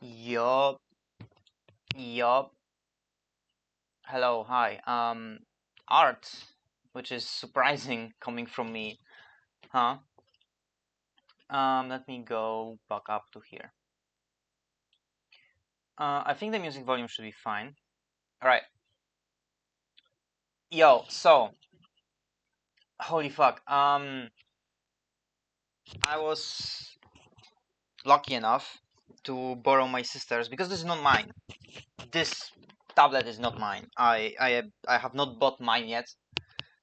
Yup, yup. Hello, hi. Art, which is surprising coming from me, huh? Let me go back up to here. I think the music volume should be fine. All right. Yo, so holy fuck. I was lucky enough to borrow my sister's because this is not mine. This tablet is not mine. I have not bought mine yet.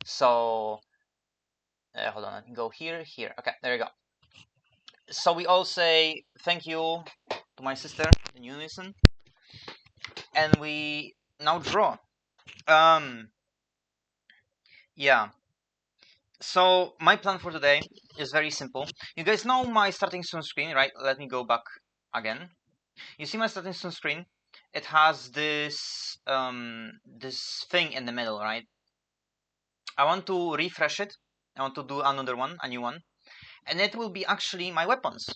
So hold on. Let me go here, here. Okay, there you go. So we all say thank you to my sister in unison, and we now draw. Um, yeah. So my plan for today is very simple. You guys know my starting soon screen, right? Let me go back again. You see my starting soon screen? It has this thing in the middle, right? I want to refresh it. I want to do another one, a new one, and it will be actually my weapons.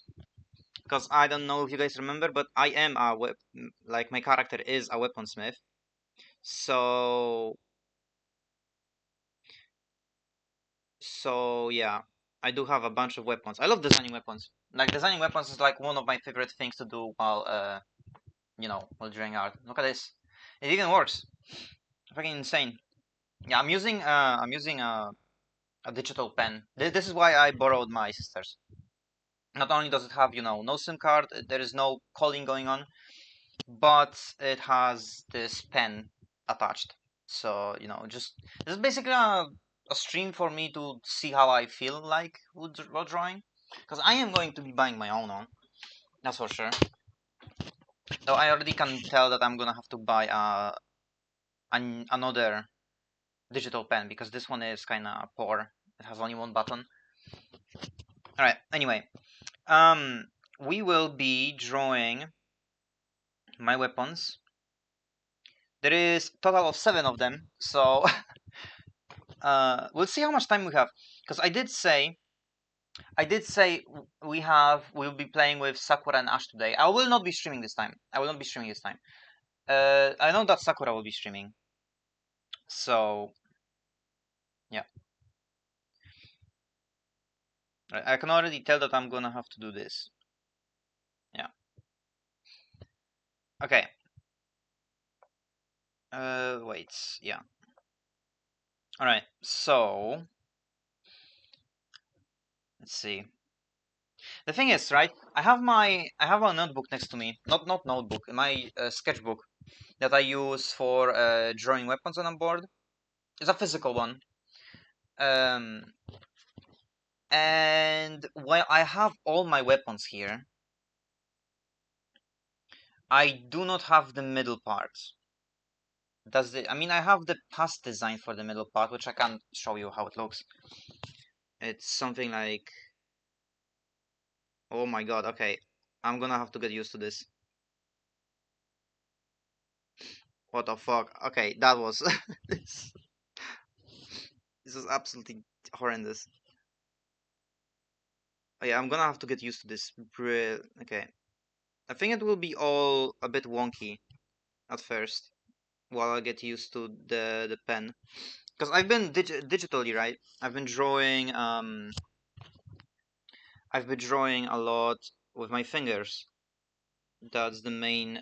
Because I don't know if you guys remember, but I am like my character is a weaponsmith. So yeah, I do have a bunch of weapons. I love designing weapons. Like designing weapons is like one of my favorite things to do while while drawing art. Look at this. It even works. Fucking insane. Yeah, I'm using a digital pen. This is why I borrowed my sister's. Not only does it have, no SIM card, there is no calling going on, but it has this pen attached. So, just this is basically a stream for me to see how I feel like while drawing. Because I am going to be buying my own one, that's for sure. Though I already can tell that I'm gonna have to buy another digital pen because this one is kind of poor. It has only one button. All right. Anyway, we will be drawing my weapons. There is total of 7 of them, so we'll see how much time we have. Because I did say we'll be playing with Sakura and Ash today. I will not be streaming this time. I will not be streaming this time. I know that Sakura will be streaming, so yeah. I can already tell that I'm gonna have to do this. Yeah. Okay. Wait. Yeah. All right. So let's see. The thing is, right? I have a notebook next to me. Not notebook. My sketchbook that I use for drawing weapons on a board. It's a physical one. Um, and while I have all my weapons here, I do not have the middle part. I mean, I have the past design for the middle part, which I can show you how it looks. It's something like, oh my god, okay. I'm gonna have to get used to this. What the fuck? Okay, that was this. This was absolutely horrendous. Oh, yeah, I'm gonna have to get used to this. Okay, I think it will be all a bit wonky at first while I get used to the pen. Because I've been digitally, right? I've been drawing. I've been drawing a lot with my fingers. That's the main.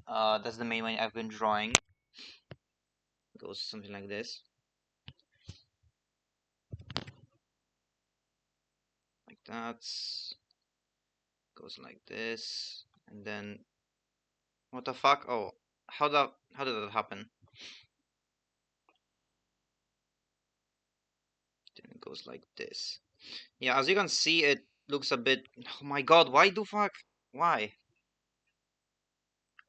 That's the main way I've been drawing. It goes something like this. Like that. Goes like this, and then what the fuck? Oh, how did that happen? Then it goes like this. Yeah, as you can see, it looks a bit. Oh my god, why do fuck? Why?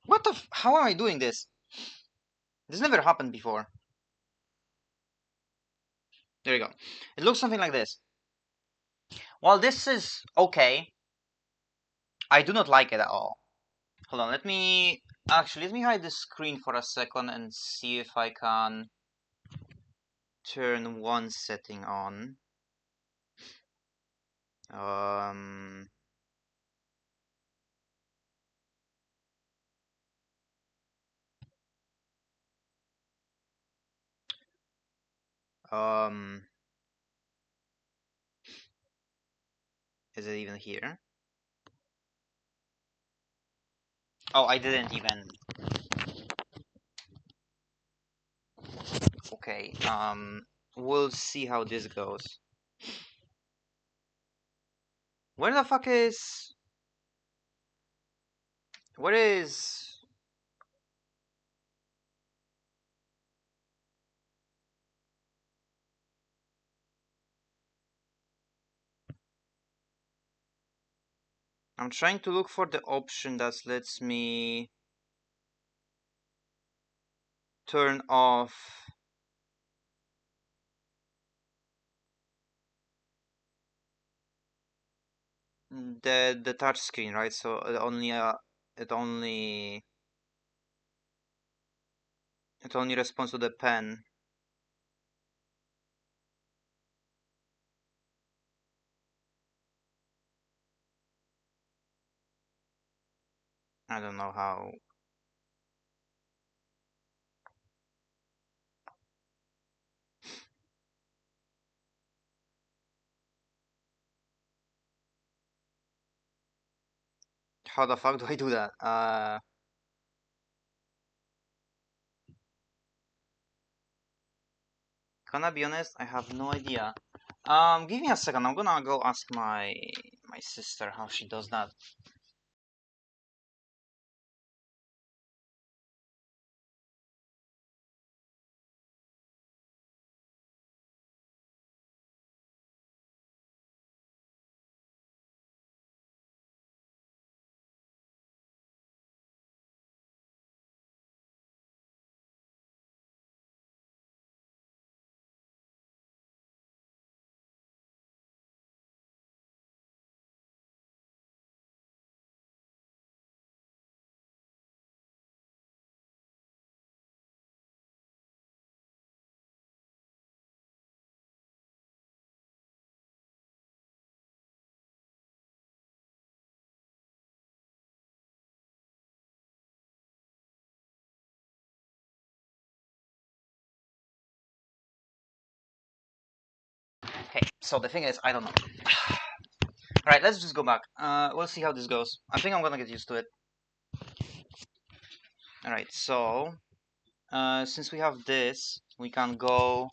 What the? How am I doing this? This never happened before. There you go. It looks something like this. While this is okay, I do not like it at all. Hold on, let me hide the screen for a second and see if I can turn one setting on. Um, Is it even here? Oh, I didn't even. Okay. We'll see how this goes. Where the fuck is? Where is? I'm trying to look for the option that lets me turn off the touch screen, right? So it only responds to the pen. I don't know how. How the fuck do I do that? Gonna be honest, I have no idea. Give me a second. I'm gonna go ask my sister how she does that. Okay, so the thing is, I don't know. Alright, let's just go back. We'll see how this goes. I think I'm gonna get used to it. Alright, so since we have this, we can go.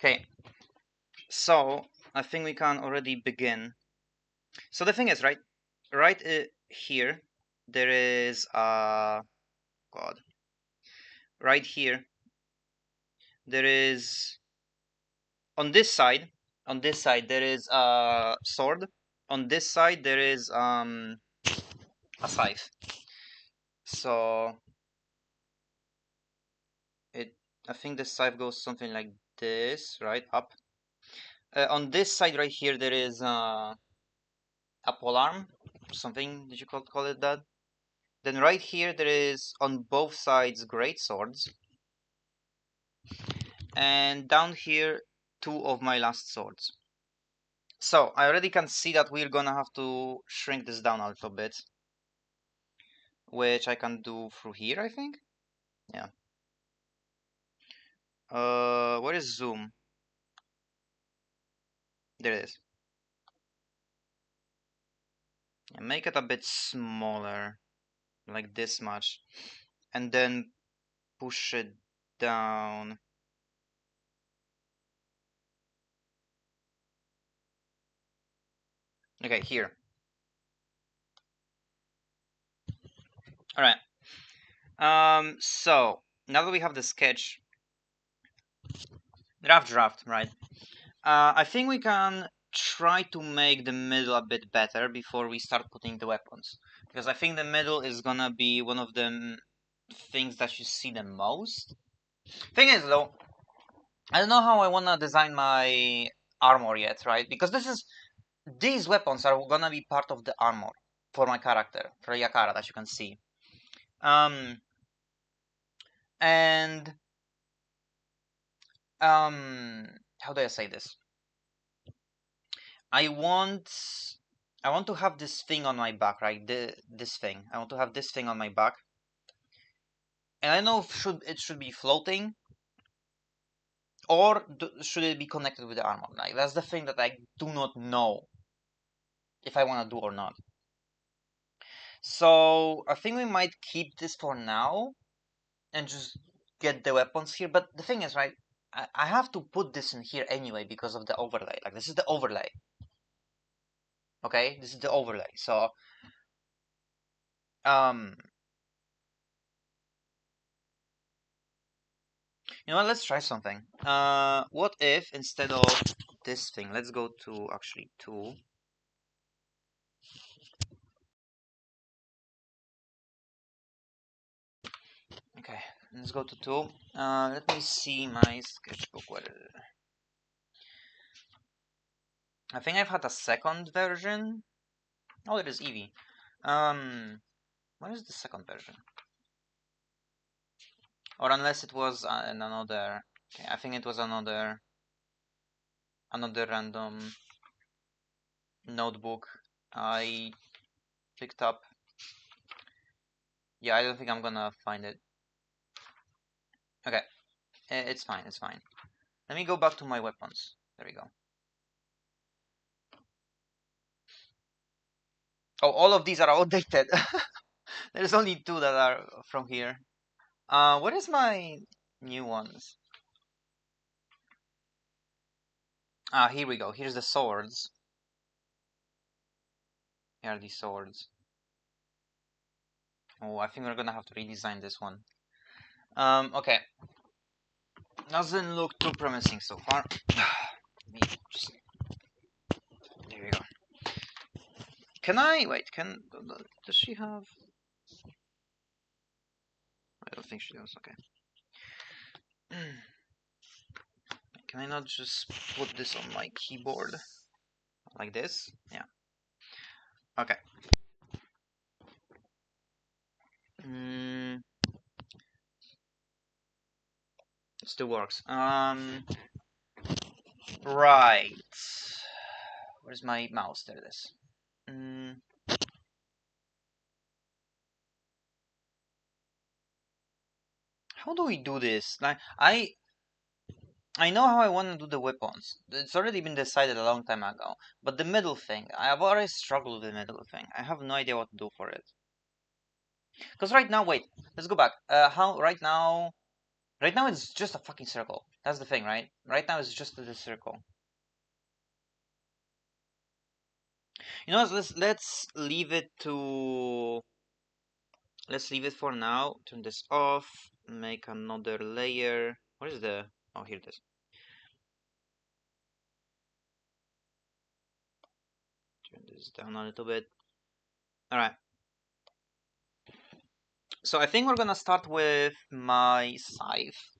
Okay, so I think we can already begin. So the thing is, right here, there is God. Right here, there is on this side. On this side, there is a sword. On this side, there is a scythe. So it, I think the scythe goes something like this, right up. On this side right here, there is a polearm, something. Did you call it that? Then right here, there is on both sides great swords. And down here, two of my last swords. So I already can see that we're gonna have to shrink this down a little bit, which I can do through here, I think. Yeah. Where is zoom? There it is. Yeah, make it a bit smaller, like this much, and then push it down. Okay, here. All right. So now that we have the sketch, draft, right? I think we can try to make the middle a bit better before we start putting the weapons, because I think the middle is gonna be one of the things that you see the most. Thing is, though, I don't know how I wanna design my armor yet, right? Because these weapons are gonna be part of the armor for my character, for Yakara, that you can see. And how do I say this? I want to have this thing on my back, right? This thing. I want to have this thing on my back, and I know if it should be floating, or should it be connected with the armor? Like that's the thing that I do not know if I want to do or not. So I think we might keep this for now and just get the weapons here. But the thing is, right? I have to put this in here anyway because of the overlay. Like this is the overlay. Okay, this is the overlay. So um, you know what? Let's try something. What if instead of this thing, let's go to actually 2. Okay, let's go to 2. Let me see my sketchbook. What is it? I think I've had a second version. Oh, it is Eevee. What is the second version? Or unless it was another. Okay, I think it was another random notebook I picked up. Yeah, I don't think I'm gonna find it. Okay, it's fine. It's fine. Let me go back to my weapons. There we go. Oh, all of these are outdated. There's only 2 that are from here. What is my new ones? Ah, here we go. Here's the swords. Here are these swords. Oh, I think we're gonna have to redesign this one. Okay. Doesn't look too promising so far. Just, there we go. Can I wait? Does she have? I don't think she does. Okay. Can I not just put this on my keyboard like this? Yeah. Okay. Still works. Right. Where's my mouse? There it is. How do we do this? Like I know how I want to do the weapons. It's already been decided a long time ago. But the middle thing, I have always struggled with the middle thing. I have no idea what to do for it. Because right now, wait, let's go back. How right now? Right now it's just a fucking circle. That's the thing, right? Right now it's just a circle. You know, let's leave it to. Let's leave it for now. Turn this off. Make another layer. What is the? Oh, here it is. Turn this down a little bit. All right. So I think we're gonna start with my scythe,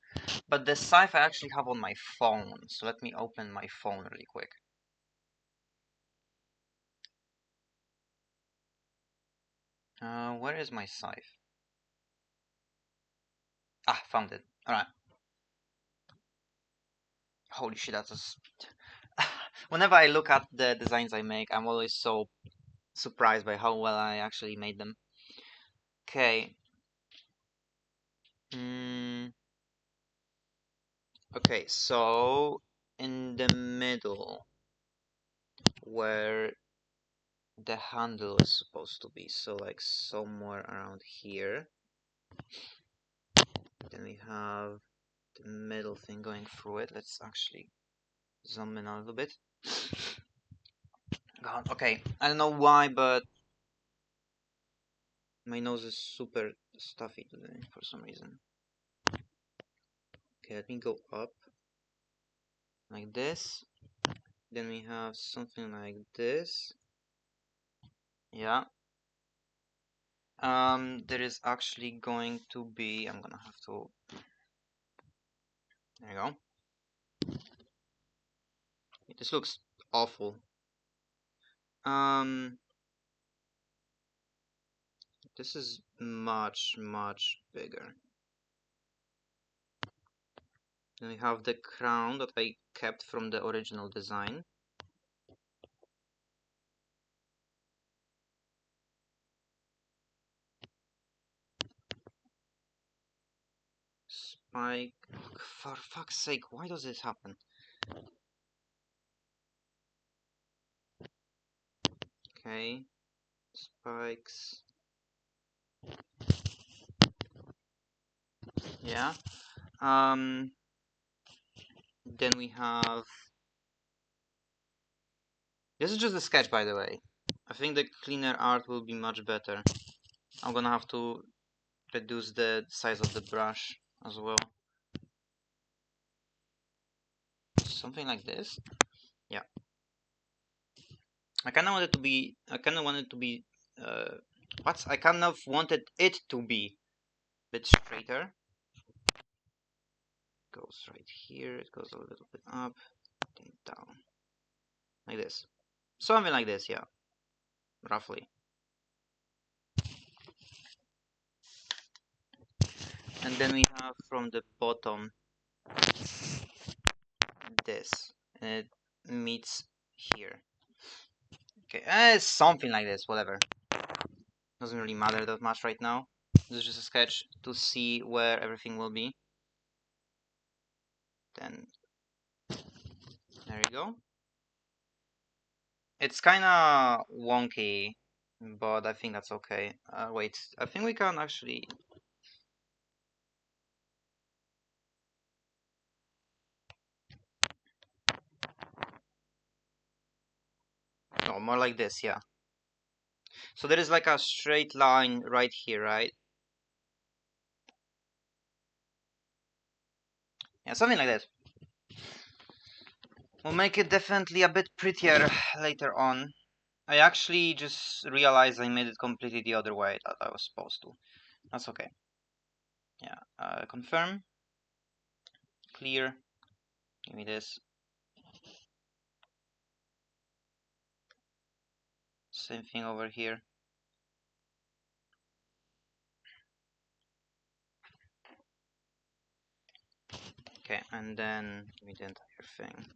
but the scythe I actually have on my phone. So let me open my phone really quick. Where is my scythe? Ah, found it. All right. Holy shit, that's whenever I look at the designs I make, I'm always so surprised by how well I actually made them. Okay. Okay, so in the middle where the handle is supposed to be, so like somewhere around here. Then we have the middle thing going through it. Let's actually zoom in a little bit. God, okay, I don't know why, but my nose is super stuffy today for some reason. Okay, let me go up like this. Then we have something like this. Yeah. There is actually going to be. I'm gonna have to. There you go. This looks awful. This is much bigger. Then we have the crown that I kept from the original design. Spike. Oh, for fuck's sake, why does this happen? Okay. Spikes. Yeah. Then we have. This is just a sketch, by the way. I think the cleaner art will be much better. I'm gonna have to reduce the size of the brush as well. Something like this. Yeah. I kind of wanted to be. I kind of wanted to be. What? I kind of wanted it to be a bit straighter. Goes right here. It goes a little bit up, then down, like this. Something like this, yeah. Roughly. And then we have from the bottom this, and it meets here. Okay, something like this. Whatever. Doesn't really matter that much right now. This is just a sketch to see where everything will be. Then there you go. It's kinda wonky, but I think that's okay. Wait, I think we can actually. No, more like this, yeah. So there is like a straight line right here, right? Yeah, something like that. We'll make it definitely a bit prettier later on. I actually just realized I made it completely the other way that I was supposed to. That's okay. Yeah, confirm. Clear. Give me this. Same thing over here. Okay, and then give me the entire thing.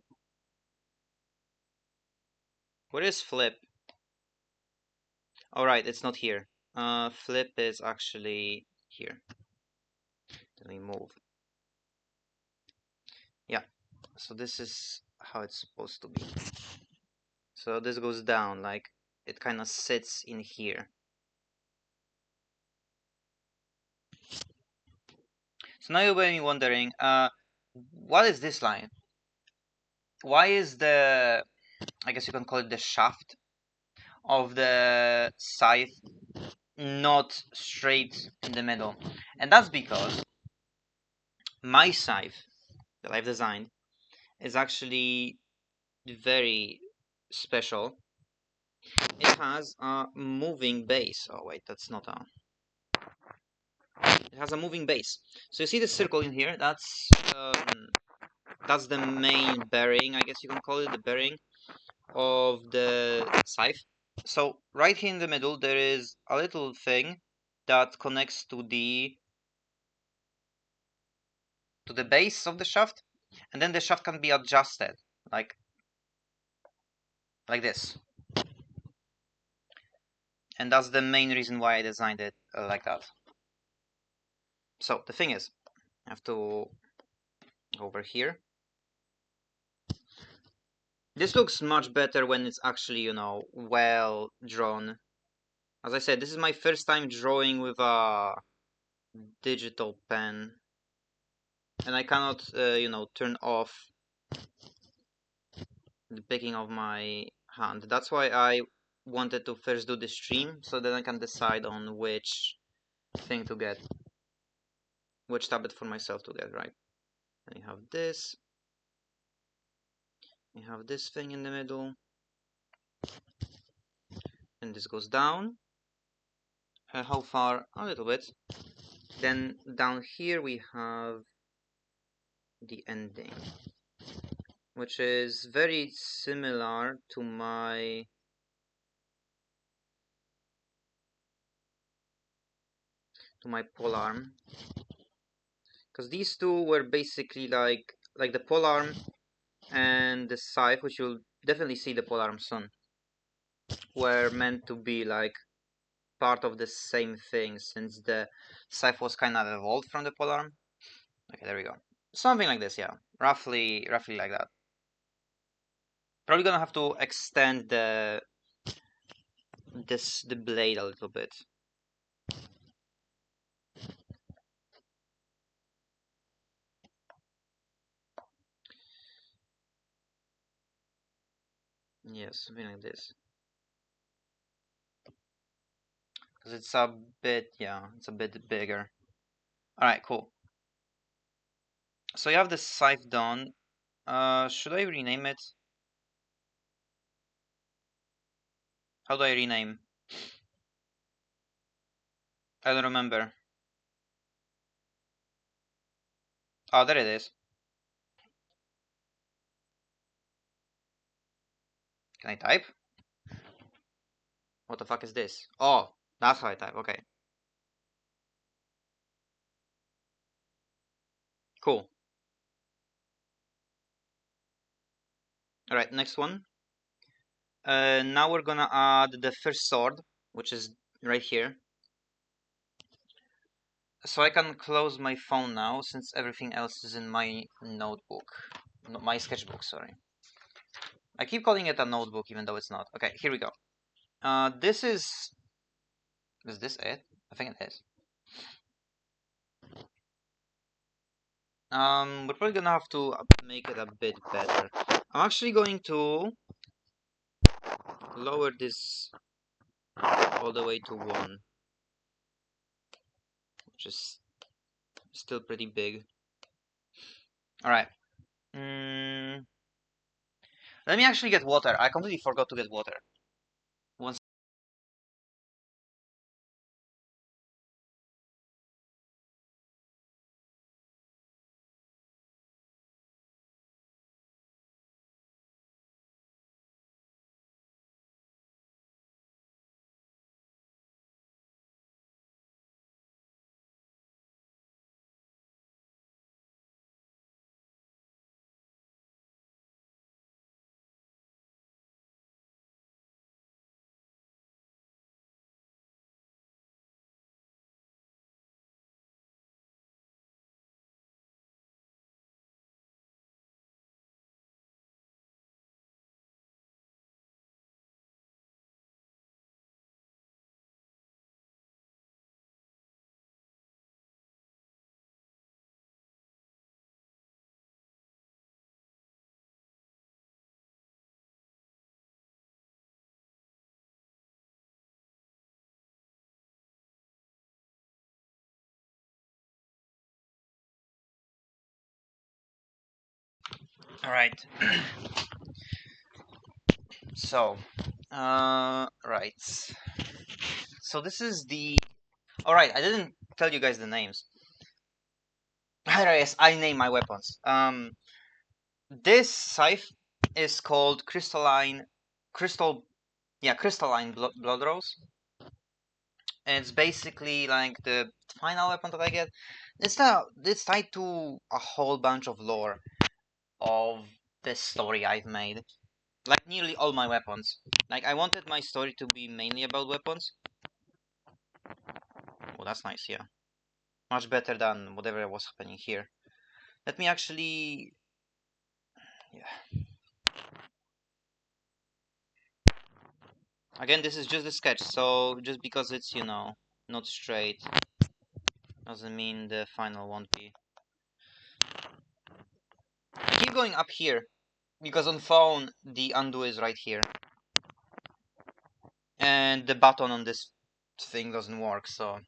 Where is flip? Alright, it's not here. Flip is actually here. Then we move. Yeah, so this is how it's supposed to be. So this goes down, like it kind of sits in here. So now you may be wondering, what is this line? Why is the, I guess you can call it the shaft of the scythe not straight in the middle? And that's because my scythe that I've designed is actually very special. It has a moving base. Oh wait, that's not a. It has a moving base. So you see the circle in here? That's the main bearing, I guess you can call it, the bearing of the scythe. So right here in the middle there is a little thing that connects to the base of the shaft, and then the shaft can be adjusted like this. And that's the main reason why I designed it like that. So the thing is, I have to go over here. This looks much better when it's actually, you know, well drawn. As I said, this is my first time drawing with a digital pen, and I cannot, you know, turn off the picking of my hand. That's why I wanted to first do the stream, so then I can decide on which thing to get, which tablet for myself to get, right? And you have this. You have this thing in the middle, and this goes down. How far? A little bit. Then down here we have the ending. which is very similar to my polearm, because these two were basically like the polearm and the scythe, which you'll definitely see the polearm soon, were meant to be like part of the same thing, since the scythe was kind of evolved from the polearm. Okay, there we go. Something like this, yeah. Roughly like that. Probably gonna have to extend the blade a little bit. Yes, something like this. Because it's a bit, yeah, it's a bit bigger. Alright, cool. So you have the scythe done. Should I rename it? How do I rename? I don't remember. Oh, there it is. Can I type? What the fuck is this? Oh, that's how I type. Okay. Cool. Alright, next one. Now we're gonna add the first sword, which is right here. So I can close my phone now, since everything else is in my notebook. No, my sketchbook, sorry. I keep calling it a notebook, even though it's not. Okay, here we go. This is... Is this it? I think it is. We're probably gonna have to make it a bit better. I'm actually going to lower this all the way to 1, which is still pretty big. Alright. Let me actually get water. I completely forgot to get water. One. Alright. So, right. So this is the... Alright, I didn't tell you guys the names. Yes, I name my weapons. This scythe is called Crystalline Blood Rose. It's basically like the final weapon that I get. It's tied to a whole bunch of lore of this story I've made. Like nearly all my weapons. Like I wanted my story to be mainly about weapons. Oh, that's nice, yeah. Much better than whatever was happening here. Let me actually... Yeah. Again, this is just a sketch, so just because it's, you know, not straight, doesn't mean the final won't be. I keep going up here, because on phone, the undo is right here. And the button on this thing doesn't work, so...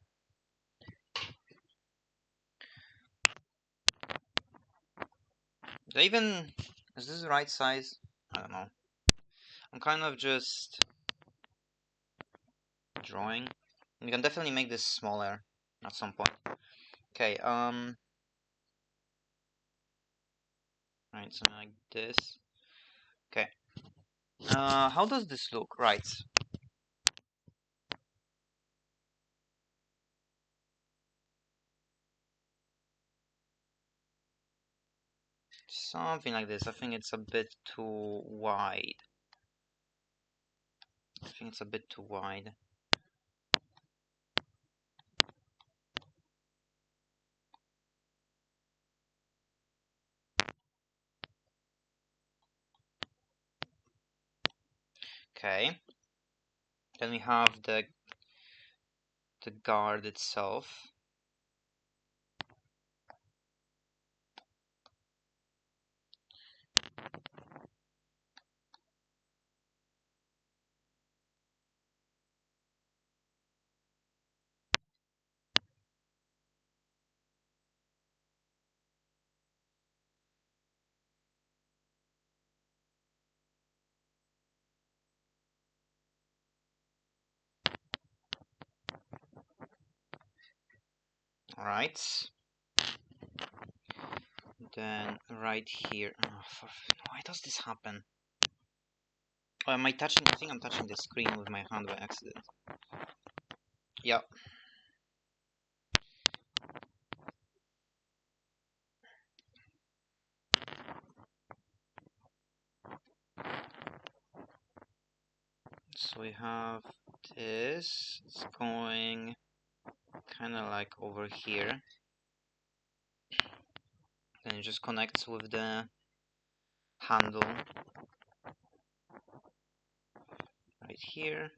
Is this the right size? I don't know. I'm kind of just drawing. We can definitely make this smaller at some point. Okay, Right, something like this. Okay. How does this look? Right. Something like this. I think it's a bit too wide. I think it's a bit too wide. Okay. Then we have the guard itself. Alright. Then right here. Oh, why does this happen? Oh, am I touching? I think I'm touching the screen with my hand by accident. Yeah. So we have this. It's going kind of like over here. Then it just connects with the handle right here.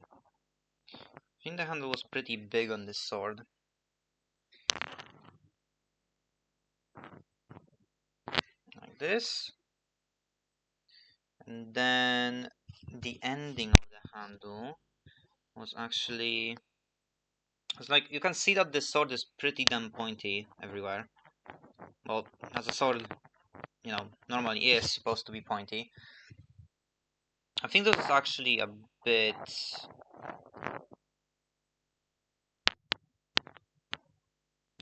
I think the handle was pretty big on this sword. Like this. And then the ending of the handle was actually... It's like, you can see that this sword is pretty damn pointy everywhere. Well, as a sword, you know, normally is supposed to be pointy. I think this is actually a bit...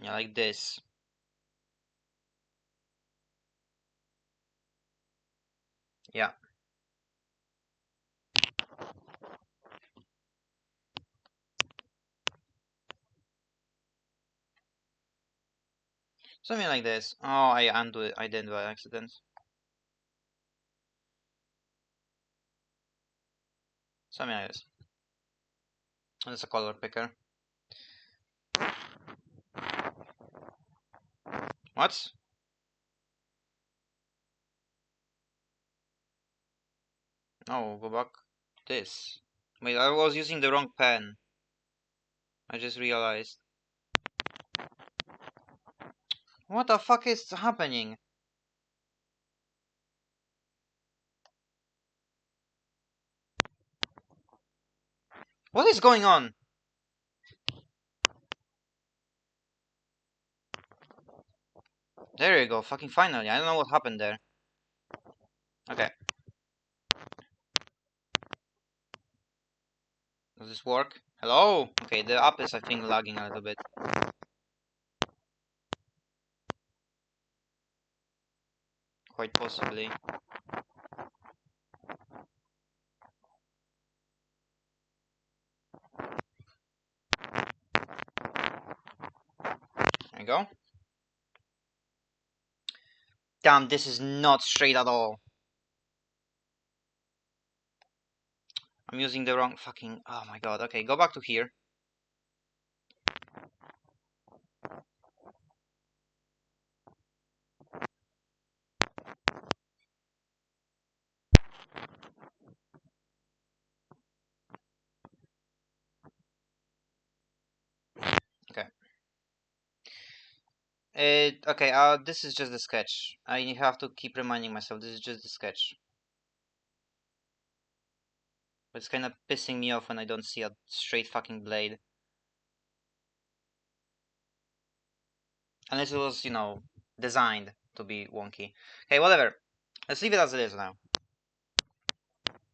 Yeah, like this. Yeah. Something like this. Oh, I undo it. I did by accident. Something like this. And it's a color picker. What? No, go back. This. Wait, I was using the wrong pen. I just realized. What the fuck is happening? What is going on? There you go, fucking finally. I don't know what happened there. Okay. Does this work? Hello? Okay, the app is, I think, lagging a little bit. Quite possibly. There you go. Damn, this is not straight at all. I'm using the wrong fucking... Oh my god. Okay, go back to here. Okay. Okay, this is just a sketch. I have to keep reminding myself, this is just a sketch. But it's kind of pissing me off when I don't see a straight fucking blade. Unless it was, you know, designed to be wonky. Okay, whatever. Let's leave it as it is now.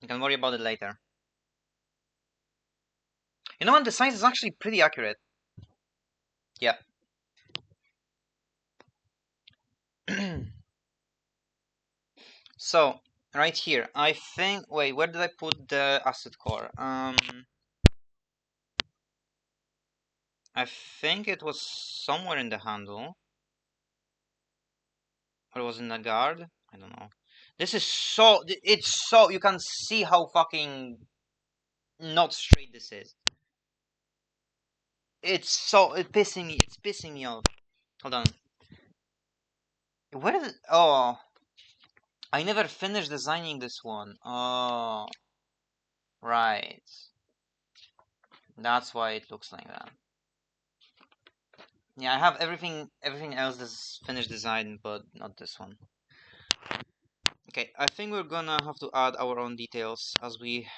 You can worry about it later. You know what? The size is actually pretty accurate. Yeah. So right here, I think. Wait, where did I put the asset core? I think it was somewhere in the handle, or it was in the guard. I don't know. This is so. It's so. You can see how fucking not straight this is. It's so. It's pissing me. It's pissing me off. Hold on. Where is it? Oh, I never finished designing this one. Oh, right. That's why it looks like that. Yeah, I have everything else that's finished design, but not this one. Okay, I think we're gonna have to add our own details as we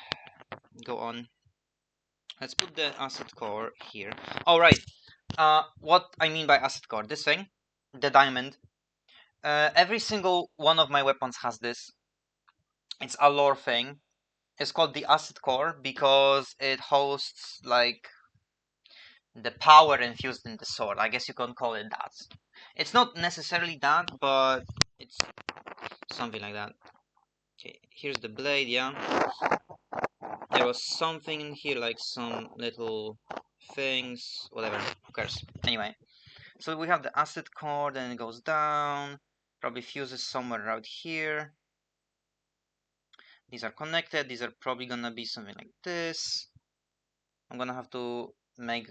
go on. Let's put the asset core here. All right. What I mean by asset core, this thing, the diamond. Every single one of my weapons has this. It's a lore thing. It's called the asset core because it hosts like the power infused in the sword. I guess you can call it that. It's not necessarily that, but it's something like that. Okay, here's the blade, yeah. There was something in here, like some little things, whatever, who cares. Anyway, so we have the asset core, then it goes down, probably fuses somewhere out here. These are connected, these are probably gonna be something like this. I'm gonna have to make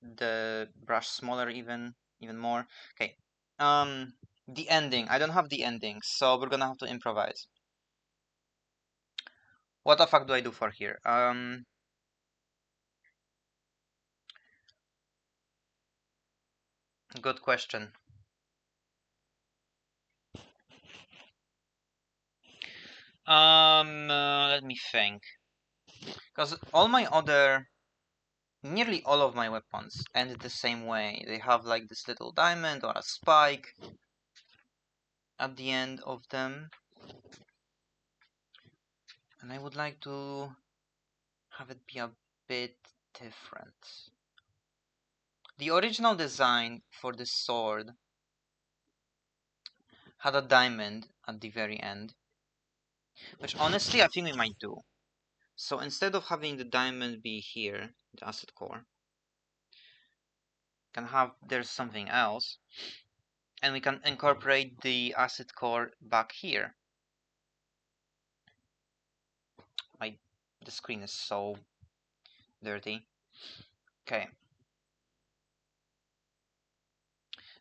the brush smaller even more. Okay. The ending. I don't have the ending, so we're gonna have to improvise. What the fuck do I do for here? Good question. Let me think. Because nearly all of my weapons end the same way. They have like this little diamond or a spike at the end of them. And I would like to have it be a bit different. The original design for this sword had a diamond at the very end, which honestly I think we might do. So instead of having the diamond be here, the asset core, can have there's something else, and we can incorporate the asset core back here. The screen is so dirty. Okay.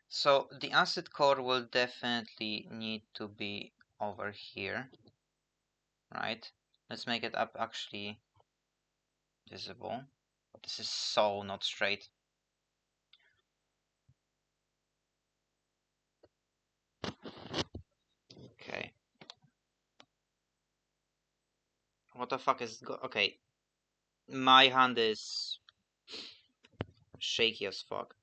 So the asset core will definitely need to be over here, right? Let's make it up actually visible. This is so not straight. Okay. What the fuck is okay? My hand is shaky as fuck.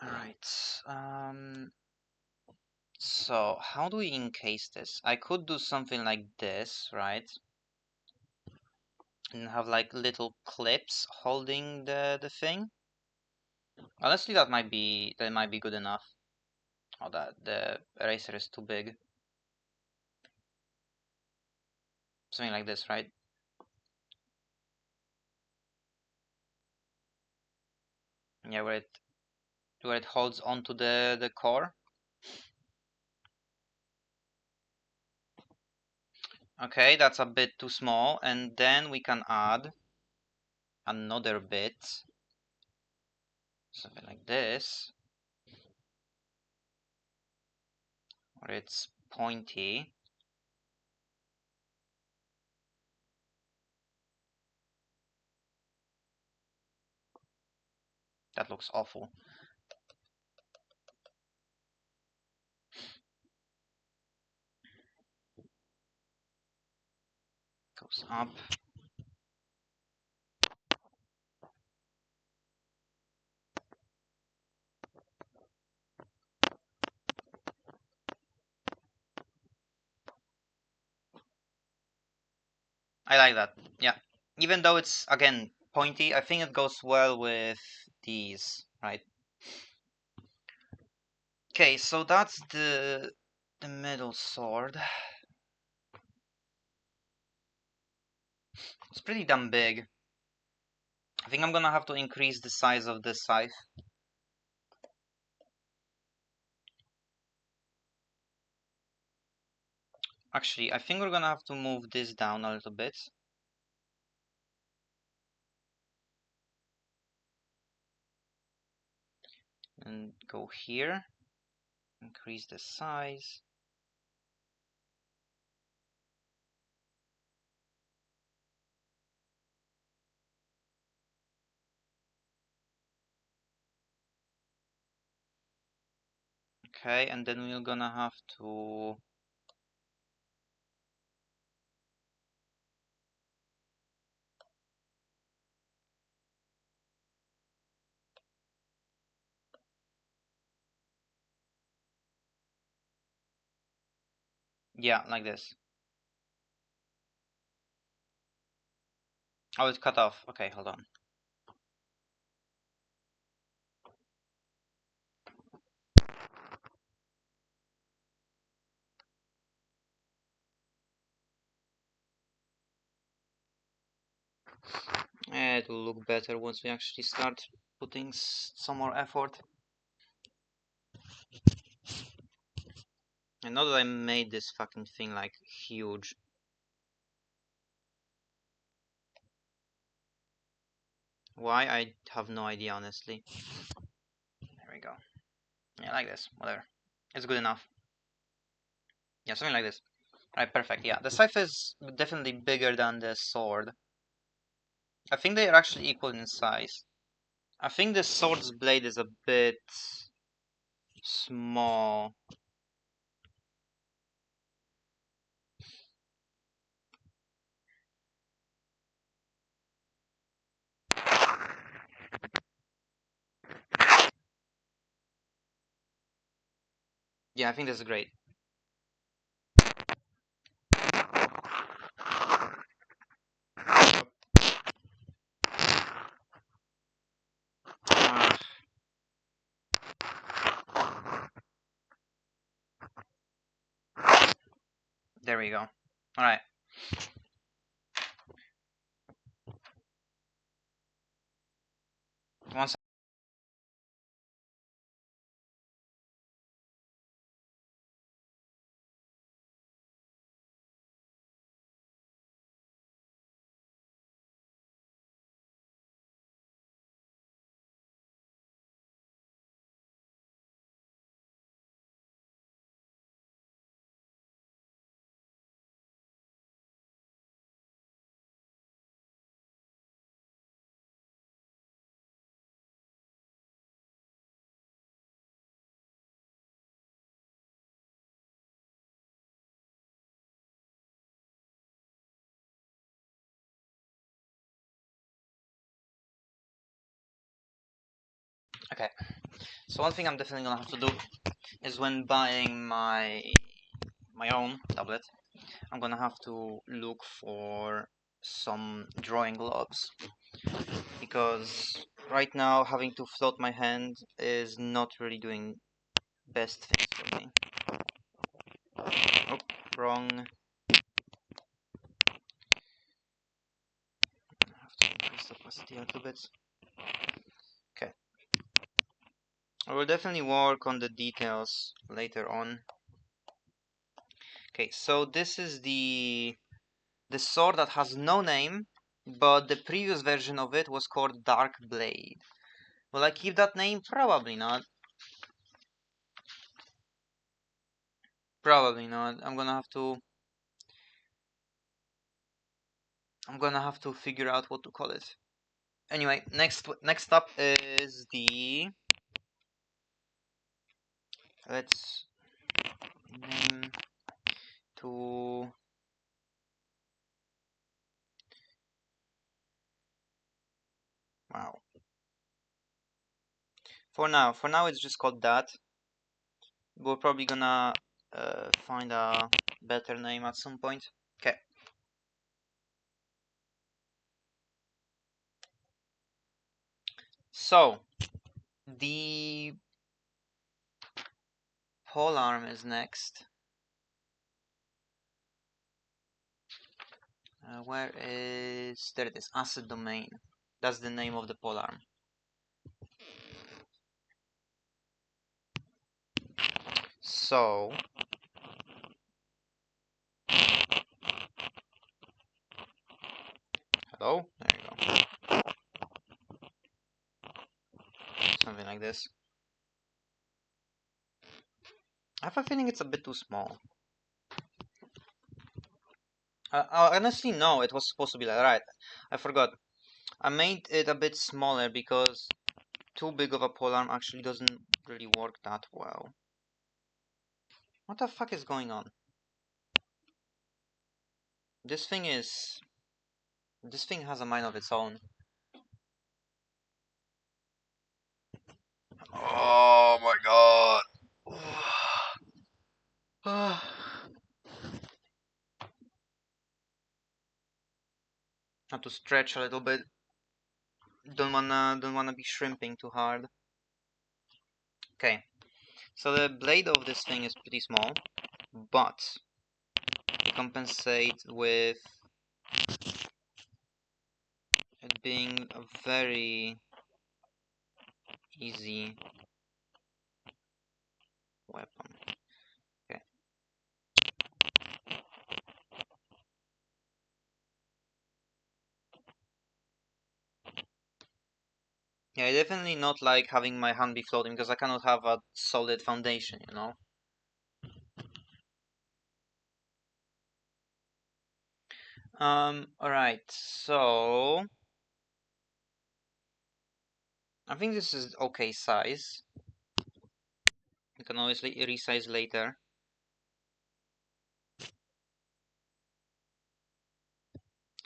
Alright. So how do we encase this? I could do something like this, right? And have like little clips holding the thing. Honestly, that might be good enough. Oh, that the eraser is too big. Something like this, right? Yeah, where it holds onto the core. Okay, that's a bit too small, and then we can add another bit, something like this, where it's pointy. That looks awful. Goes up. I like that. Yeah. Even though it's, again, pointy, I think it goes well with these, right? Okay, so that's the middle sword. It's pretty damn big. I think I'm gonna have to increase the size of this scythe. Actually, I think we're gonna have to move this down a little bit. And go here. Increase the size. Okay, and then we're gonna have to... Yeah, like this. Oh, it's cut off. Okay, hold on. It will look better once we actually start putting some more effort. And now that I made this fucking thing like huge. Why? I have no idea, honestly. There we go. Yeah, like this. Whatever. It's good enough. Yeah, something like this. Alright, perfect. Yeah, the scythe is definitely bigger than the sword. I think they are actually equal in size. I think the sword's blade is a bit small. Yeah, I think this is great. Ah, there we go. Alright. Once. Okay. So one thing I'm definitely gonna have to do is when buying my own tablet, I'm gonna have to look for some drawing gloves, because right now having to float my hand is not really doing best things for me. Oh, wrong. I have to increase the opacity a little bit. Okay. I will definitely work on the details later on. Okay, so this is the sword that has no name, but the previous version of it was called Dark Blade. Will I keep that name? Probably not. Probably not. I'm gonna have to figure out what to call it. Anyway, next up is the... Let's name to... Wow. For now it's just called that. We're probably gonna find a better name at some point. Okay. So the polearm is next. Where is... there it is, asset domain. That's the name of the polearm. So hello, there you go. Something like this. I have a feeling it's a bit too small. Honestly, no, it was supposed to be like that. Right, I forgot. I made it a bit smaller because too big of a polearm actually doesn't really work that well. What the fuck is going on? This thing is... this thing has a mind of its own. Oh my god. Have to stretch a little bit. Don't wanna be shrimping too hard. Okay. So the blade of this thing is pretty small, but to compensate with it being a very easy weapon. Okay. Yeah, I definitely not like having my hand be floating because I cannot have a solid foundation, you know? Alright, so I think this is okay size. You can always resize later.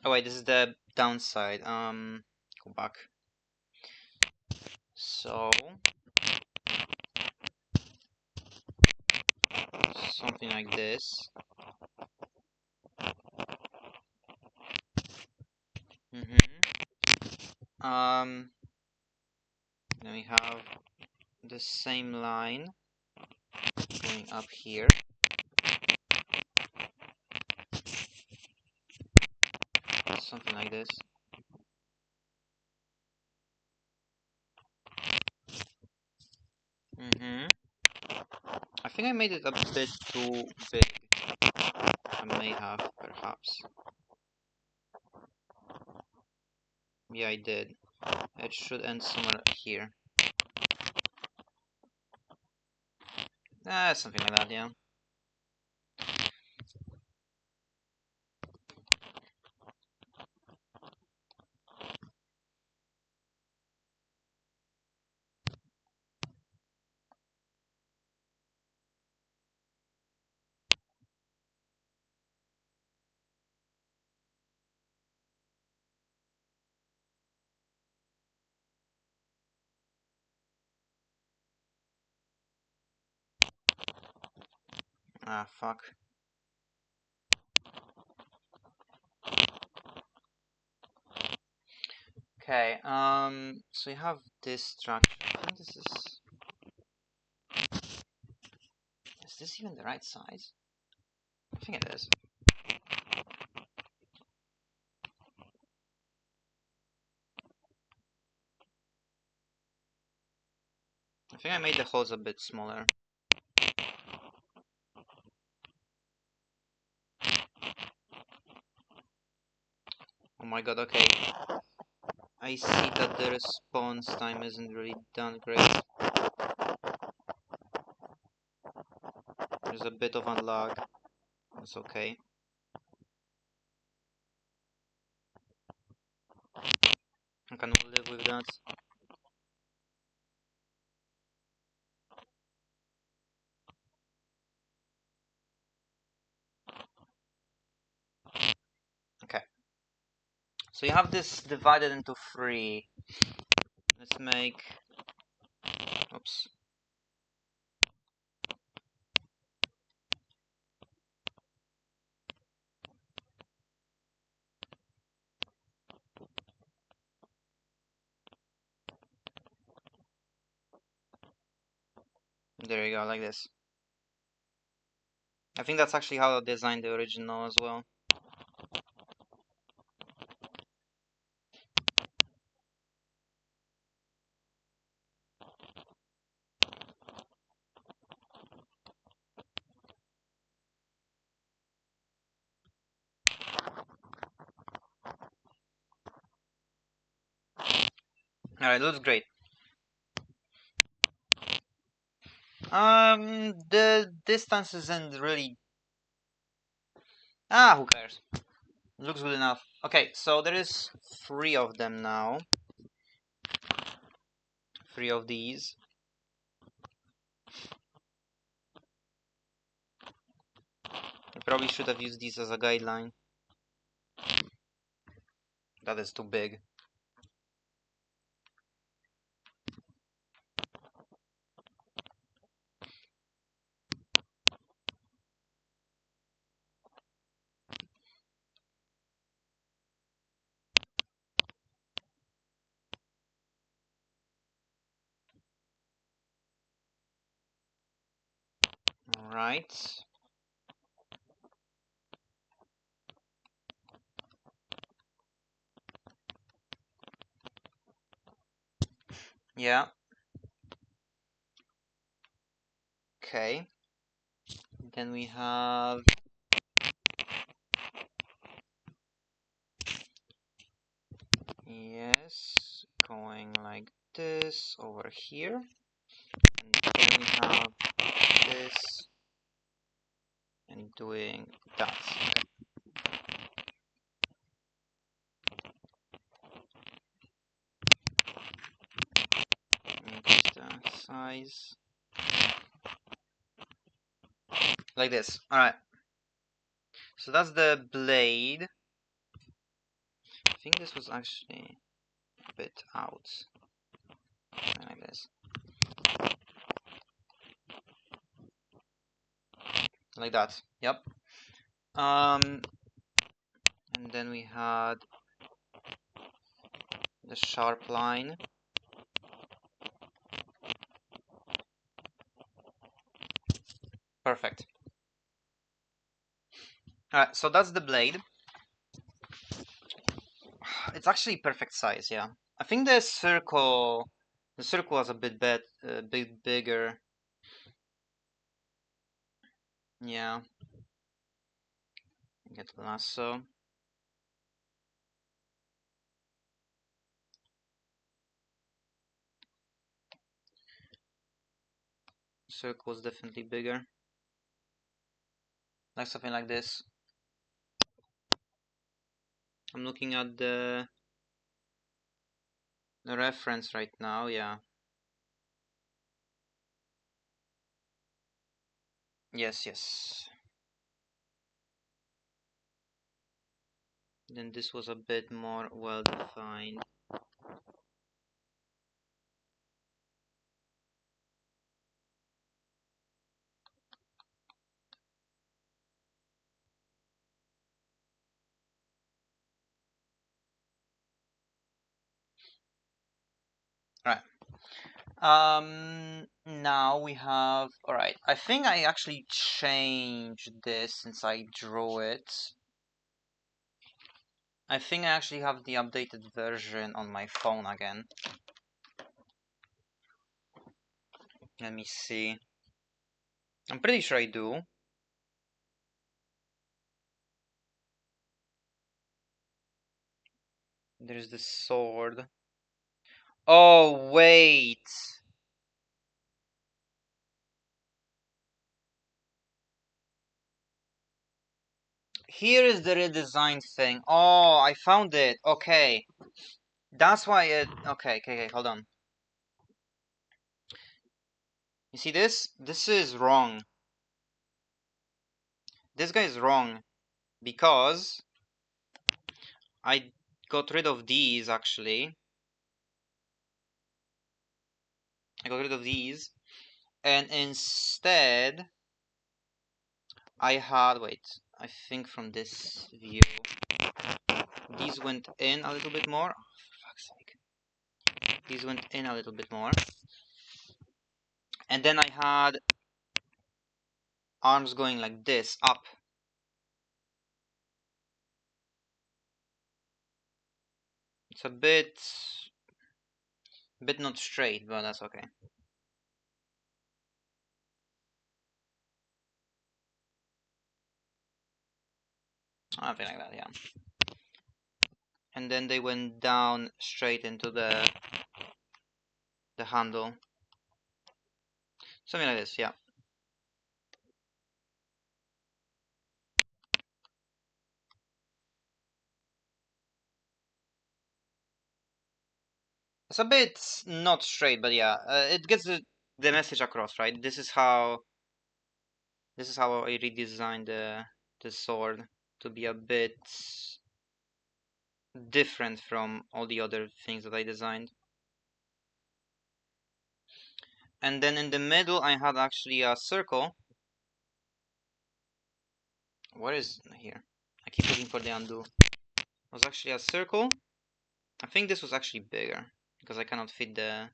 Oh wait, this is the downside. Go back. So something like this. Um, then we have the same line going up here. Something like this. I think I made it a bit too big. I may have, perhaps. Yeah, I did. It should end somewhere here. Something like that, yeah. Ah, fuck. Okay, so you have this structure. I think this is... is this even the right size? I think it is. I think I made the holes a bit smaller. Oh my god, okay. I see that the response time isn't really done great. There's a bit of a lag. That's okay. I can live with that. Okay. So you have this divided into three. Let's make... oops. There you go, like this. I think that's actually how I designed the original as well. Alright, looks great. The distance isn't really... who cares? Looks good enough. Okay, so there is 3 of them now. 3 of these. I probably should have used these as a guideline. That is too big. Alright. Yeah. Okay. Then we have... Yes, going like this over here. And then we have this and doing that. Increase the size. Like this. Alright. So that's the blade. I think this was actually a bit out. Like this. Like that. Yep. And then we had the sharp line. Perfect. Alright, so that's the blade. It's actually perfect size, yeah. I think the circle was a bit bigger. Yeah. Get the lasso. Circle was definitely bigger. Like something like this. I'm looking at the reference right now, yeah. Yes. Then this was a bit more well defined. Right. Now we have... Alright, I think I actually changed this since I drew it. I think I actually have the updated version on my phone again. Let me see. I'm pretty sure I do. There's the sword. Oh, wait. Here is the redesigned thing. Oh, I found it. Okay. That's why it... Okay, hold on. You see this? This is wrong. This guy is wrong. Because I got rid of these, actually. I got rid of these. And instead, I had... Wait. I think from this view, these went in a little bit more. Oh, for fuck's sake. These went in a little bit more. And then I had arms going like this, up. It's a bit not straight, but that's okay. Something like that, yeah. And then they went down straight into the handle. Something like this, yeah. It's a bit not straight, but yeah, it gets the message across, right? This is how I redesigned the sword to be a bit different from all the other things that I designed. And then in the middle I had actually a circle. What is here? I keep looking for the undo. It was actually a circle. I think this was actually bigger because I cannot fit the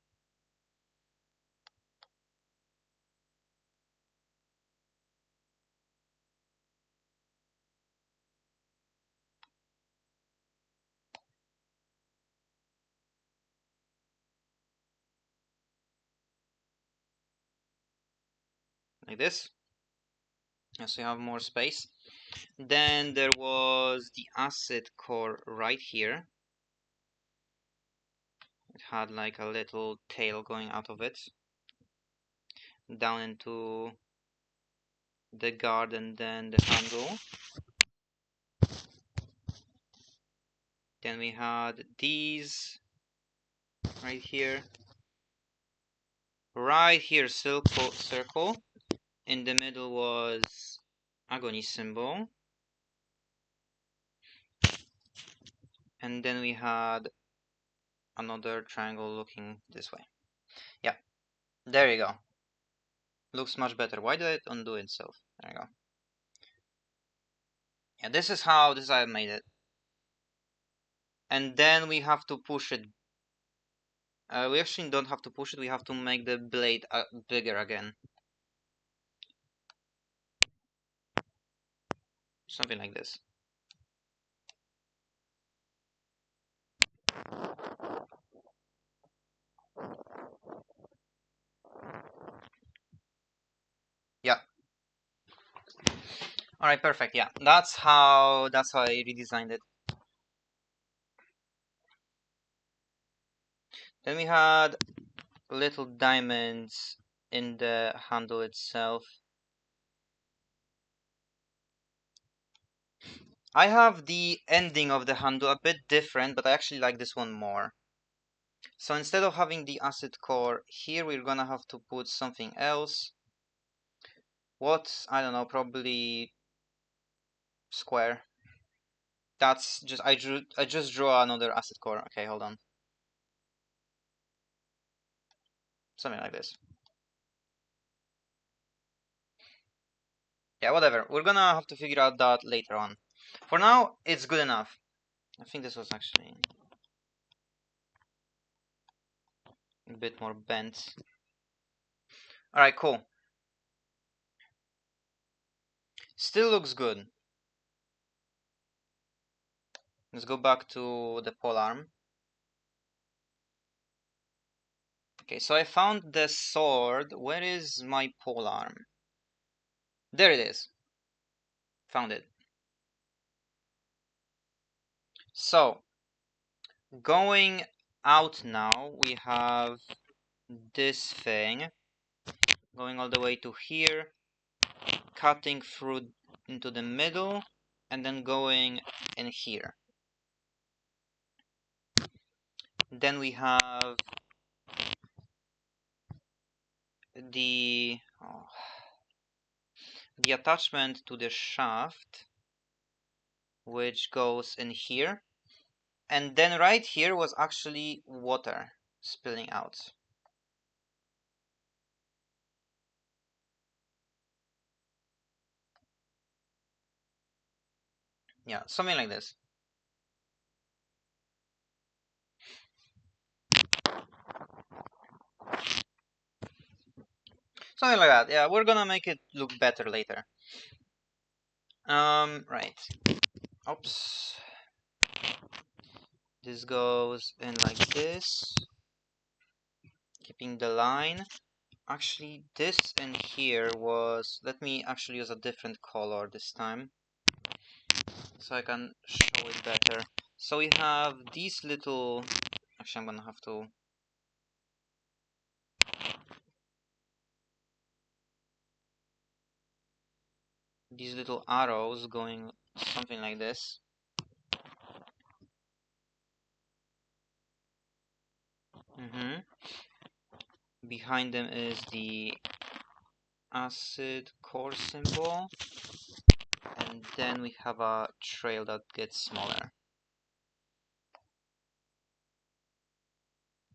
like this. So you have more space. Then there was the acid core right here. It had like a little tail going out of it down into the guard and then the handle. Then we had these right here. Right here, circle. In the middle was agony symbol. And then we had another triangle looking this way. Yeah, there you go. Looks much better. Why did it undo itself? There you go. Yeah, this is how I made it. And then we have to push it. We actually don't have to push it. We have to make the blade bigger again. Something like this. Yeah. All right, perfect. Yeah, that's how I redesigned it. Then we had little diamonds in the handle itself. I have the ending of the handle a bit different, but I actually like this one more. So instead of having the acid core here, we're gonna have to put something else. What? I don't know, probably square. That's just I just drew another acid core. Okay, hold on. Something like this. Yeah, whatever. We're gonna have to figure out that later on. For now, it's good enough. I think this was actually a bit more bent. Alright, cool. Still looks good. Let's go back to the polearm. Okay, so I found the sword. Where is my polearm? There it is. Found it. So, going out now, we have this thing going all the way to here, cutting through into the middle, and then going in here. Then we have the attachment to the shaft, which goes in here. And then right here was actually water spilling out. Yeah, something like this. Something like that. Yeah, we're gonna make it look better later. Right. Oops. This goes in like this, keeping the line. Actually, this in here was... Let me actually use a different color this time, so I can show it better. So we have these little... Actually, I'm gonna have to... These little arrows going something like this. Behind them is the acid core symbol, and then we have a trail that gets smaller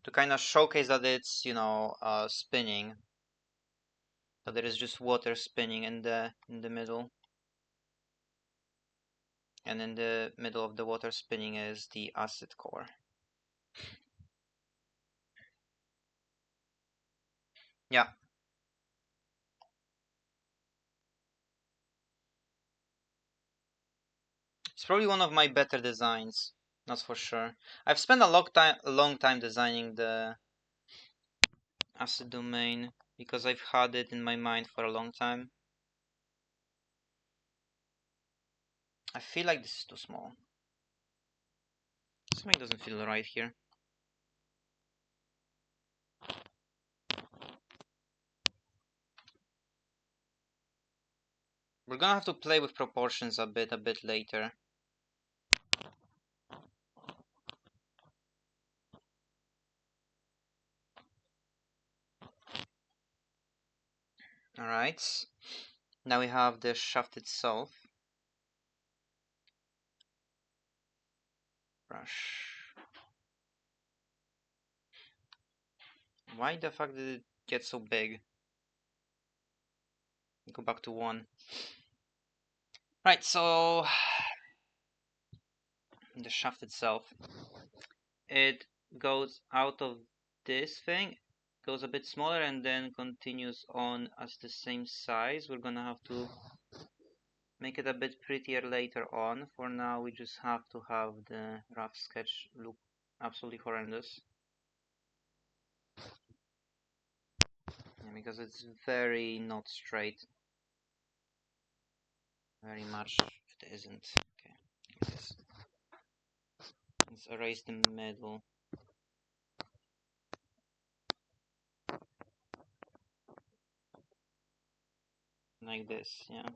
to kind of showcase that it's, you know, spinning, that there is just water spinning in the middle, and in the middle of the water spinning is the acid core. Yeah. It's probably one of my better designs, that's for sure. I've spent a long time designing the acid domain because I've had it in my mind for a long time. I feel like this is too small. Something doesn't feel right here. We're gonna have to play with proportions a bit later. Alright. Now we have the shaft itself. Brush. Why the fuck did it get so big? Go back to 1. Right, so the shaft itself, it goes out of this thing, goes a bit smaller, and then continues on as the same size. We're gonna have to make it a bit prettier later on. For now, we just have to have the rough sketch look absolutely horrendous. Yeah, because it's very not straight. Very much it isn't. Okay, let's erase the middle. Like this, yeah.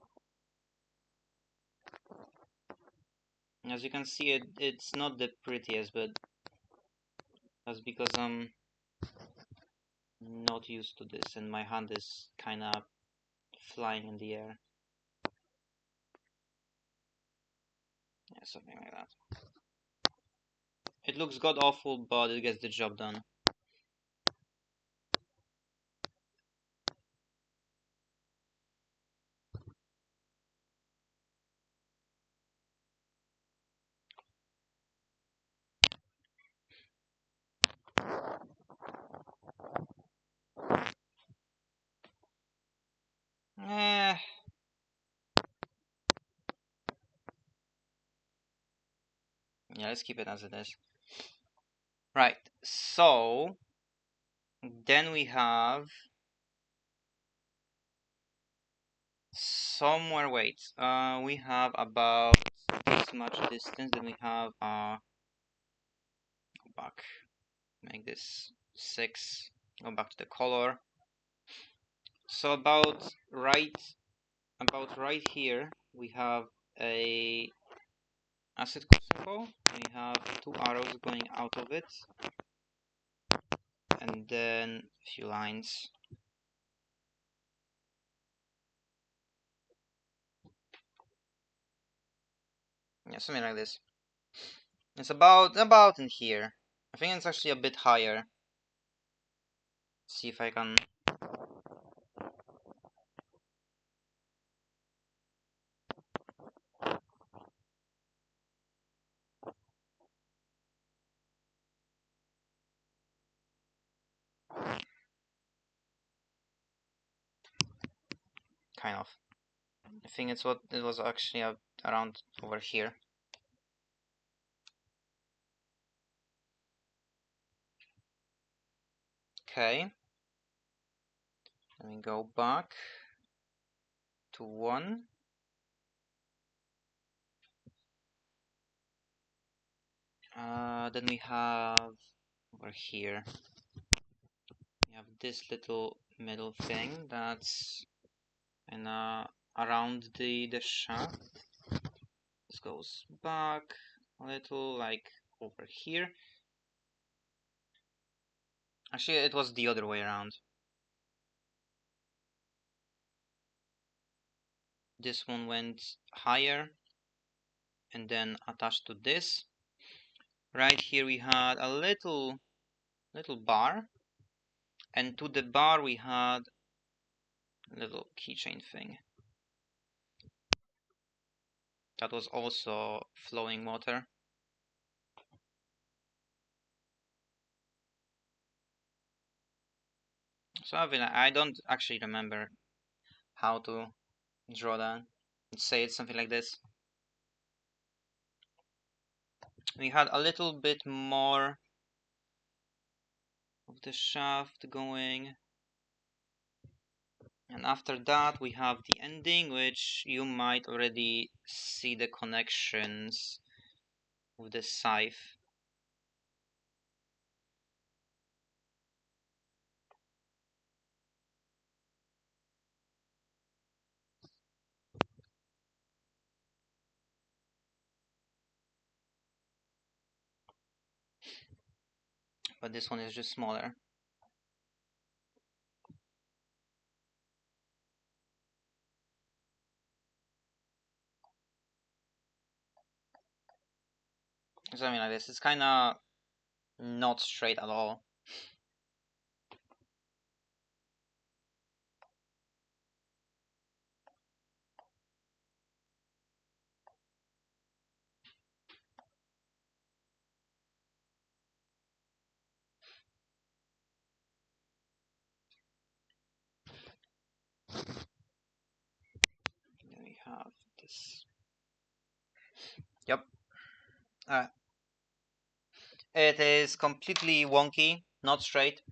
As you can see, it's not the prettiest, but that's because I'm not used to this and my hand is kinda flying in the air. Yeah, something like that. It looks god awful, but it gets the job done. Eh. Yeah, let's keep it as it is. Right, so then we have somewhere, wait, we have about this much distance, then we have go back, make this 6, go back to the color. So about right here we have a acid core symbol. We have 2 arrows going out of it, and then a few lines. Yeah, something like this. It's about in here. I think it's actually a bit higher. Let's see if I can... kind of. I think it was actually around over here. Okay. Let me go back to 1. Then we have over here. We have this little middle thing that's around the shaft. This goes back a little, like over here. Actually, it was the other way around. This one went higher and then attached to this. Right here we had a little bar, and to the bar we had a little keychain thing. That was also flowing water. So I don't actually remember how to draw that. Let's say it's something like this. We had a little bit more of the shaft going, and after that we have the ending, which you might already see the connections with the scythe. But this one is just smaller. Something like this. It's kind of not straight at all. Then we have this. Yep. It is completely wonky, not straight.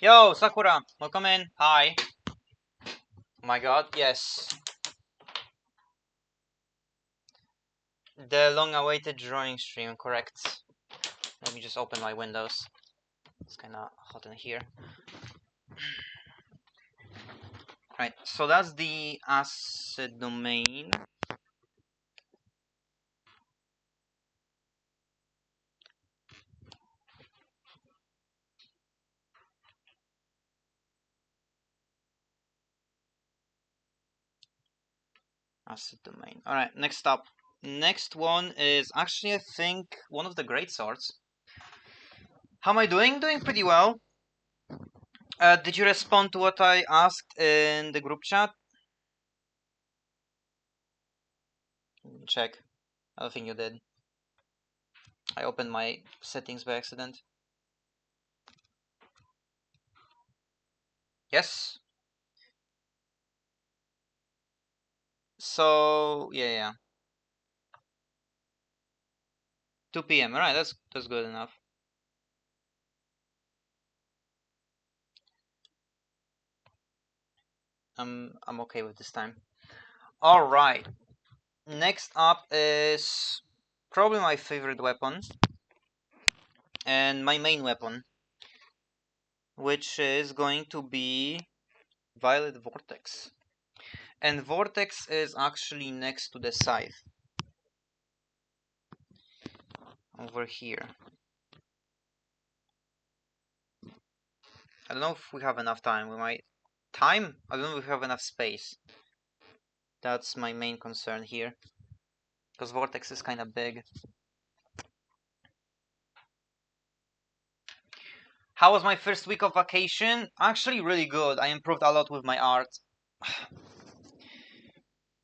Yo, Sakura, welcome in. Hi. Oh my god, yes. The long-awaited drawing stream, correct. Let me just open my windows. It's kind of hot in here. Right, so that's the asset domain. Asset domain. All right, next up. Next one is actually, I think, one of the great swords. How am I doing? Doing pretty well. Did you respond to what I asked in the group chat? Check. I don't think you did. I opened my settings by accident. Yes. So yeah. 2 p.m. Alright, that's good enough. I'm okay with this time. Alright. Next up is probably my favorite weapon. And my main weapon. Which is going to be Violet Vortex. And Vortex is actually next to the scythe. Over here. I don't know if we have enough time. We might... Time? I don't know if we have enough space. That's my main concern here. Because Vortex is kind of big. How was my first week of vacation? Actually really good. I improved a lot with my art.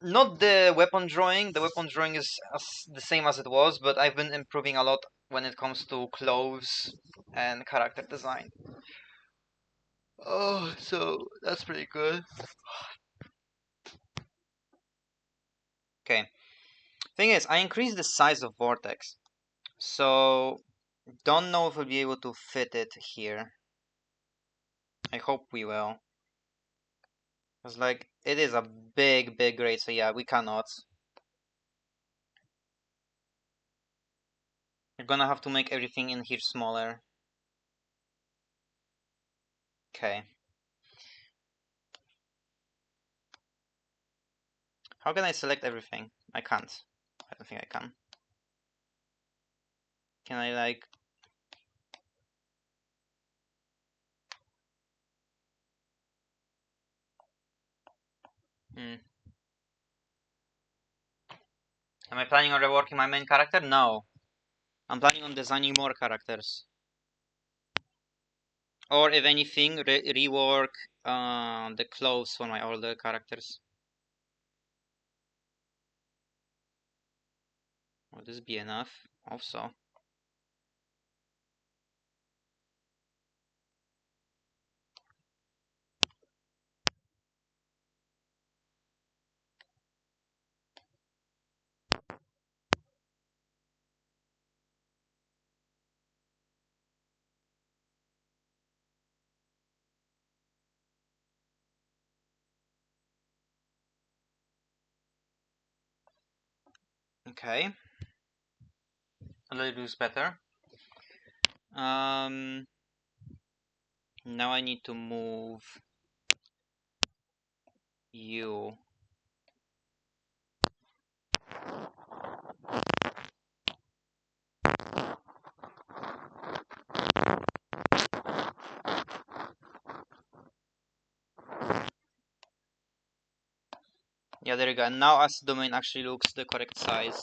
Not the weapon drawing. The weapon drawing is the same as it was, but I've been improving a lot when it comes to clothes and character design. Oh, so that's pretty good. Okay. Thing is, I increased the size of Vortex, so don't know if we'll be able to fit it here. I hope we will. Cause like it is a big grade, so yeah, we cannot. We're gonna have to make everything in here smaller. Okay. How can I select everything? I can't. I don't think I can. Can I like... Hmm. Am I planning on reworking my main character? No. I'm planning on designing more characters. Or if anything, rework the clothes for my older characters. Will this be enough? Also. Okay. A little bit better. Now I need to move you. Yeah, there you go. And now as the domain actually looks the correct size.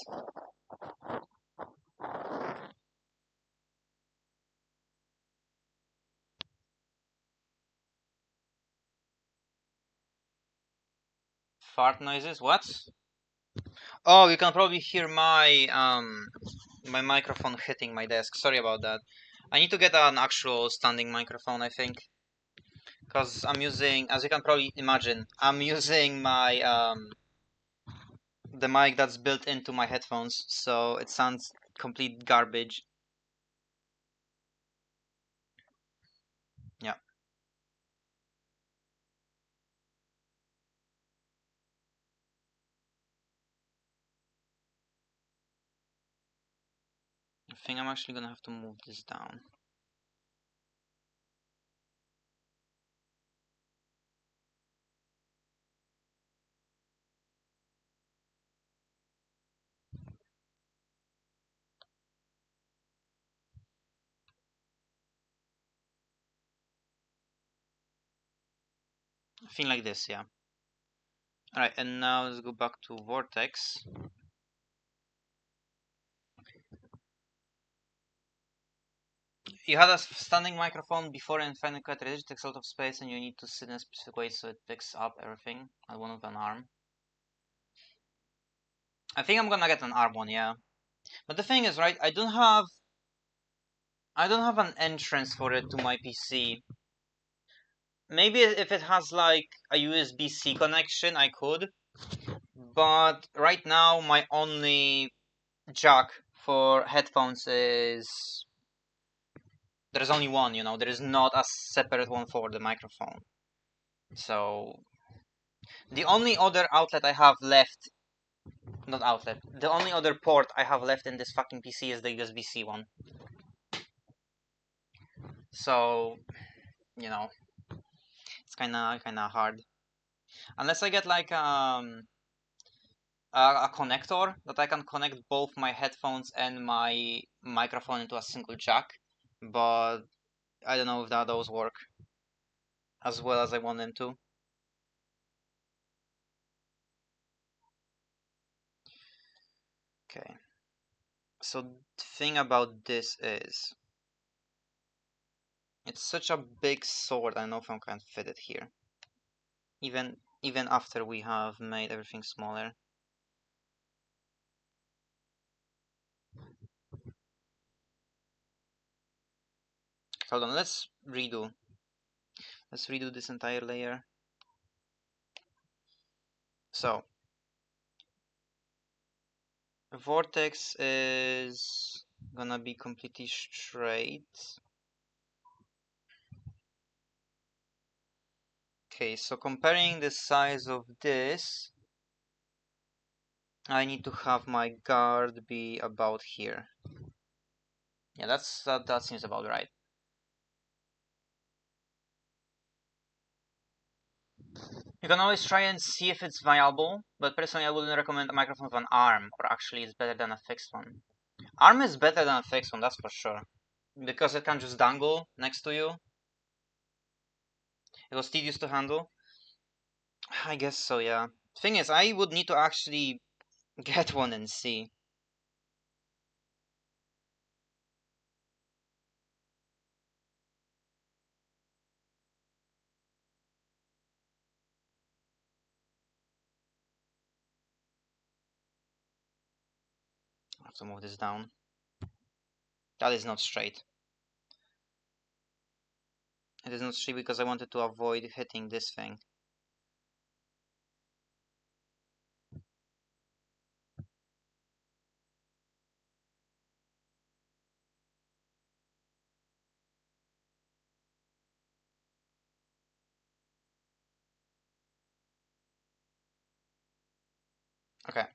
Fart noises? What? Oh, you can probably hear my microphone hitting my desk. Sorry about that. I need to get an actual standing microphone, I think. Because I'm using, as you can probably imagine, I'm using my the mic that's built into my headphones, so it sounds complete garbage. Yeah. I think I'm actually gonna have to move this down. I think like this, yeah. Alright, and now let's go back to Vortex. You had a standing microphone before in Final Cut Ready, it takes a lot of space and you need to sit in a specific way so it picks up everything at one of an arm. I think I'm gonna get an arm one, yeah. But the thing is, right, I don't have an entrance for it to my PC. Maybe if it has like a USB-C connection, I could. But right now, my only jack for headphones is... There's only one, you know, there is not a separate one for the microphone. So, the only other outlet I have left... Not outlet. The only other port I have left in this fucking PC is the USB-C one. So, you know, it's kinda hard. Unless I get like a connector that I can connect both my headphones and my microphone into a single jack, but I don't know if those work as well as I want them to. Okay. So the thing about this is it's such a big sword. I don't know if I can fit it here. even after we have made everything smaller. Hold on, let's redo this entire layer. So the vortex is gonna be completely straight. Okay, so comparing the size of this, I need to have my guard be about here. Yeah, that seems about right. You can always try and see if it's viable, but personally I wouldn't recommend a microphone with an arm, or actually it's better than a fixed one. Arm is better than a fixed one, that's for sure. Because it can just dangle next to you. It was tedious to handle. I guess so, yeah. Thing is, I would need to actually get one and see. I have to move this down. That is not straight. It is not straight because I wanted to avoid hitting this thing. Okay.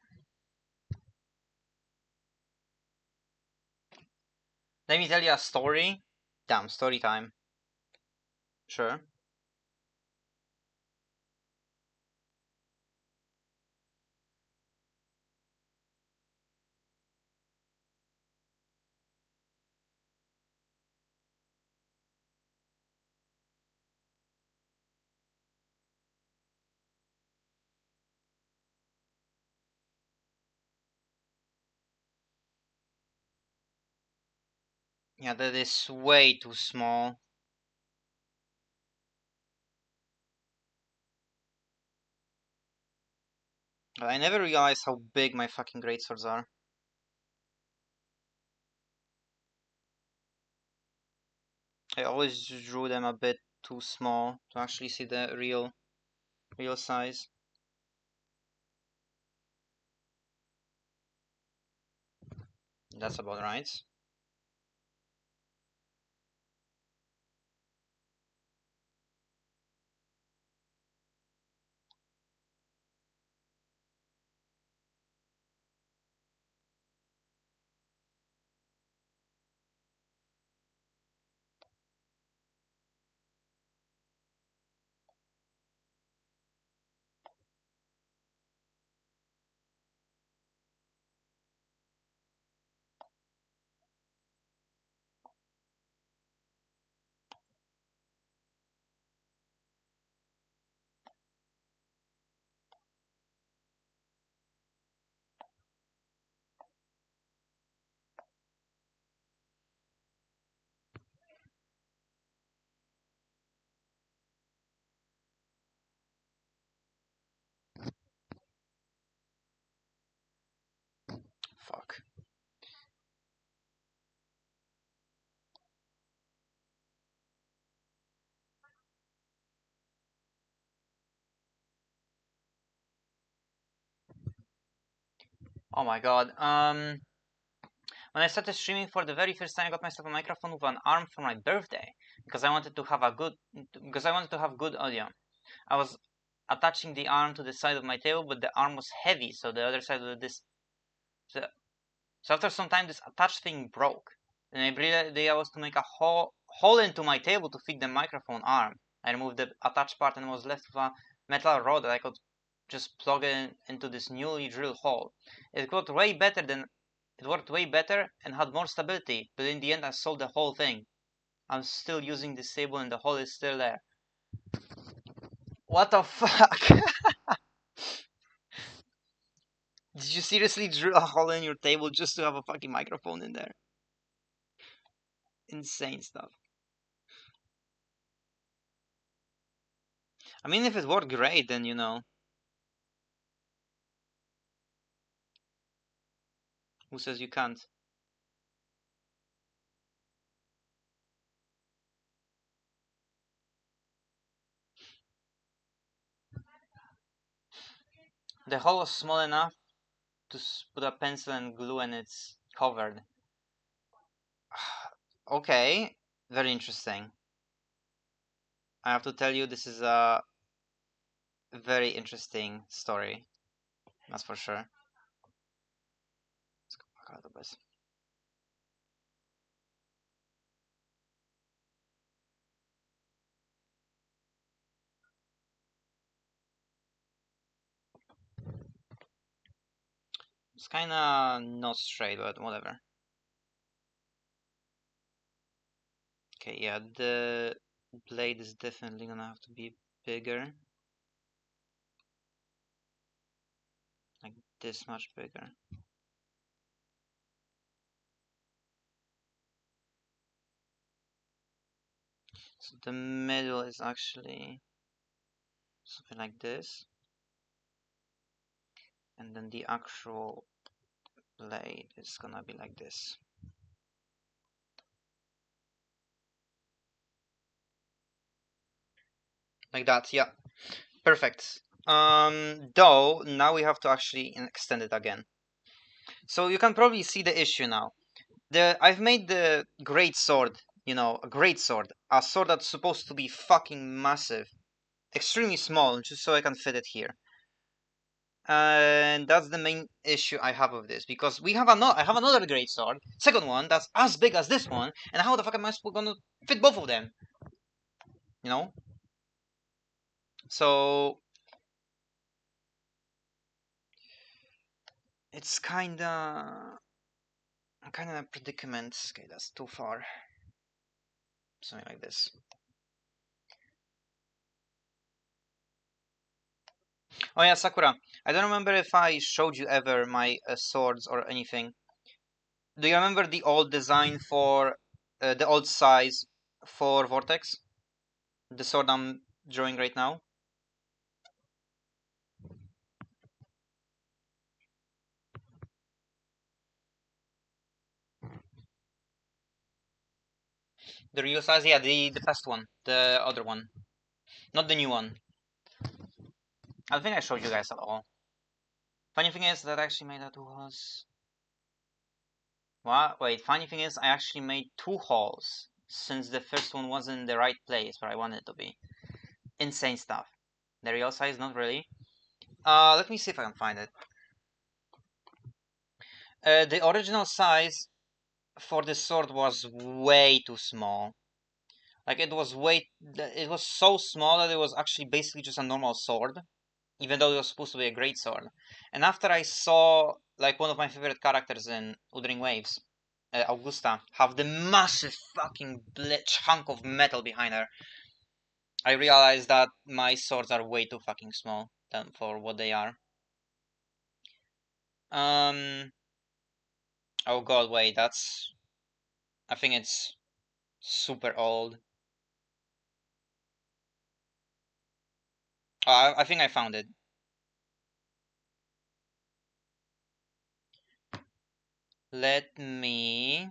Let me tell you a story. Damn, story time. Sure. Yeah, that is way too small. I never realized how big my fucking greatswords are. I always drew them a bit too small to actually see the real size. That's about right. Fuck. Oh my god. When I started streaming for the very first time, I got myself a microphone with an arm for my birthday because I wanted to have good audio. I was attaching the arm to the side of my table, but the arm was heavy, so the other side of this. So, after some time, this attached thing broke, and I believe the idea was to make a hole into my table to fit the microphone arm. I removed the attached part and was left with a metal rod that I could just plug into this newly drilled hole. It worked way better and had more stability, but in the end I sold the whole thing. I'm still using this table and the hole is still there. What the fuck? Did you seriously drill a hole in your table just to have a fucking microphone in there? Insane stuff. I mean, if it worked great, then you know. Who says you can't? The hole was small enough to put a pencil and glue and it's covered. Okay, very interesting. I have to tell you, this is a very interesting story. That's for sure. Let's go back a little bit. It's kinda not straight, but whatever. Okay, yeah, the blade is definitely gonna have to be bigger. Like this much bigger. So the middle is actually something like this. And then the actual blade is gonna be like this. Like that, yeah. Perfect. Though, now we have to actually extend it again. So you can probably see the issue now. I've made the great sword, you know, a great sword. A sword that's supposed to be fucking massive. Extremely small, just so I can fit it here. And that's the main issue I have with this, because I have another great sword, second one, that's as big as this one, and how the fuck am I gonna fit both of them? You know? So it's kinda a predicament. Okay, that's too far. Something like this. Oh yeah, Sakura. I don't remember if I showed you ever my swords or anything. Do you remember the old design for the old size for Vortex? The sword I'm drawing right now? The real size? Yeah, the best one. The other one. Not the new one. I don't think I showed you guys at all. Funny thing is that I actually made that was... What? Wait, funny thing is I actually made two holes, since the first one wasn't in the right place where I wanted it to be. Insane stuff. The real size, not really. Let me see if I can find it. The original size for this sword was way too small. Like it was so small that it was actually basically just a normal sword, even though it was supposed to be a great sword. And after I saw like one of my favorite characters in Wuthering Waves, Augusta, have the massive fucking chunk of metal behind her, I realized that my swords are way too fucking small for what they are. Um. Oh god, wait, that's... I think it's super old. Oh, I think I found it. Let me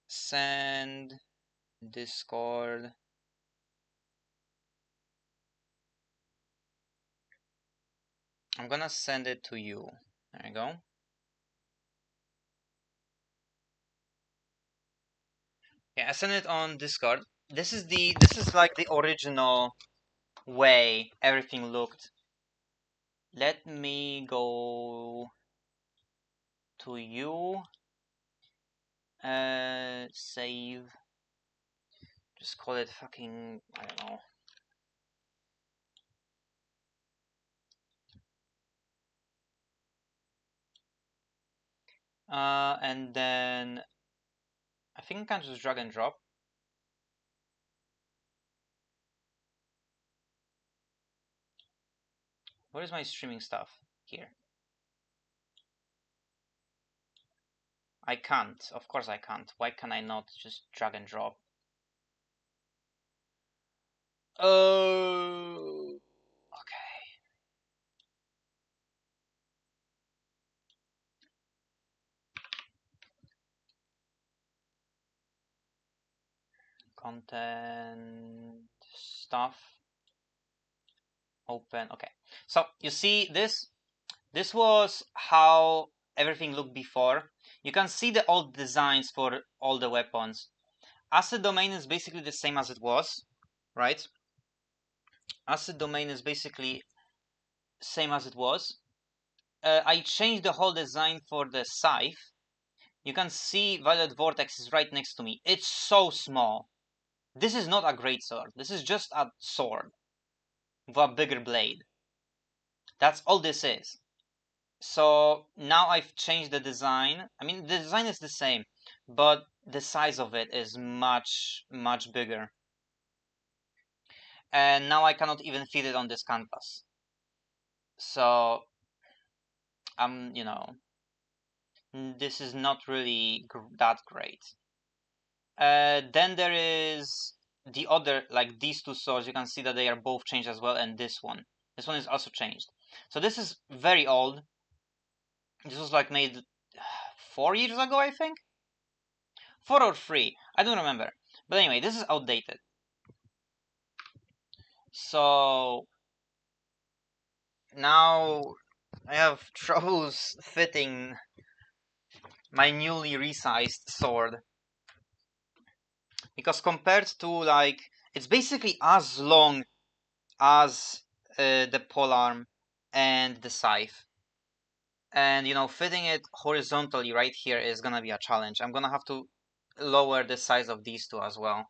send Discord. I'm gonna send it to you. There you go. Yeah, I sent it on Discord. This is like the original way everything looked. Let me go to you. Save. Just call it fucking, I don't know. And then I think I can just drag and drop. Where is my streaming stuff? Here. I can't. Of course I can't. Why can I not just drag and drop? content stuff. Open. Okay. So you see this? This was how everything looked before. You can see the old designs for all the weapons. Asset domain is basically the same as it was, right? Asset domain is basically same as it was. I changed the whole design for the scythe. You can see Violet Vortex is right next to me. It's so small. This is not a great sword. This is just a sword with a bigger blade. That's all this is. So now I've changed the design. I mean, the design is the same, but the size of it is much, much bigger. And now I cannot even fit it on this canvas. So, you know, this is not really that great. Then there is the other, like these two swords. You can see that they are both changed as well, and this one. This one is also changed. So this is very old. This was like made 4 years ago, I think. 4 or 3, I don't remember. But anyway, this is outdated. So now I have troubles fitting my newly resized sword. Because compared to like, it's basically as long as the polearm and the scythe. And you know, fitting it horizontally right here is gonna be a challenge. I'm gonna have to lower the size of these two as well.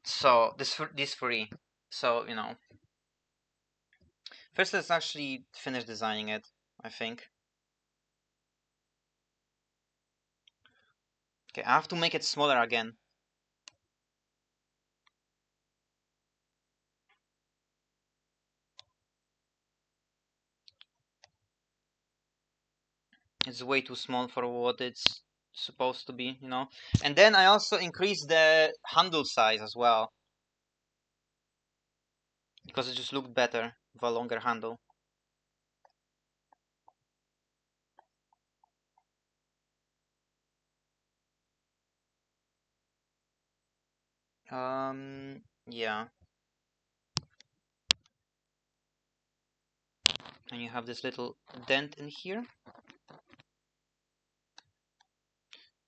So these three. So you know, first let's actually finish designing it, I think. Okay, I have to make it smaller again. It's way too small for what it's supposed to be, you know. And then I also increased the handle size as well, because it just looked better with a longer handle. Yeah. And you have this little dent in here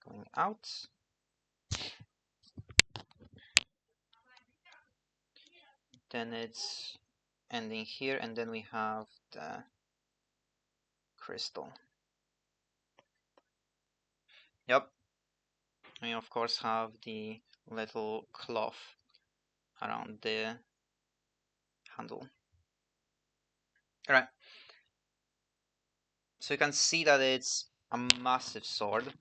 going out. Then it's ending here, and then we have the crystal. Yep. We of course have the little cloth around the handle. Alright. So you can see that it's a massive sword.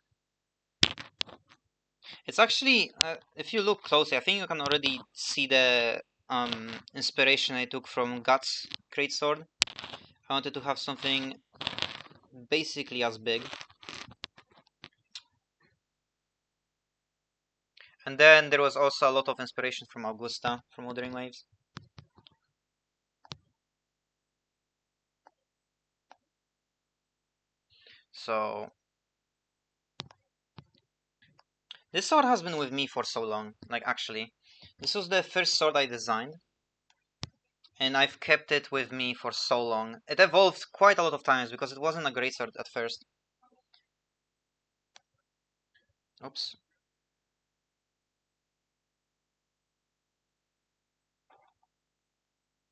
It's actually, if you look closely, I think you can already see the inspiration I took from Guts Greatsword. I wanted to have something basically as big. And then there was also a lot of inspiration from Augusta from Wuthering Waves. So this sword has been with me for so long. Like actually, this was the first sword I designed, and I've kept it with me for so long. It evolved quite a lot of times because it wasn't a great sword at first. Oops.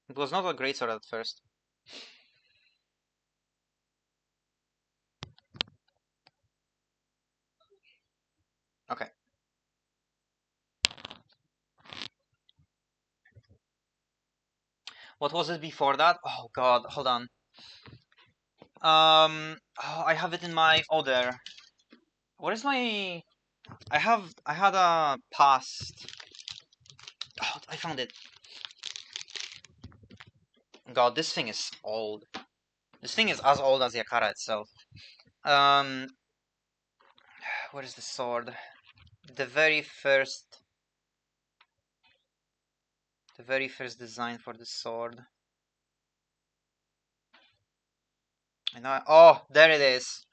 It was not a great sword at first. Okay. What was it before that? Oh god, hold on. Oh, I have it in my order. What is my? I had a past. Oh, I found it. God, this thing is old. This thing is as old as Yakara itself. Where is the sword? The very first design for the sword. And oh, there it is.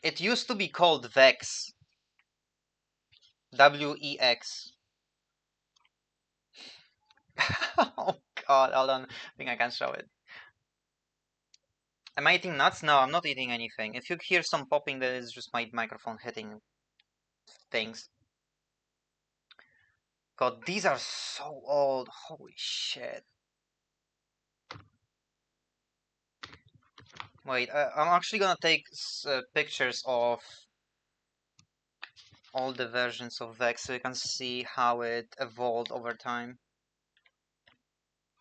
It used to be called Vex. Wex. Oh god, hold on. I think I can show it. Am I eating nuts? No, I'm not eating anything. If you hear some popping, that is just my microphone hitting things. God, these are so old. Holy shit. Wait, I'm actually gonna take pictures of all the versions of Vex so you can see how it evolved over time.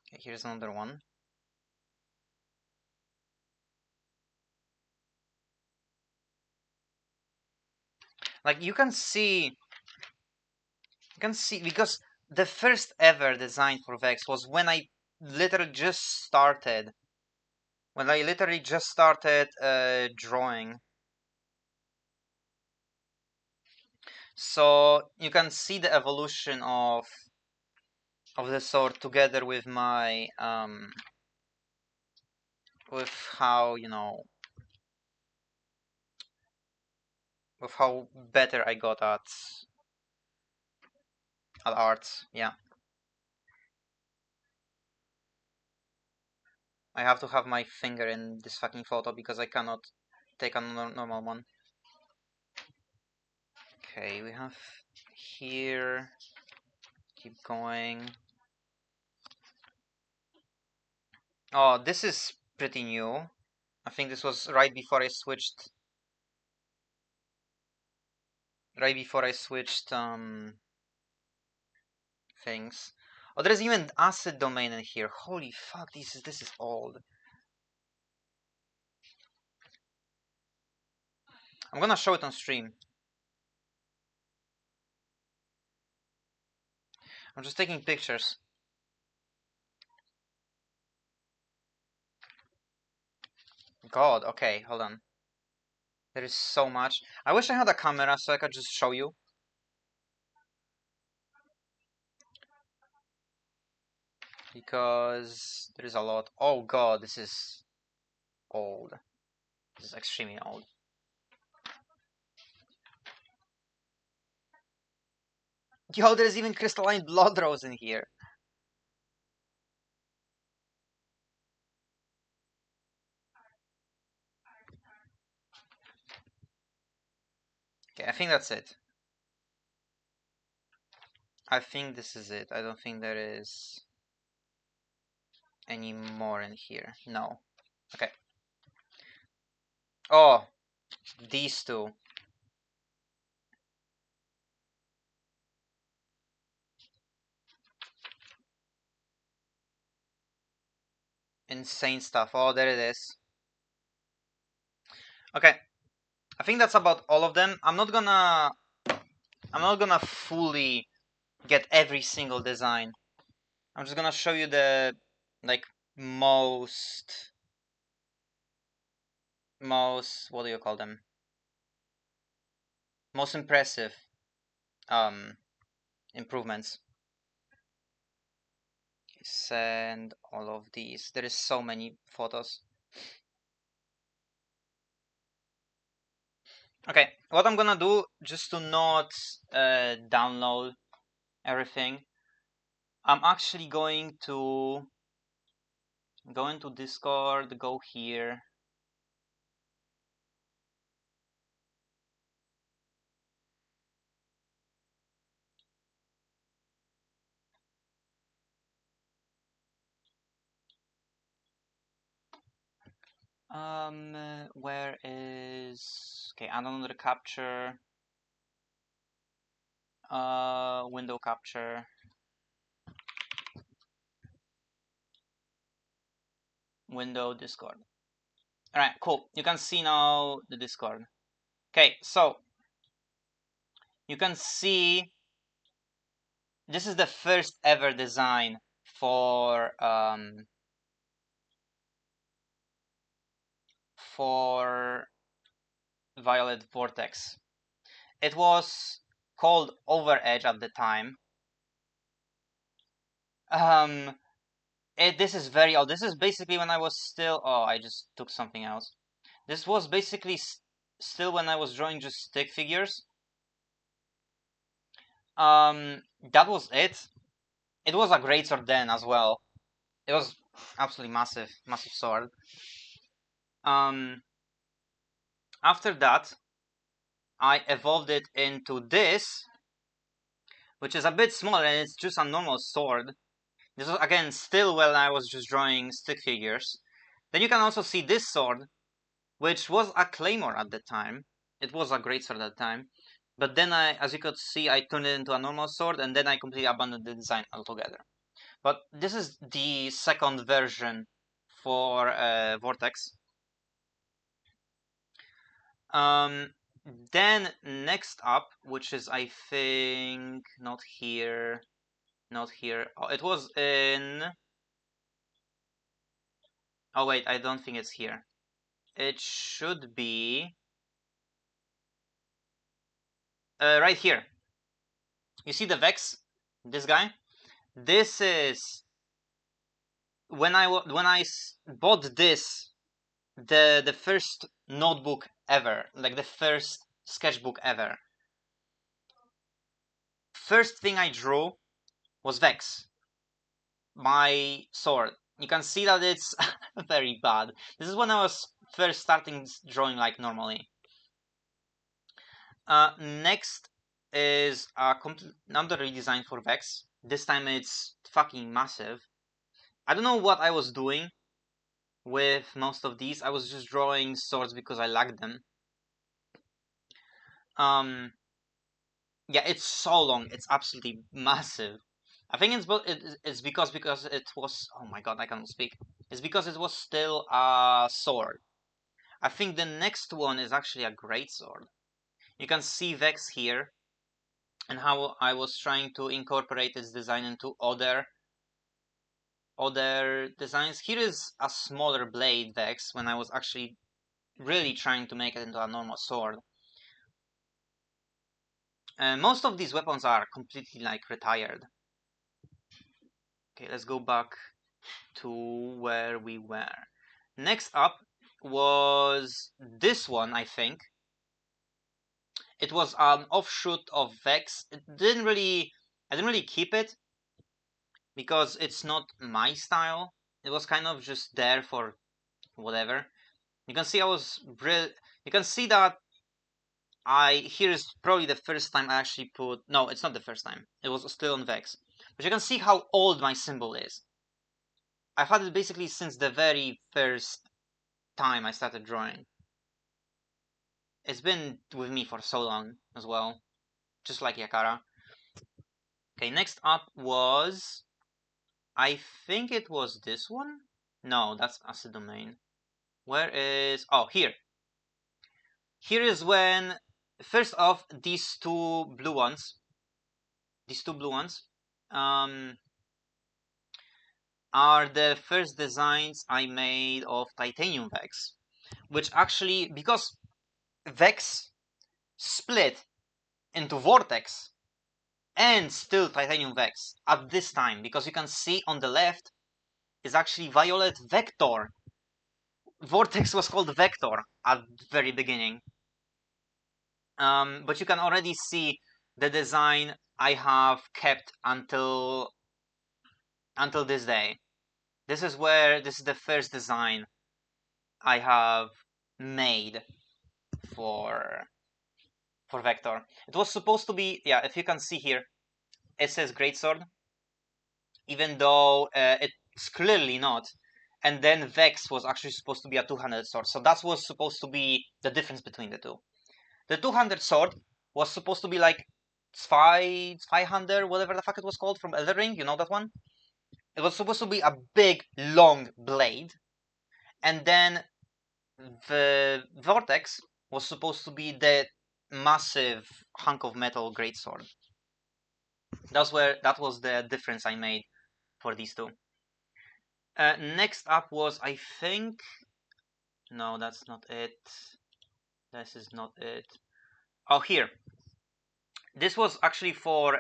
Okay, here's another one. Like you can see because the first ever design for Vex was when I literally just started. When I literally just started drawing. So you can see the evolution of the sword together with my with how, you know, with how better I got at art. Yeah. I have to have my finger in this fucking photo because I cannot take a normal one. Okay, we have here. Keep going. Oh, this is pretty new. I think this was right before I switched. Right before I switched things. Oh, there's even acid domain in here. Holy fuck, this is old. I'm gonna show it on stream. I'm just taking pictures. God, okay, hold on. There is so much. I wish I had a camera so I could just show you. Because there is a lot. Oh god, this is old. This is extremely old. Yo, there's even crystalline blood rose in here. Okay, I think that's it. I think this is it. I don't think there is any more in here. No. Okay. Oh, these two. Insane stuff. Oh, there it is. Okay. I think that's about all of them. I'm not gonna fully get every single design. I'm just gonna show you the like most what do you call them? Most impressive um improvements. Send all of these. There is so many photos. Okay, what I'm gonna do just to not download everything, I'm actually going to go into Discord, go here. Where is okay? Add another capture. Window capture. Window Discord. All right, cool. You can see now the Discord. Okay, so you can see this is the first ever design for Violet Vortex. It was called Overedge at the time. This is very old. This is basically when I was still. Oh, I just took something else. This was basically still when I was drawing just stick figures. That was it. It was a great sword then as well. It was absolutely massive sword. After that, I evolved it into this, which is a bit smaller, and it's just a normal sword. This was, again, still when I was just drawing stick figures. Then you can also see this sword, which was a claymore at the time. It was a great sword at the time. But then, as you could see, I turned it into a normal sword, and then I completely abandoned the design altogether. But this is the second version for Vortex. Then next up, which is, I think, not here. Oh, it was in... Oh wait, I don't think it's here. It should be right here. You see the Vex? This guy? This is when I bought this, the first notebook ever, like the first sketchbook ever. First thing I drew was Vex, my sword. You can see that it's very bad. This is when I was first starting drawing like normally. Next is another redesign for Vex. This time it's fucking massive. I don't know what I was doing with most of these. I was just drawing swords because I liked them. Yeah, it's so long. It's absolutely massive. I think it's because it was, oh my god, I cannot speak. It's because it was still a sword. I think the next one is actually a great sword. You can see Vex here, and how I was trying to incorporate its design into other designs. Here is a smaller blade Vex when I was actually really trying to make it into a normal sword. Most of these weapons are completely like retired. Okay, let's go back to where we were. Next up was this one, I think. It was an offshoot of Vex. I didn't really keep it because it's not my style. It was kind of just there for whatever. You can see you can see that here is probably the first time I actually no, it's not the first time. It was still on Vex. But you can see how old my symbol is. I've had it basically since the very first time I started drawing. It's been with me for so long as well. Just like Yakara. Okay, next up was... I think it was this one? No, that's Acid Domain. Where is... Oh, here. Here is when... First off, these two blue ones. Are the first designs I made of Titanium Vex. Which actually, because Vex split into Vortex and still Titanium Vex at this time, because you can see on the left is actually Violet Vector. Vortex was called Vector at the very beginning. But you can already see the design I have kept until this day. This is the first design I have made for Vector. It was supposed to be, yeah, if you can see here, it says Greatsword, even though it's clearly not. And then Vex was actually supposed to be a two-handed sword, so that was supposed to be the difference between the two. The two-handed sword was supposed to be like Zweihander, whatever the fuck it was called from Elden Ring, you know that one? It was supposed to be a big, long blade, and then the Vortex was supposed to be the massive hunk of metal greatsword. That was the difference I made for these two. Next up was, I think... No, that's not it. This is not it. Oh, here. This was actually for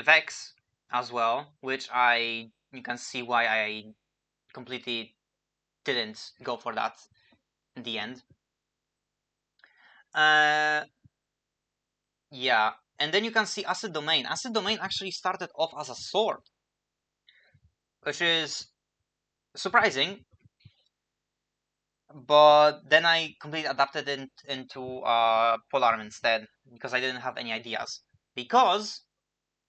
Vex as well, which you can see why I completely didn't go for that in the end. Yeah, And then you can see Acid Domain. Acid Domain actually started off as a sword, which is surprising. But then I completely adapted it into Polearm instead, because I didn't have any ideas. Because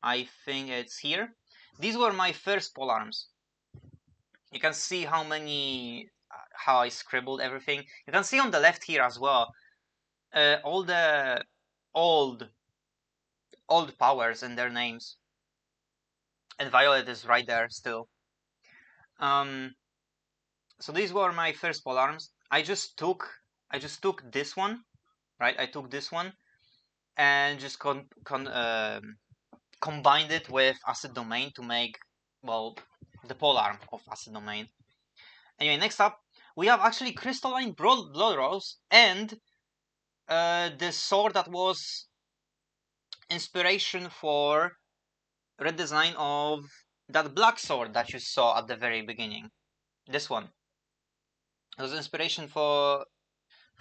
I think it's here. These were my first Polearms. You can see how many, how I scribbled everything. You can see on the left here as well, all the old powers and their names. And Violet is right there still. So these were my first Polearms. I just took this one, right? I took this one and just combined it with Acid Domain to make, well, the Polearm of Acid Domain. Anyway, next up, we have actually Crystalline Blood Rose and the sword that was inspiration for redesign of that black sword that you saw at the very beginning. This one. It was inspiration for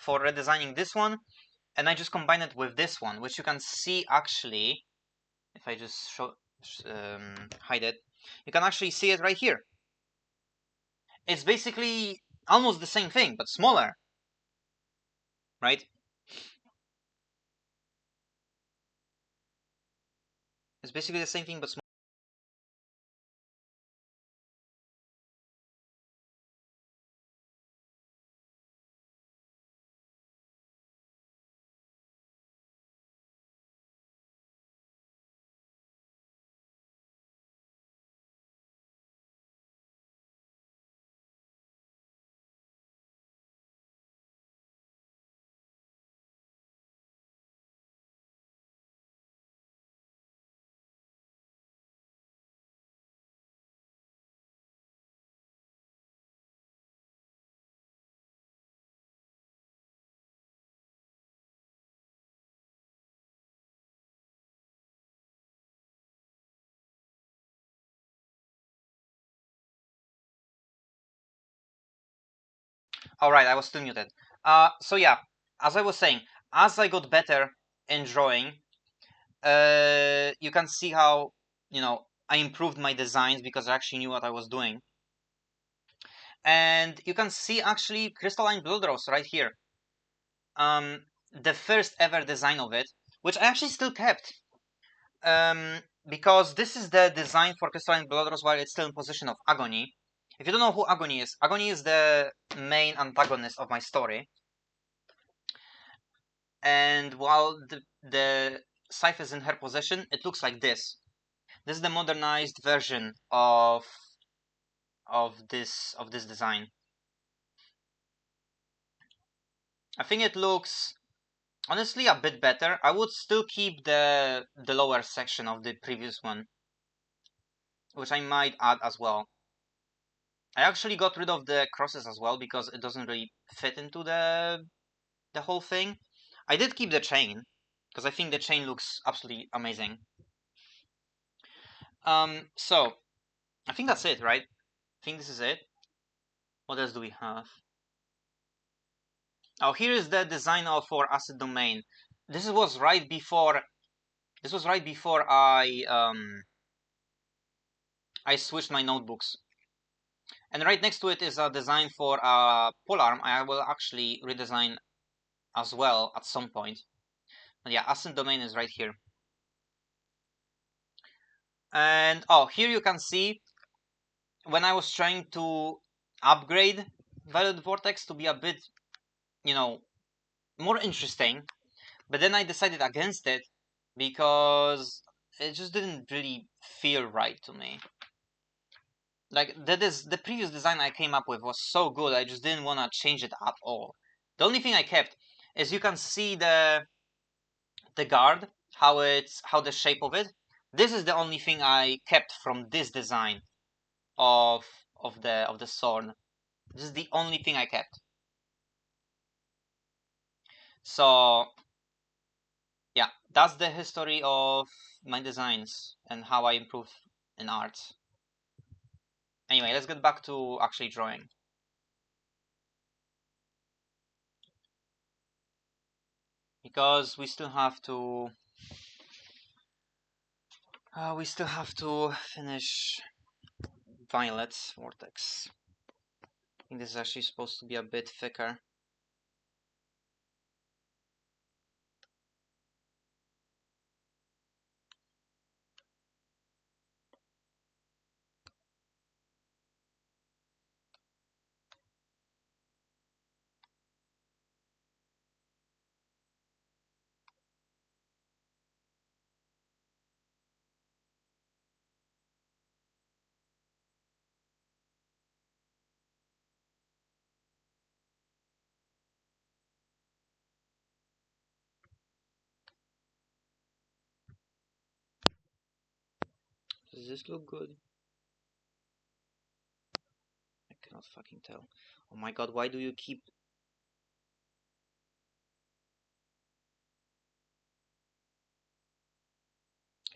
redesigning this one, and I just combined it with this one, which you can see actually, if I just hide it, you can actually see it right here. It's basically almost the same thing, but smaller, right? It's basically the same thing, but smaller. All right, I was still muted. So yeah, as I was saying, as I got better in drawing, you can see how, I improved my designs because I actually knew what I was doing. And you can see actually Crystalline Blood Rose right here. The first ever design of it, which I actually still kept. Because this is the design for Crystalline Blood Rose while it's still in position of Agony. If you don't know who Agony is the main antagonist of my story. And while the scythe is in her possession, it looks like this. This is the modernized version of this design. I think it looks honestly a bit better. I would still keep the lower section of the previous one, which I might add as well. I actually got rid of the crosses as well because it doesn't really fit into the whole thing. I did keep the chain because I think the chain looks absolutely amazing. So I think that's it, right? I think this is it. What else do we have? Oh, here is the design of for Acid Domain. This was right before I switched my notebooks. And right next to it is a design for a polearm. I will actually redesign as well at some point. But yeah, Acid Domain is right here. And oh, here you can see when I was trying to upgrade Violet Vortex to be a bit, more interesting, but then I decided against it because it just didn't really feel right to me. Like the previous design I came up with was so good, I just didn't want to change it at all. The only thing I kept is you can see the guard, how the shape of it. This is the only thing I kept from this design of the sword. This is the only thing I kept. So yeah, that's the history of my designs and how I improve in art. Anyway, let's get back to actually drawing. Because we still have to We still have to finish Violet Vortex. I think this is actually supposed to be a bit thicker. Does this look good? I cannot fucking tell. Oh my god, why do you keep...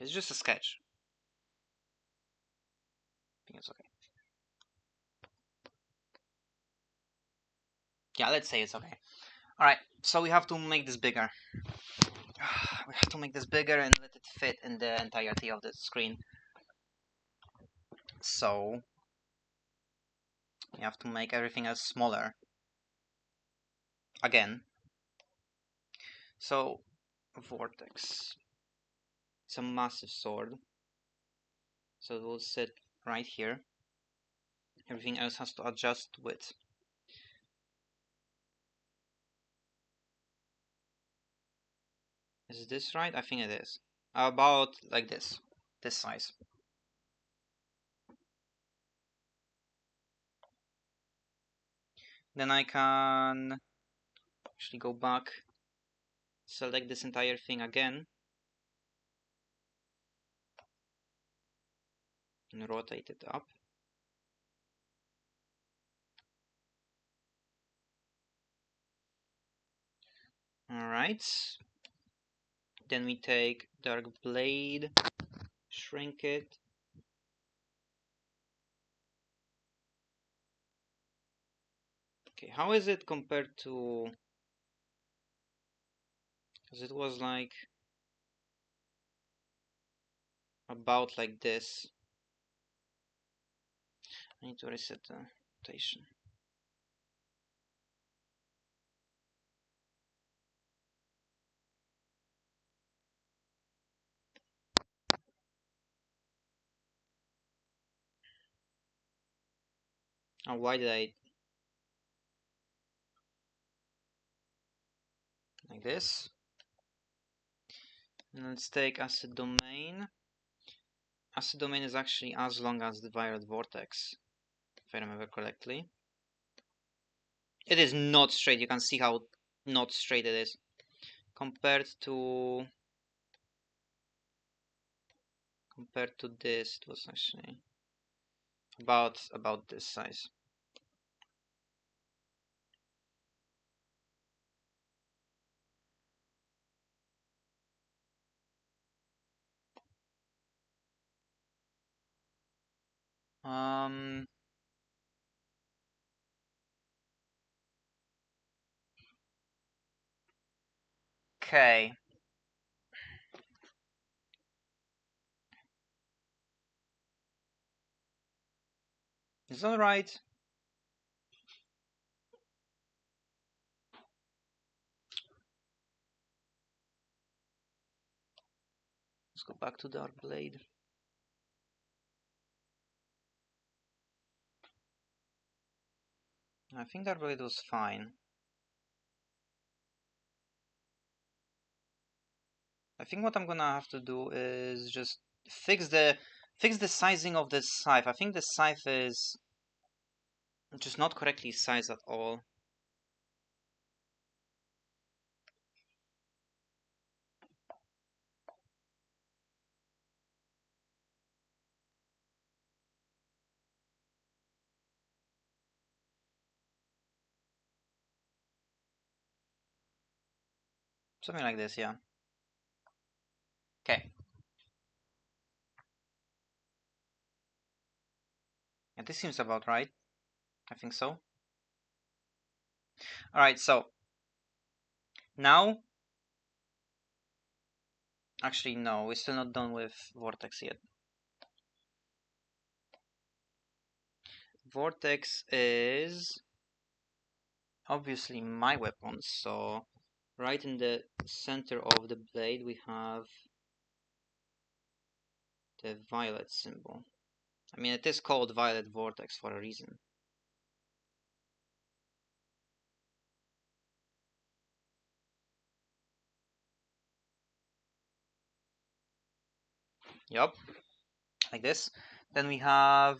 It's just a sketch. I think it's okay. Yeah, let's say it's okay. Alright, so we have to make this bigger. We have to make this bigger and let it fit in the entirety of the screen. So we have to make everything else smaller. Again. So, Vortex. It's a massive sword. So it will sit right here. Everything else has to adjust with. Is this right? I think it is. About like this. This size. Then I can actually go back, select this entire thing again, and rotate it up. Alright. Then we take Dark Blade, shrink it. Okay, how is it compared to... Because it was like... about like this. I need to reset the rotation. Oh, why did I... like this? And let's take Acid Domain. Acid Domain is actually as long as the Violet Vortex, if I remember correctly. It is not straight, you can see how not straight it is. Compared to this, it was actually about this size. Okay. Is that right? Let's go back to Dark Blade. I think Dark Blade was fine. I think what I'm gonna have to do is just fix the sizing of this scythe. I think the scythe is just not correctly sized at all. Something like this, yeah. Okay. Yeah, this seems about right. I think so. Alright, so now Actually, no, we're still not done with Vortex yet. Vortex is obviously my weapon, so right in the center of the blade we have the violet symbol. I mean, it is called Violet Vortex for a reason. Yup, like this. Then we have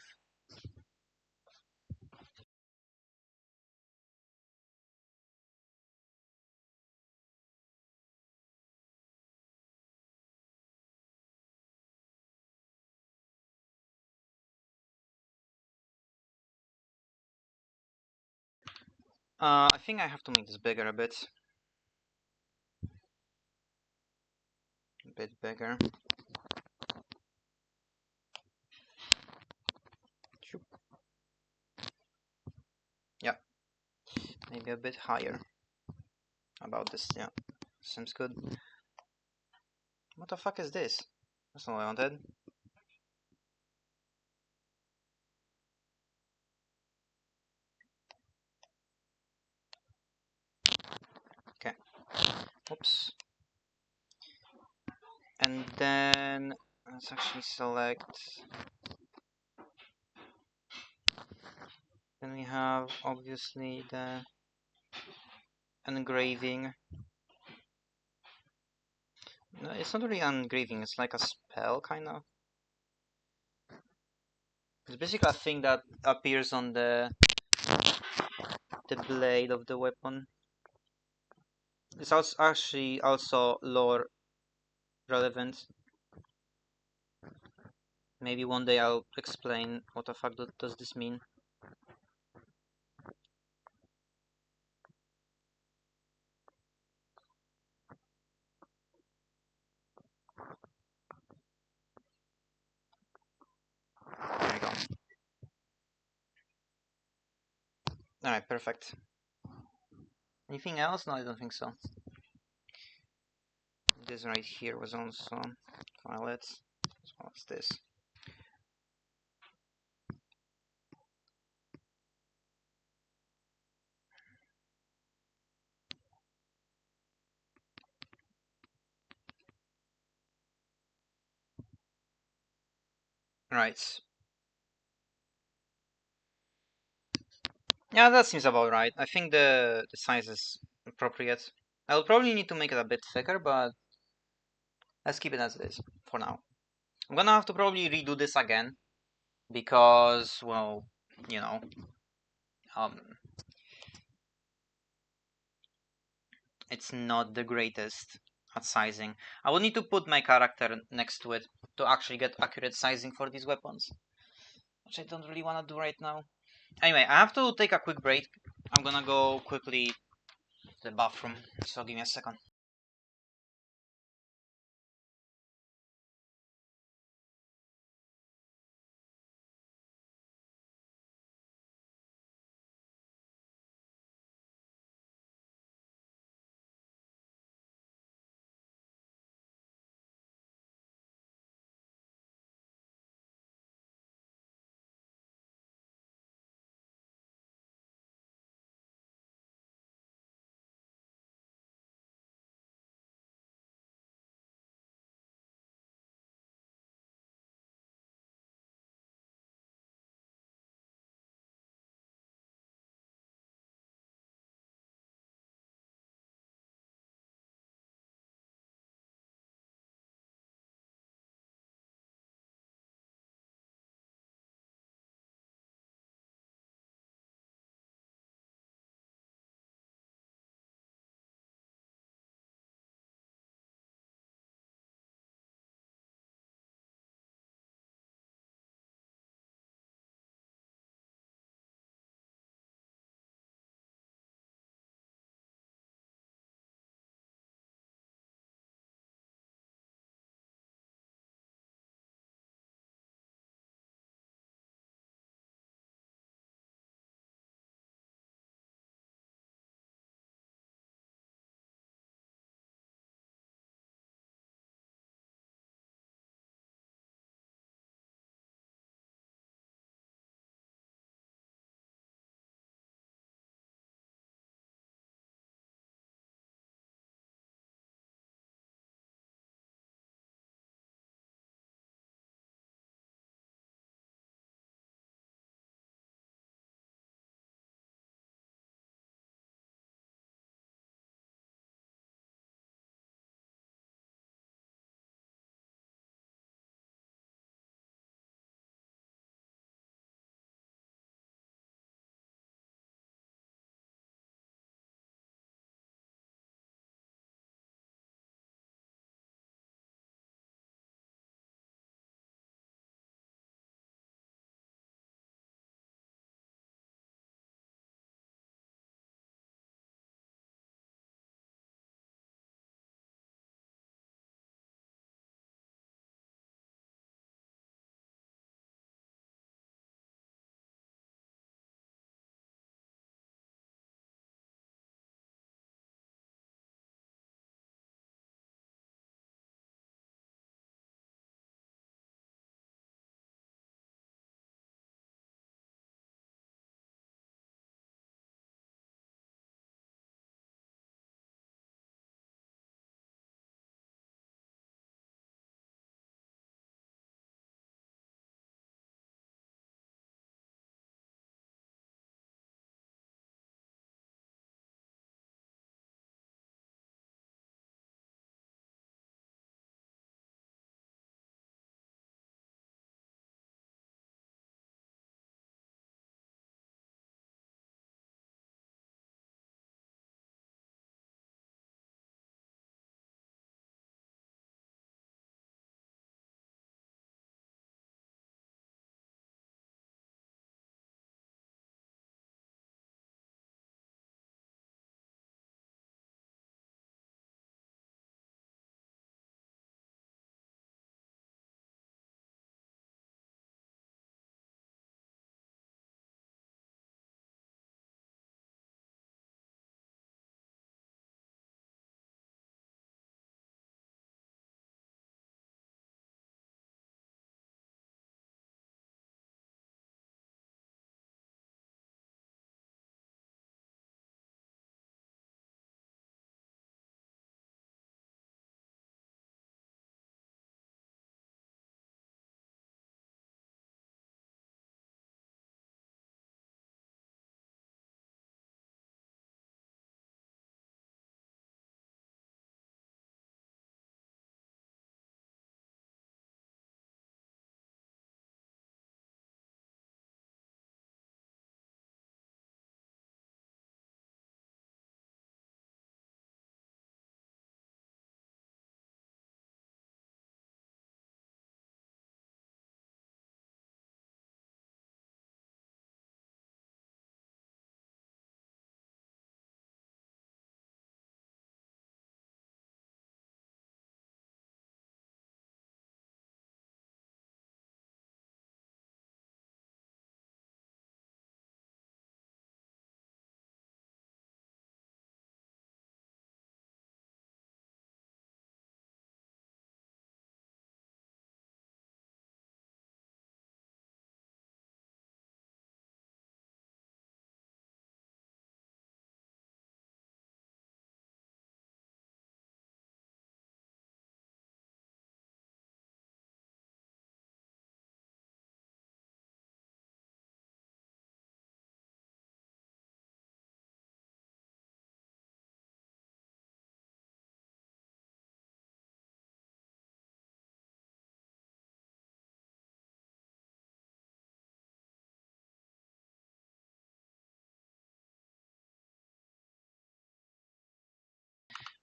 I think I have to make this bigger a bit. A bit bigger. Yeah, maybe a bit higher. About this, yeah. Seems good. What the fuck is this? That's not what I wanted. Okay. Oops. And then let's actually select. Then we have obviously the engraving. No, it's not really engraving, it's like a spell kind of. It's basically a thing that appears on the blade of the weapon. It's also actually also lore relevant. Maybe one day I'll explain what the fuck does this mean. There you go. Alright, perfect. Anything else? No, I don't think so. This right here was also violet. So what's this? Right. Yeah, that seems about right. I think the size is appropriate. I'll probably need to make it a bit thicker, but let's keep it as it is for now. I'm gonna have to probably redo this again because, well, you know, um, it's not the greatest at sizing. I will need to put my character next to it to actually get accurate sizing for these weapons, which I don't really want to do right now. Anyway, I have to take a quick break. I'm gonna go quickly to the bathroom, so give me a second.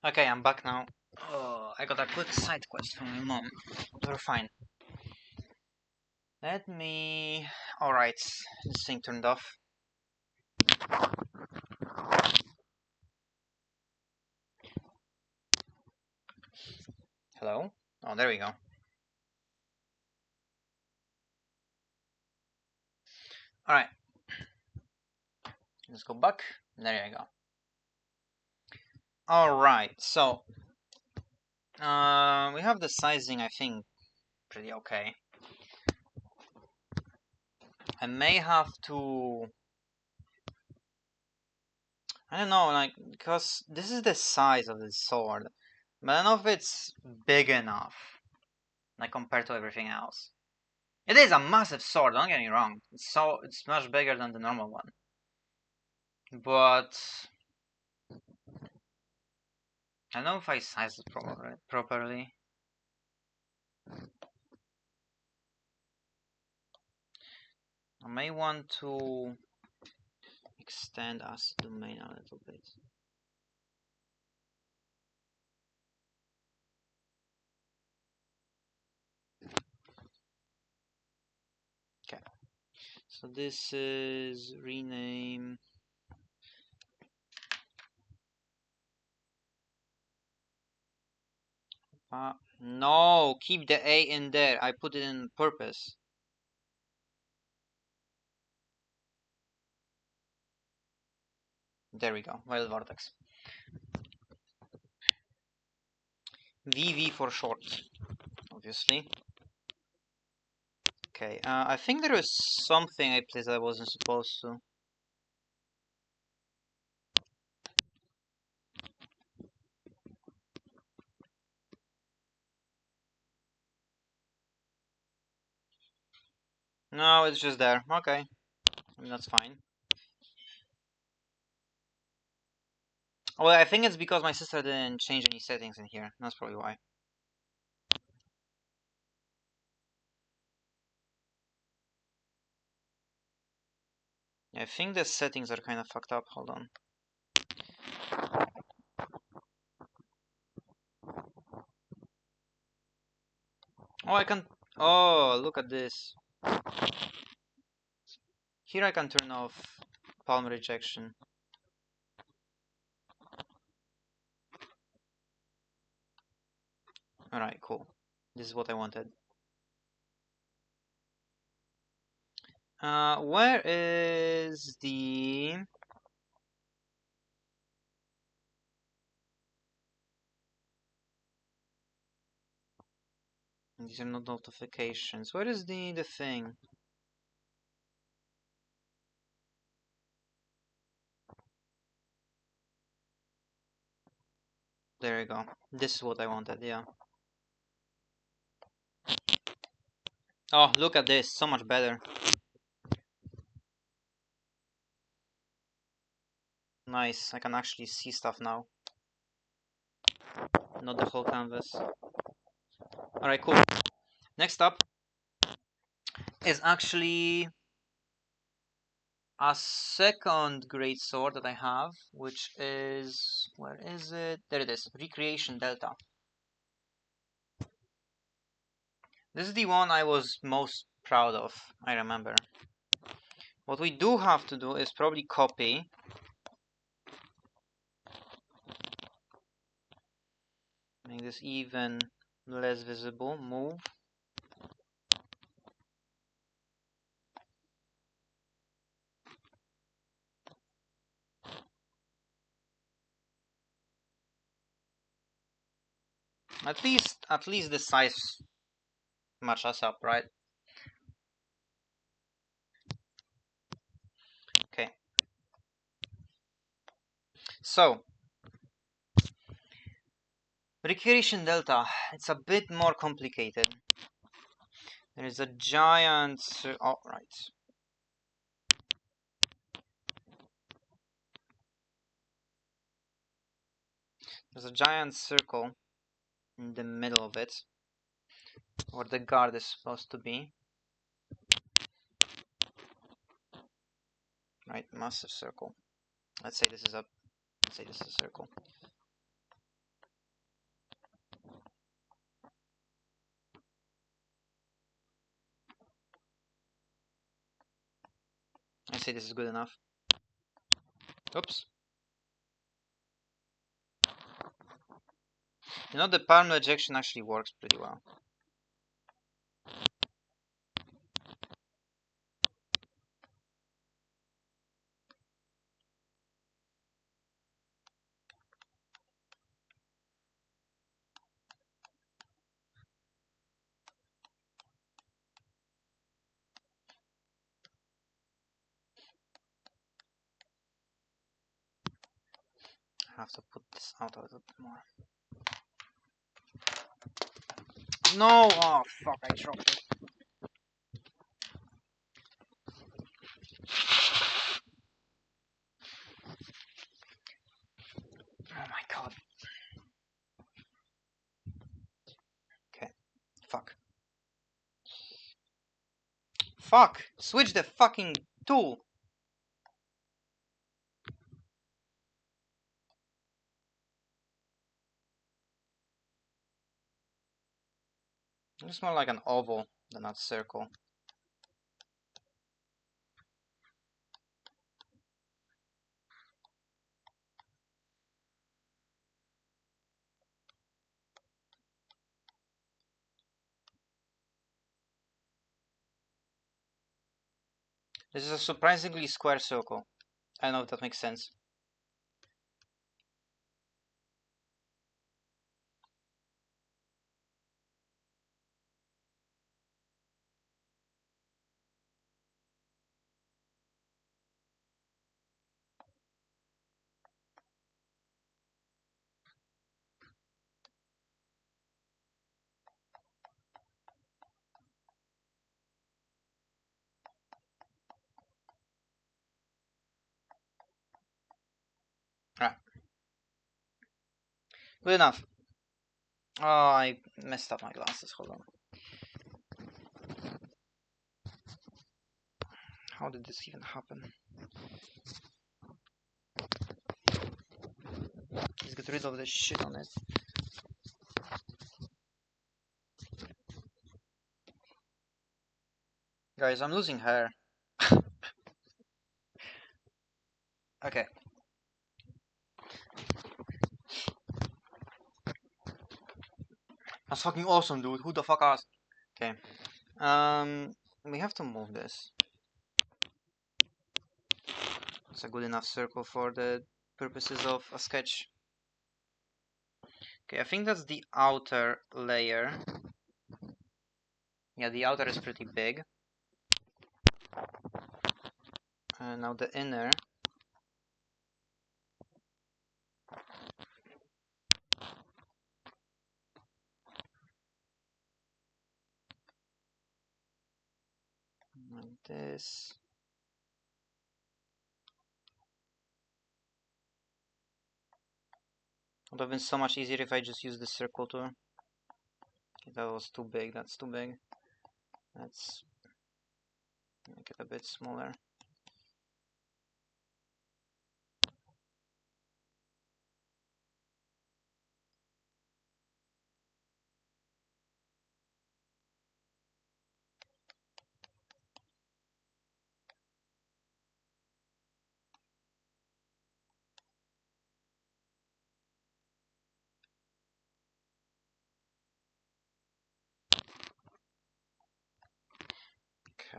Okay, I'm back now. Oh, I got a quick side quest from my mom. We're fine. Let me... Alright, this thing turned off. Hello? Oh, there we go. Alright. Let's go back. There you go. Alright, so... we have the sizing, I think, pretty okay. I may have to... I don't know, like, because this is the size of the sword. But I don't know if it's big enough. Like, compared to everything else. It is a massive sword, don't get me wrong. It's much bigger than the normal one. But... I don't know if I sized it properly. I may want to extend as domain a little bit. Okay. So this is rename. No, keep the A in there. I put it in purpose. There we go. Wild Vortex. VV for short, obviously. Okay, I think there was something I placed that I wasn't supposed to. No, it's just there. Okay, I mean, that's fine. Well, I think it's because my sister didn't change any settings in here. That's probably why. Yeah, I think the settings are kind of fucked up. Hold on. Oh, I can... Oh, look at this. Here I can turn off palm rejection. Alright, cool. This is what I wanted. Where is the... These are not notifications. Where is the thing? There you go. This is what I wanted, yeah. Oh, look at this. So much better. Nice. I can actually see stuff now. Not the whole canvas. Alright, cool. Next up is actually a second great sword that I have, which is... Where is it? There it is. Recreation Delta. This is the one I was most proud of, I remember. What we do have to do is probably copy. Make this even less visible. Move. At least the size matches up, right? Okay. So, Recreation Delta, it's a bit more complicated. There is a giant... Oh, right. There's a giant circle in the middle of it, where the guard is supposed to be. Right, massive circle. Let's say this is a circle. say this is good enough. Oops. You know, the palm ejection actually works pretty well. I have to put this out a little bit more. No! Oh, fuck, I dropped it. Oh my god. Okay. Fuck. Fuck! Switch the fucking tool! It's more like an oval than a circle. This is a surprisingly square circle. I don't know if that makes sense. Ah. Good enough. Oh, I messed up my glasses. Hold on. How did this even happen? Let's get rid of this shit on it. Guys, I'm losing hair. Okay. That's fucking awesome, dude. Who the fuck asked? Okay. We have to move this. It's a good enough circle for the purposes of a sketch. Okay, I think that's the outer layer. Yeah, the outer is pretty big. And now the inner. Like this. Would have been so much easier if I just used the circle tool. Okay, that was too big, that's too big. Let's make it a bit smaller.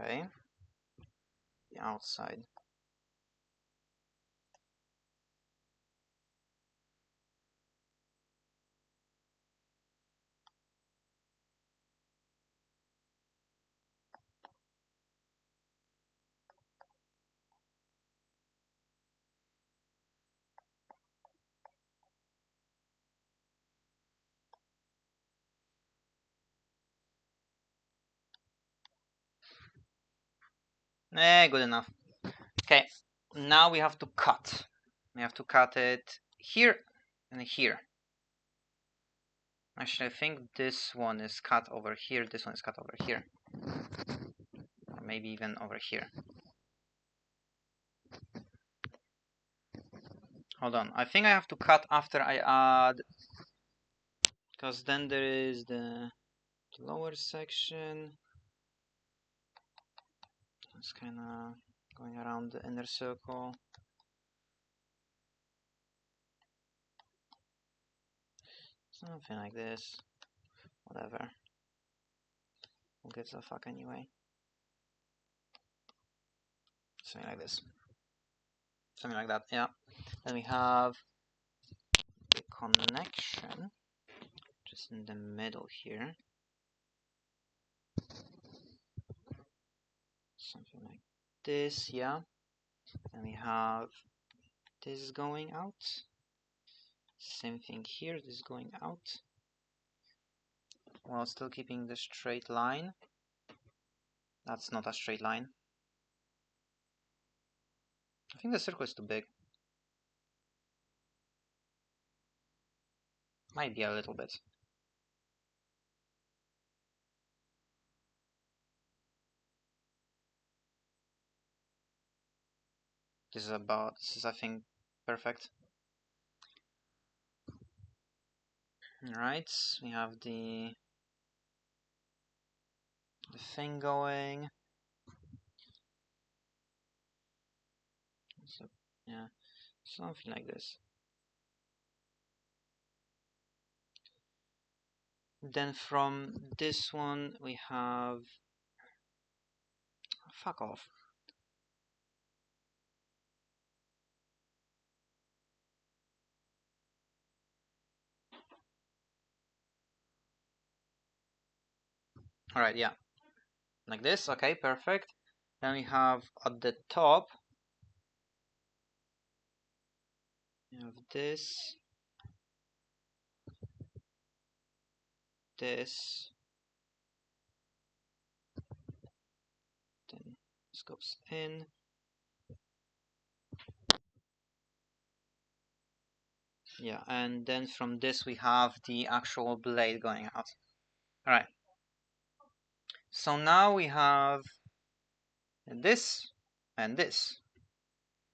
Okay. The outside. Good enough. Okay, now we have to cut. We have to cut it here and here. Actually, I think this one is cut over here, this one is cut over here. Or maybe even over here. Hold on, I think I have to cut after I add... Because then there is the lower section. It's kinda going around the inner circle. Something like this. Whatever. Who gives a fuck anyway? Something like this. Something like that, yeah. Then we have the connection, just in the middle here. Something like this, yeah. And we have this going out. Same thing here, this going out. While still keeping the straight line. That's not a straight line. I think the circle is too big. Might be a little bit. This is I think perfect. Alright, we have the thing going. So yeah, something like this. Then from this one we have fuck off. Alright, yeah. Like this, okay, perfect. Then we have at the top, we have this, this, then this goes in. Yeah, and then from this we have the actual blade going out. Alright. So now we have this and this.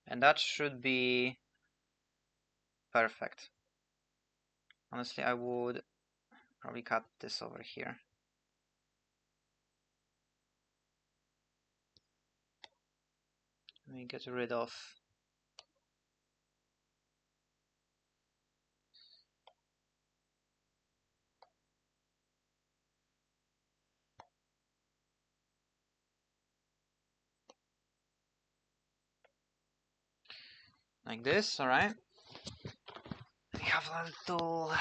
And that should be perfect. Honestly, I would probably cut this over here. Let me get rid of like this, alright. We have a little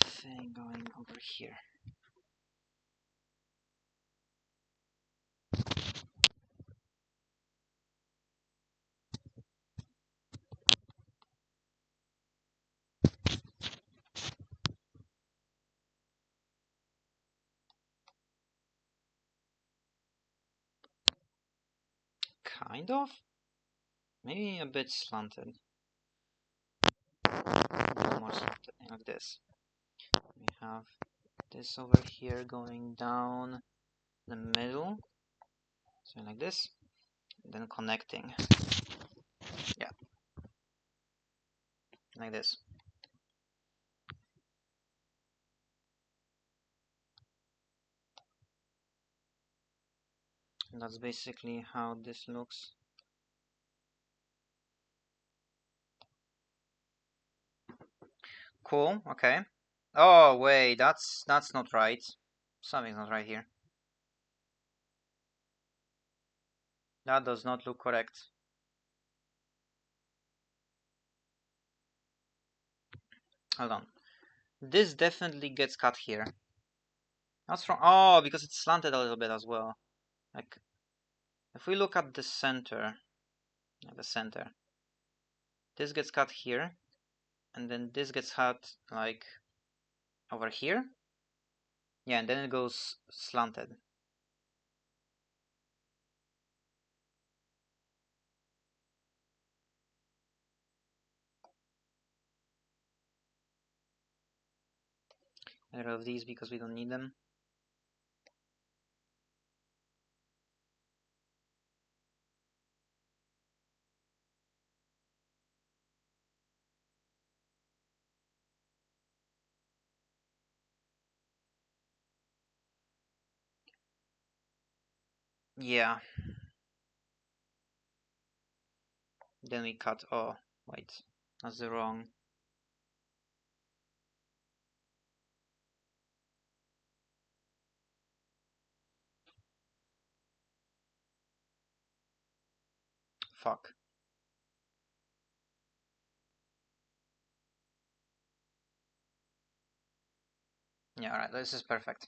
thing going over here. Kind of? Maybe a bit slanted. A little more slanted, like this. We have this over here going down the middle. So like this. And then connecting. Yeah. Like this. And that's basically how this looks. Cool, okay. Oh wait, that's not right. Something's not right here. That does not look correct. Hold on. This definitely gets cut here. That's wrong. Oh, because it's slanted a little bit as well. Like, if we look at the center, this gets cut here, and then this gets cut like over here. Yeah, and then it goes slanted. Get rid of these because we don't need them. Yeah. Then we cut. Oh, wait, that's the wrong. Fuck. Yeah, alright, this is perfect.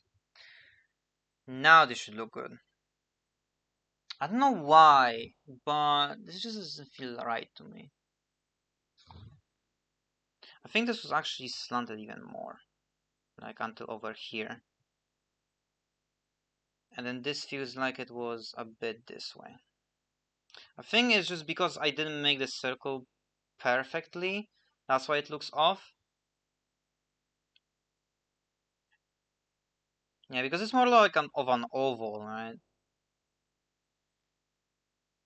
Now this should look good. I don't know why, but this just doesn't feel right to me. I think this was actually slanted even more. Like until over here. And then this feels like it was a bit this way. I think it's just because I didn't make the circle perfectly. That's why it looks off. Yeah, because it's more like an oval, right?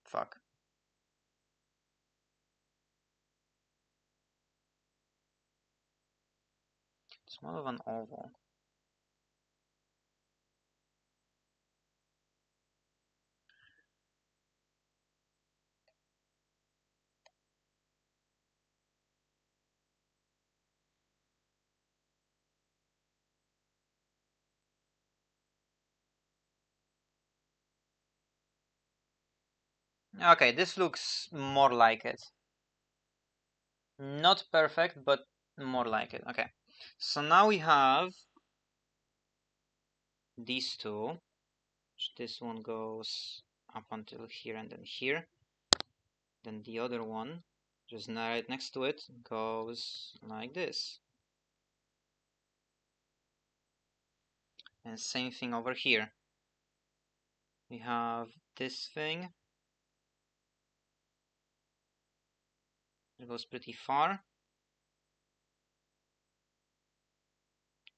Fuck. It's more of an oval. Okay, this looks more like it. Not perfect, but more like it. Okay. So now we have these two. This one goes up until here and then here. Then the other one, just right next to it, goes like this. And same thing over here. We have this thing. It goes pretty far.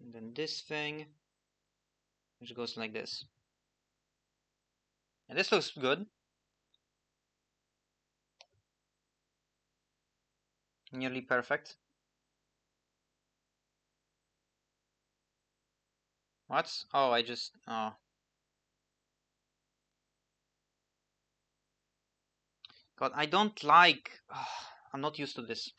And then this thing, which goes like this. And this looks good. Nearly perfect. What? Oh, I just... Oh. God, I don't like... I'm not used to this.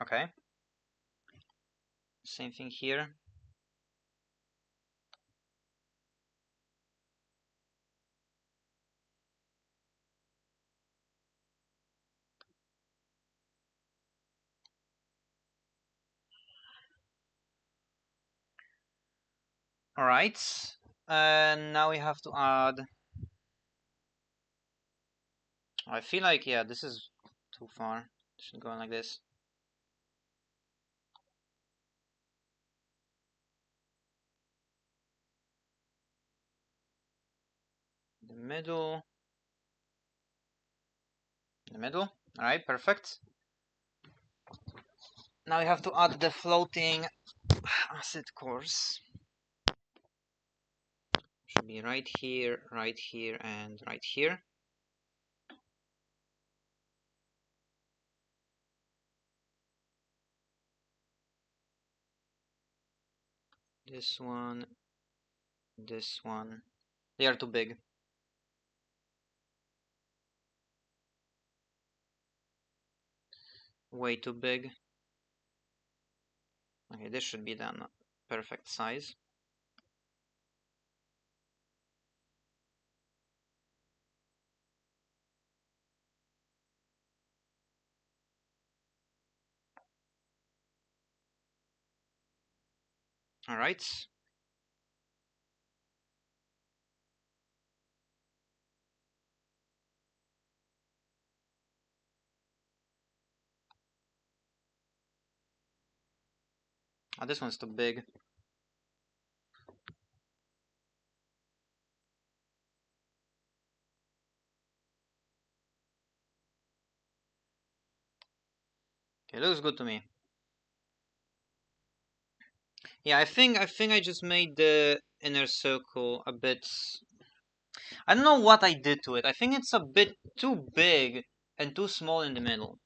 Okay. Same thing here. Alright. And now we have to add... I feel like, yeah, this is too far. It should go like this. The middle. The middle. Alright, perfect. Now we have to add the floating acid course. Should be right here, and right here. This one. This one. They are too big. Way too big. Okay, this should be then perfect size. Alright. Oh, this one's too big. Okay, looks good to me. Yeah, I think I just made the inner circle a bit. I don't know what I did to it. I think it's a bit too big and too small in the middle.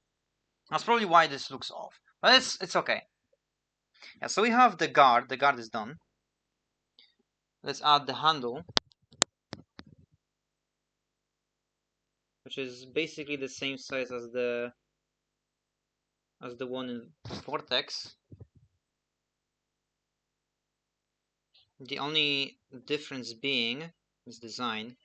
That's probably why this looks off. But it's okay. Yeah, so we have the guard. The guard is done. Let's add the handle, which is basically the same size as the one in Vortex. The only difference being is design.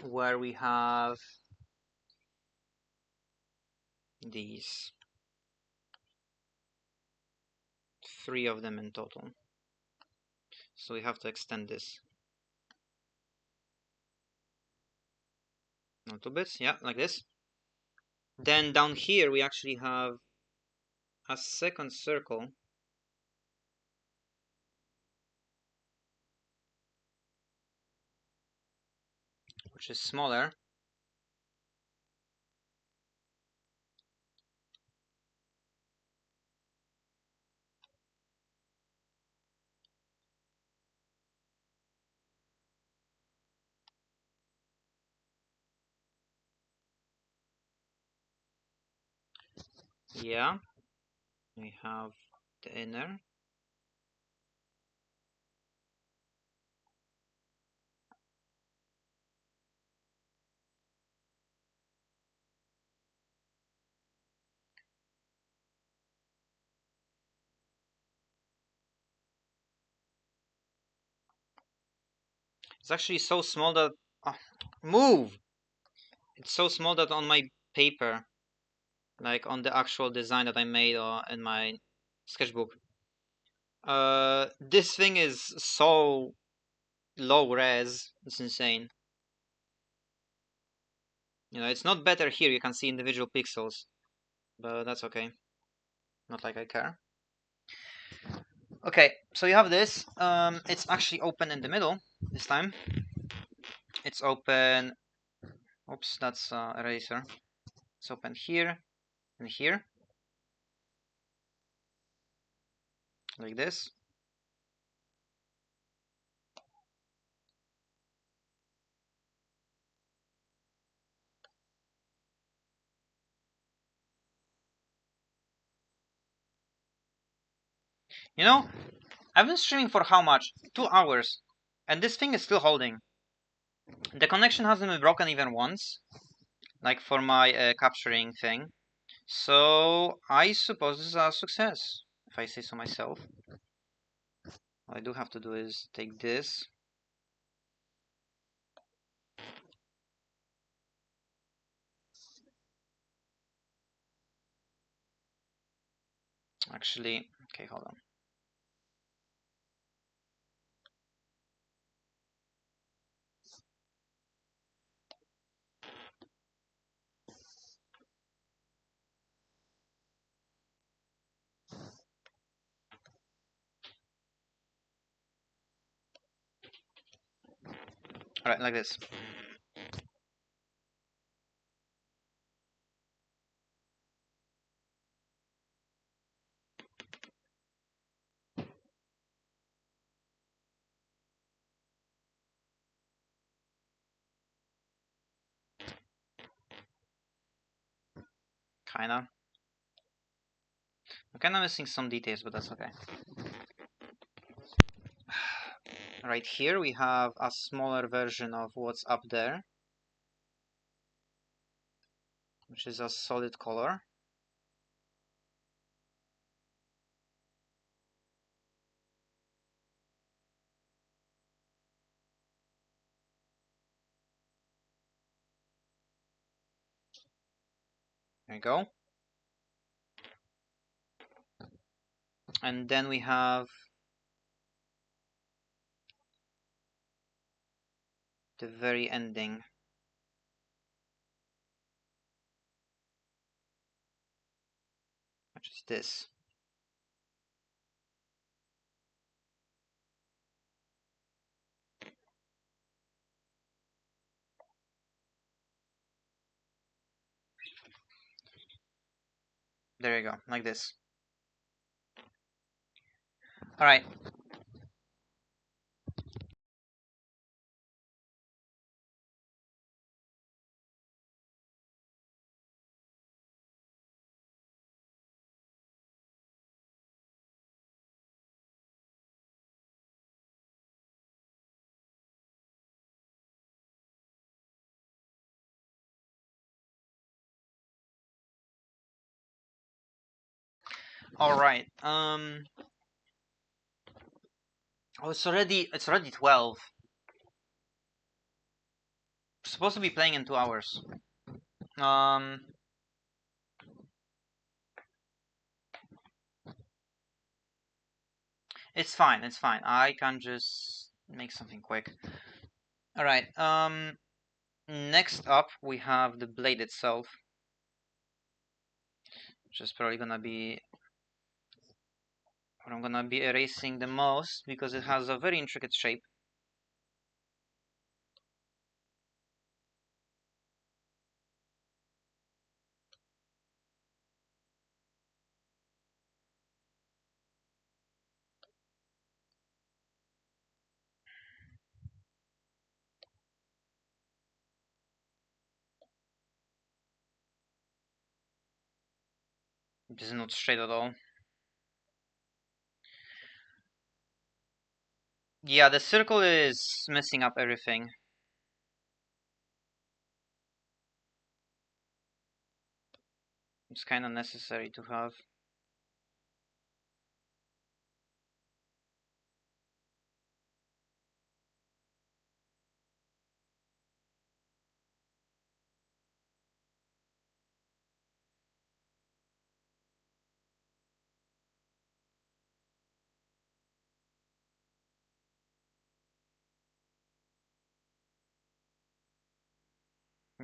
Where we have these 3 of them in total. So we have to extend this. 2 bits, yeah, like this. Then down here we actually have a second circle, which is smaller. Yeah, we have the inner. It's actually so small that move. It's so small that on my paper, like on the actual design that I made in my sketchbook, this thing is so low res. It's insane. You know, it's not better here. You can see individual pixels, but that's okay. Not like I care. Okay, so you have this. It's actually open in the middle this time. It's open. Oops, that's eraser. It's open here and here, like this. You know, I've been streaming for how much? 2 hours, and this thing is still holding. The connection hasn't been broken even once, like for my capturing thing. So I suppose this is a success, if I say so myself. What I do have to do is take this. Actually, okay, hold on. Alright, like this. Kinda. I'm kinda missing some details, but that's okay. Right here we have a smaller version of what's up there, which is a solid color. There you go. And then we have the very ending. Which is this. There you go, like this. Alright. Alright. Oh, it's already 12. We're supposed to be playing in 2 hours. It's fine, it's fine. I can just make something quick. Alright, next up we have the blade itself. Which is probably gonna be what I'm gonna be erasing the most because it has a very intricate shape. This is not straight at all. Yeah, the circle is messing up everything. It's kind of necessary to have.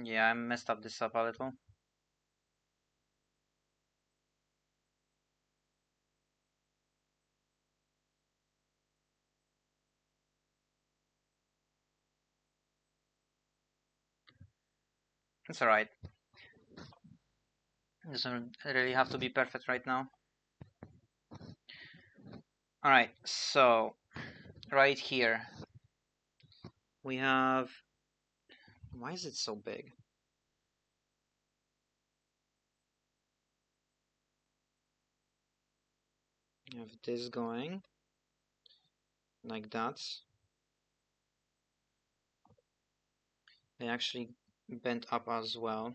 Yeah, I messed up this up a little. It's alright. Doesn't really have to be perfect right now. Alright, so right here we have. Why is it so big? You have this going like that. They actually bent up as well.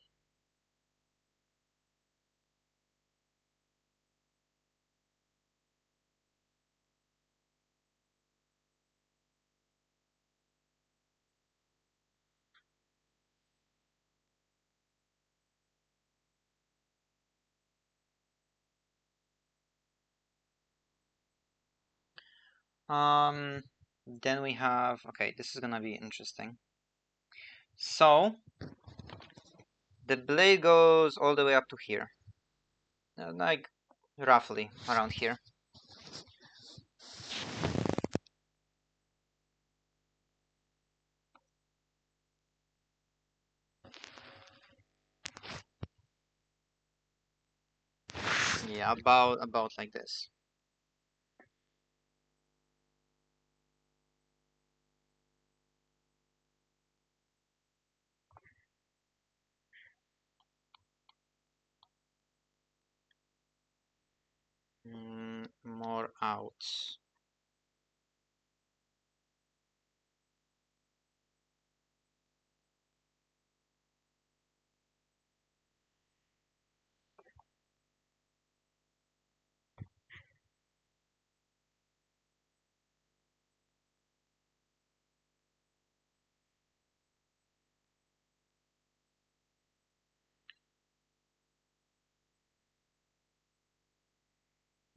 Then we have, okay, this is gonna be interesting. So the blade goes all the way up to here, like roughly around here. Yeah, about like this. More out.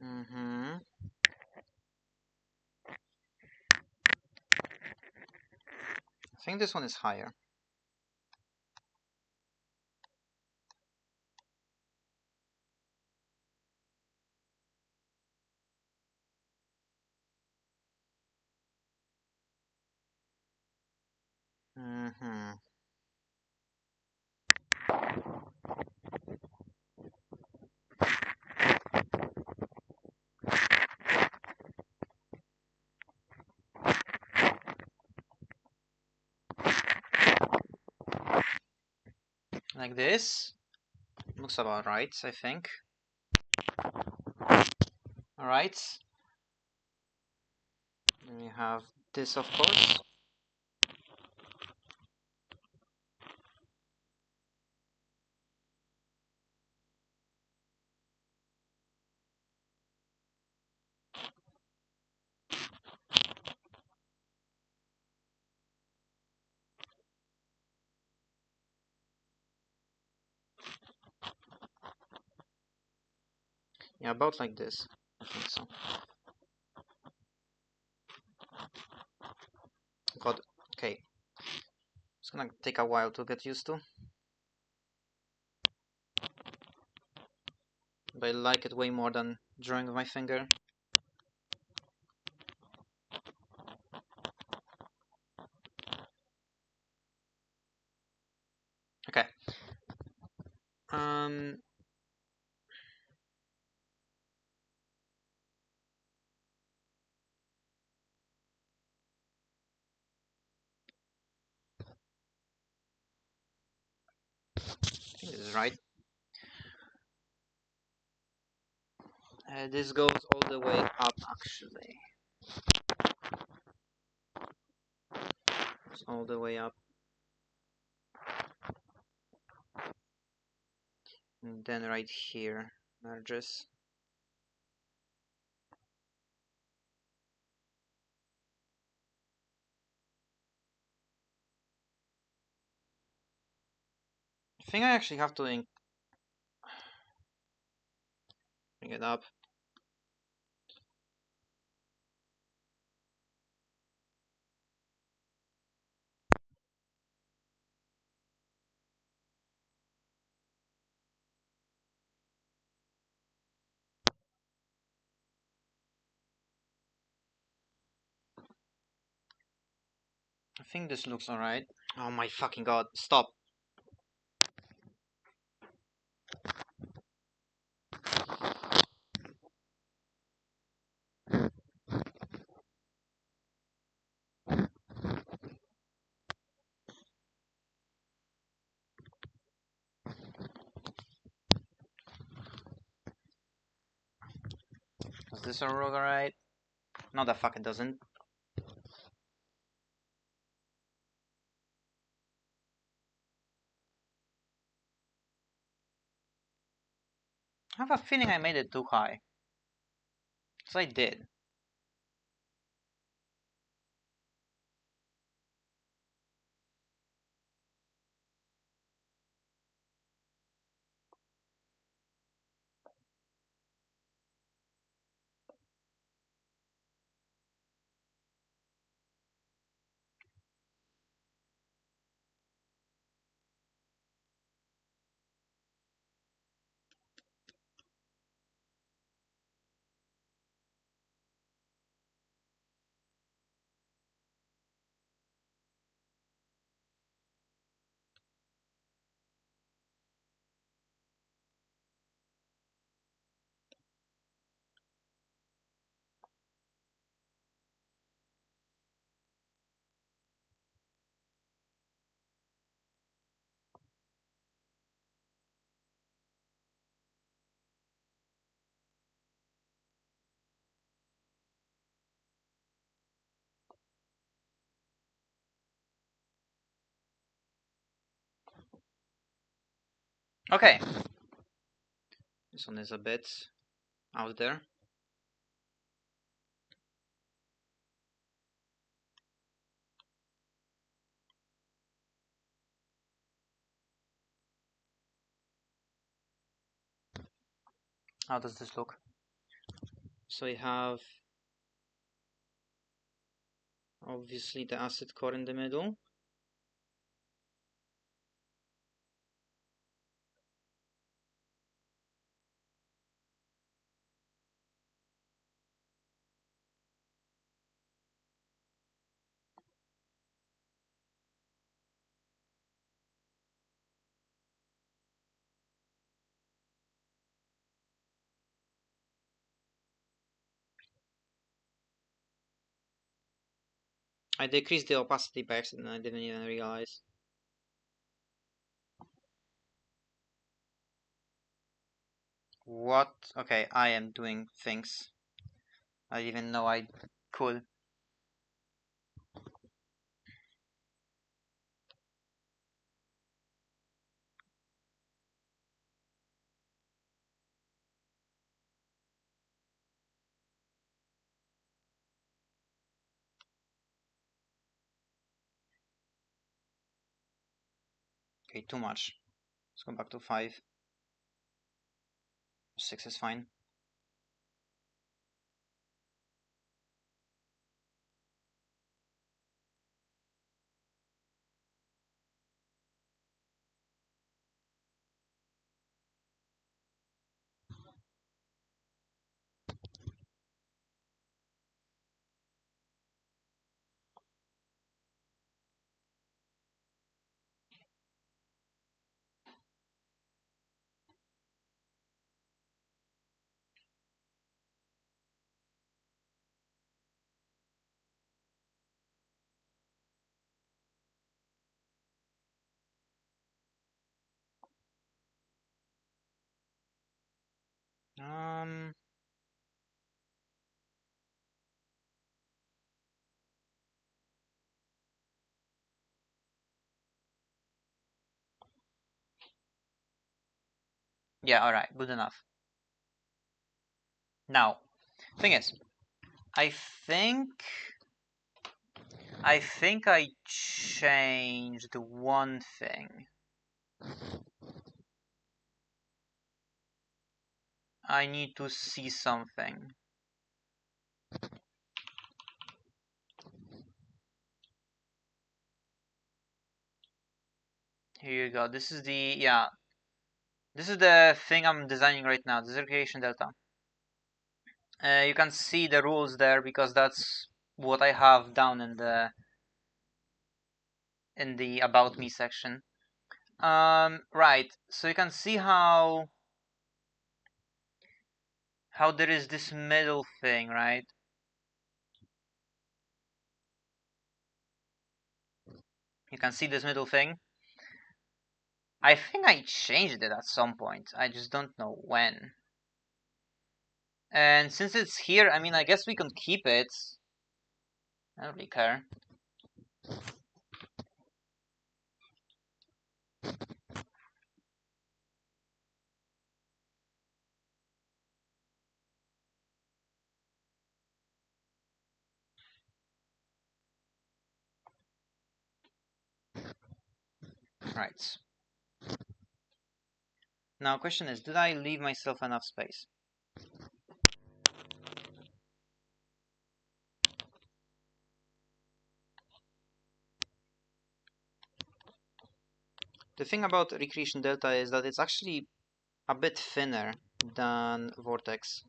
Mm-hmm. think this one is higher. Mm-hmm. Like this. Looks about right, I think. Alright. Then we have this, of course. Yeah, about like this. I think so. God, okay. It's gonna take a while to get used to. But I like it way more than drawing with my finger. Okay. I think this is right. This goes all the way up, actually. It's all the way up. And then right here merges. I think I actually have to bring it up. I think this looks alright. Oh my fucking god, stop. Does this all look alright? No, the fuck it doesn't. I have a feeling I made it too high. So I did. Okay. This one is a bit out there. How does this look? So we have obviously the acid core in the middle. I decreased the opacity by accident, I didn't even realize. What? Okay, I am doing things I didn't even know I could. Okay, too much. Let's go back to 5. 6 is fine. Um, yeah, alright, good enough. Now, thing is, I think I changed one thing. I need to see something. Here you go. This is the, yeah. This is the thing I'm designing right now, the recreation delta. You can see the rules there because that's what I have down in the about me section. Right. So you can see how there is this middle thing, right? You can see this middle thing. I think I changed it at some point. I just don't know when. And since it's here, I mean, I guess we can keep it. I don't really care. Right. Now, question is, did I leave myself enough space? The thing about Recreation Delta is that it's actually a bit thinner than Vortex.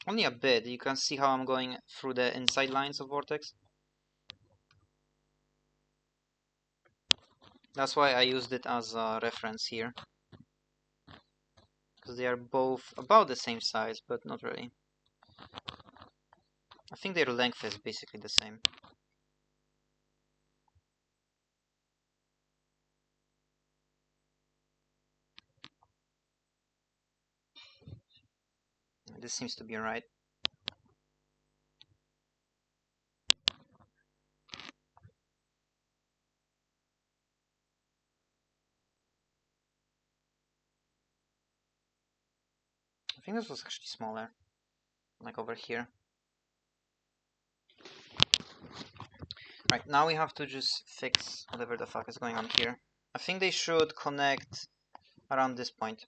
Only a bit. You can see how I'm going through the inside lines of Vortex. That's why I used it as a reference here. Because they are both about the same size, but not really. I think their length is basically the same. This seems to be right. I think this was actually smaller. Like over here. Right, now we have to just fix whatever the fuck is going on here. I think they should connect around this point.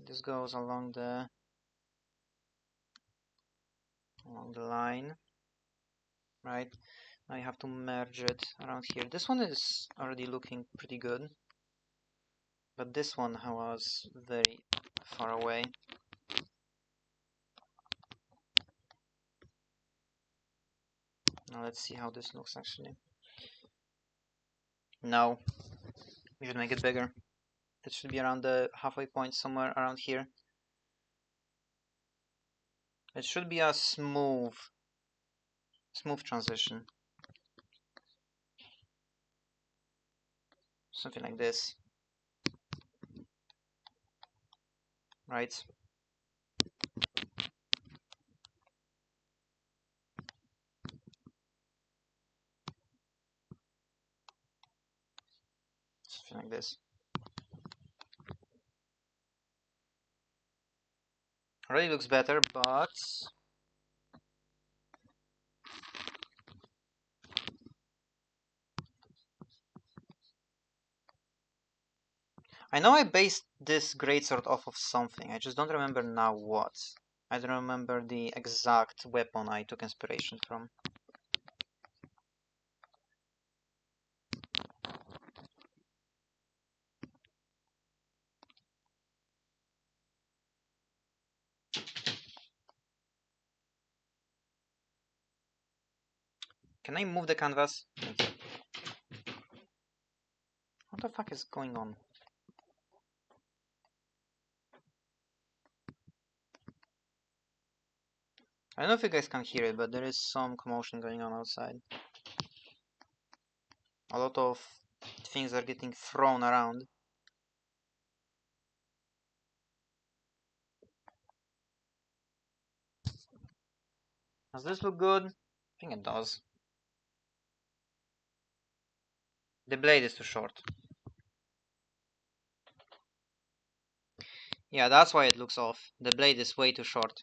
This goes along the line, right? Now you have to merge it around here. This one is already looking pretty good, but this one was very far away. Now let's see how this looks actually. No, we should make it bigger. It should be around the halfway point, somewhere around here. It should be a smooth transition. Something like this. Right? Something like this. Already looks better, but I know I based this greatsword off of something. I just don't remember now what. I don't remember the exact weapon I took inspiration from. Can I move the canvas? Thank you. What the fuck is going on? I don't know if you guys can hear it, but there is some commotion going on outside. A lot of things are getting thrown around. Does this look good? I think it does. The blade is too short. Yeah, that's why it looks off. The blade is way too short.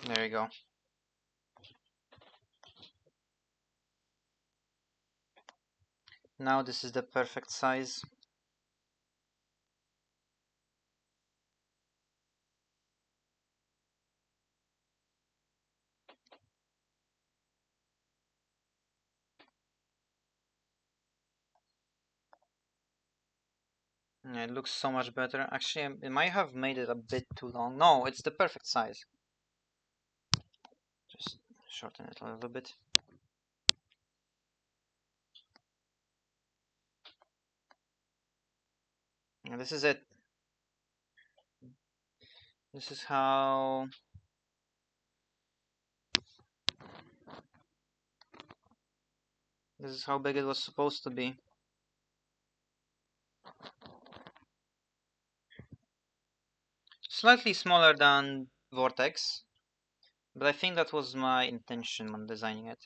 There you go. Now this is the perfect size. Yeah, it looks so much better. Actually, it might have made it a bit too long. No, it's the perfect size. Just shorten it a little bit. And this is it. This is how... This is how big it was supposed to be. Slightly smaller than Vortex, but I think that was my intention when designing it.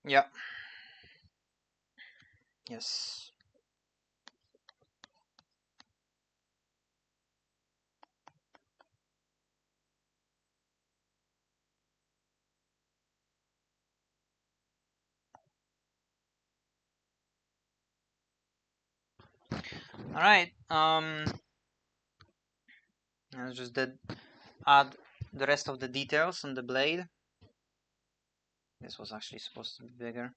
Yeah. Yes. Alright, I just did add the rest of the details on the blade. This was actually supposed to be bigger.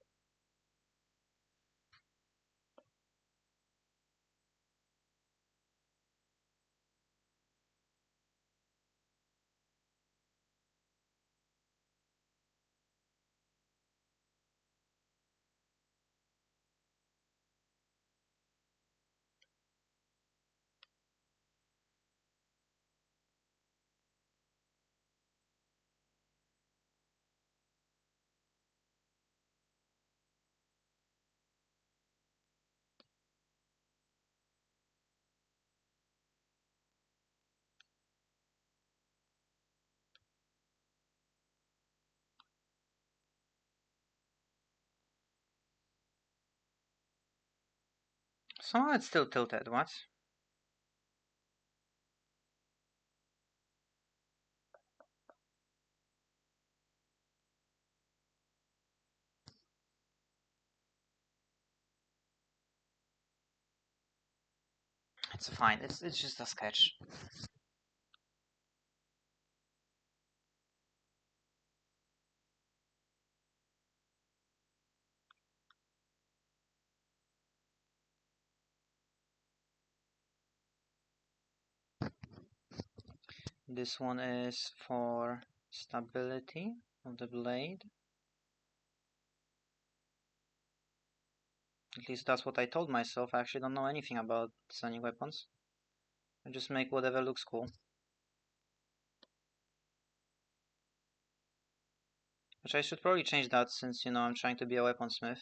Somehow it's still tilted, what? It's fine, it's just a sketch. This one is for stability of the blade. At least that's what I told myself. I actually don't know anything about designing weapons. I just make whatever looks cool. Which I should probably change that since, you know, I'm trying to be a weaponsmith.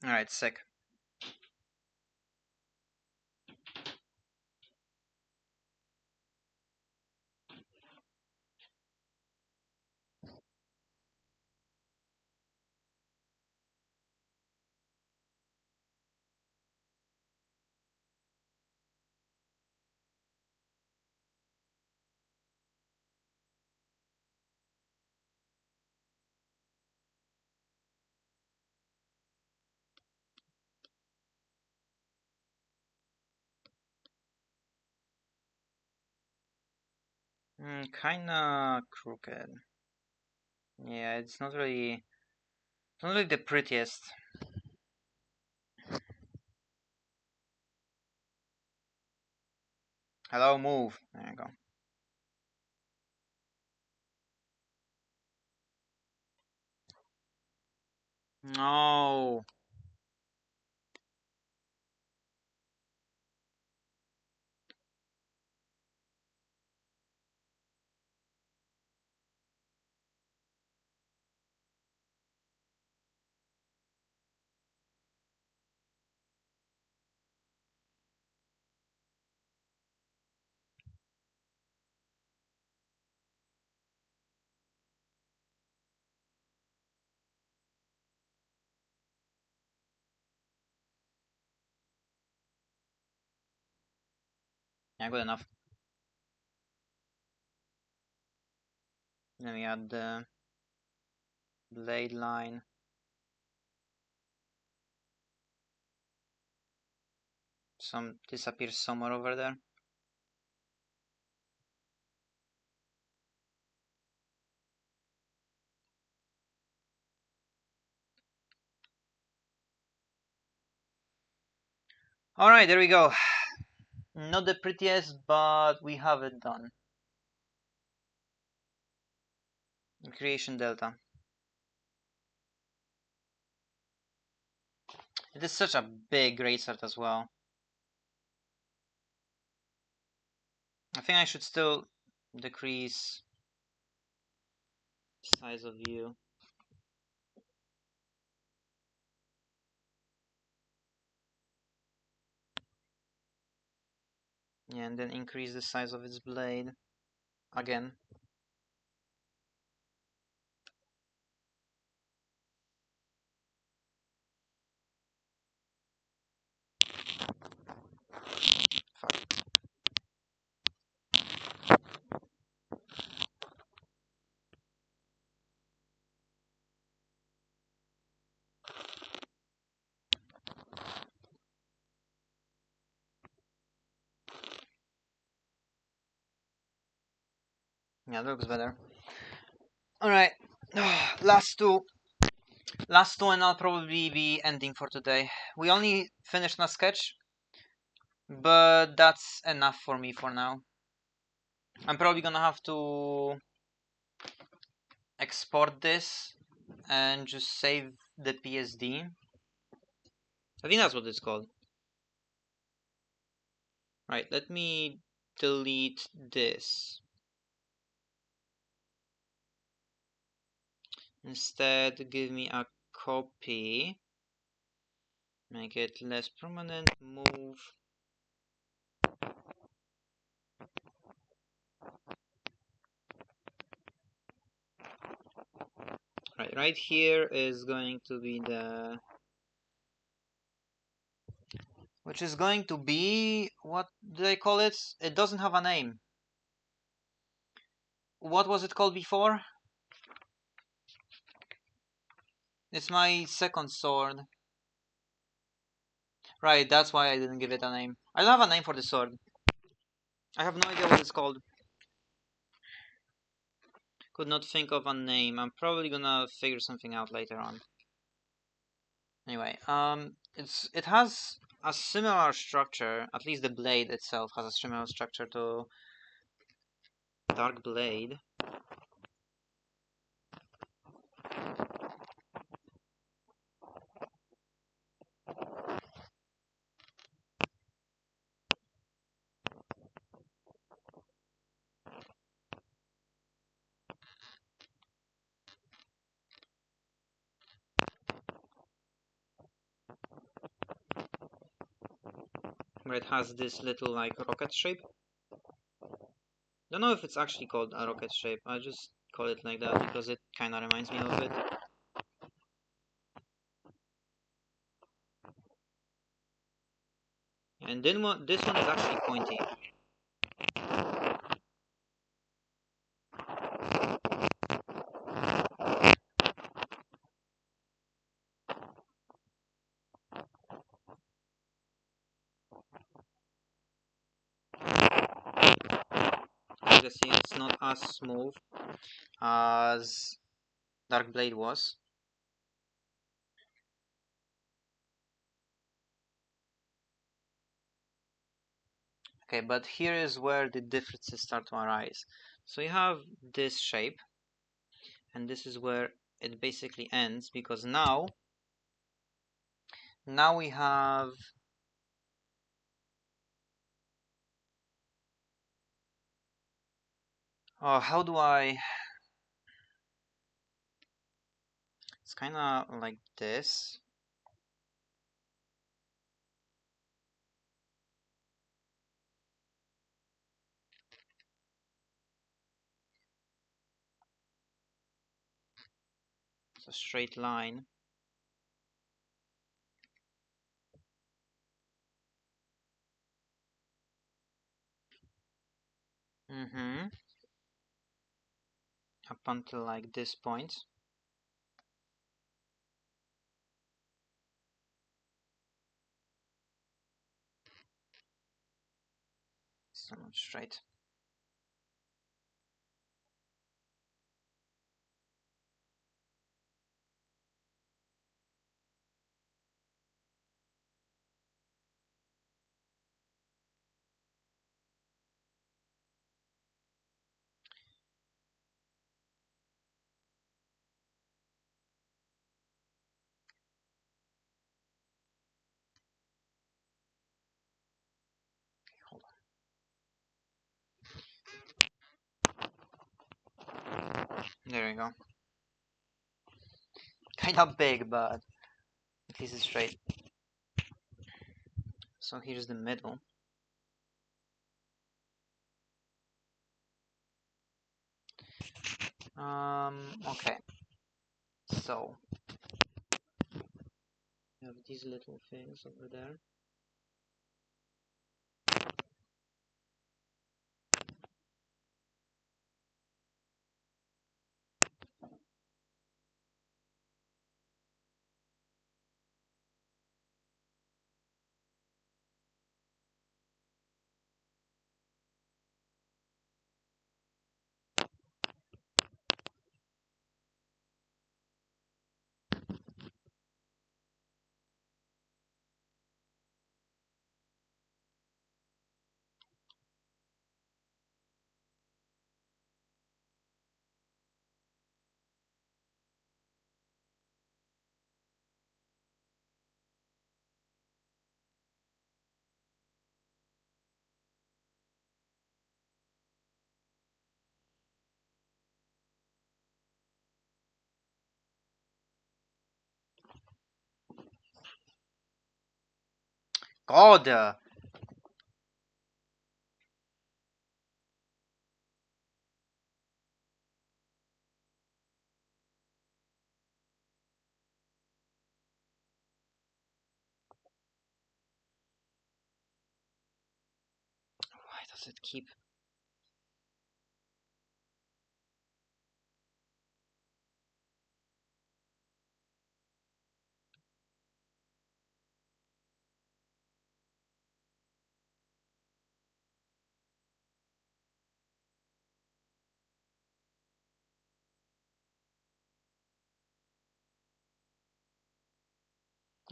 Alright, sick. Kinda crooked. Yeah, it's not really the prettiest. Hello, move. There you go. No. Yeah, good enough. Then we add the blade line. Some disappears somewhere over there. Alright, there we go. Not the prettiest, but we have it done. Creation delta. It is such a big greatsword as well. I think I should still decrease size of view. Yeah, and then increase the size of its blade again. Fuck. Yeah, that looks better. Alright, last two, and I'll probably be ending for today. We only finished a sketch, but that's enough for me for now. I'm probably gonna have to export this and just save the PSD. I think that's what it's called. Right, let me delete this. Instead, give me a copy. Make it less prominent. Move. Right here is going to be the... Which is going to be... What do they call it? It doesn't have a name. What was it called before? It's my second sword. Right, that's why I didn't give it a name. I don't have a name for the sword. I have no idea what it's called. Could not think of a name. I'm probably gonna figure something out later on. Anyway, it has a similar structure. At least the blade itself has a similar structure to Dark Blade. Where it has this little like rocket shape. Don't know if it's actually called a rocket shape. I just call it like that because it kind of reminds me of it. And then this one is actually pointy. As you can see, it's not as smooth as Dark Blade was. Okay, but here is where the differences start to arise. So you have this shape, and this is where it basically ends, because now we have how do I... It's kind of like this. It's a straight line. Up until like this point. So not straight. Hold on. There we go. Kind of big, but at least it's straight. So here's the middle. Okay. So we have these little things over there. God! Why does it keep...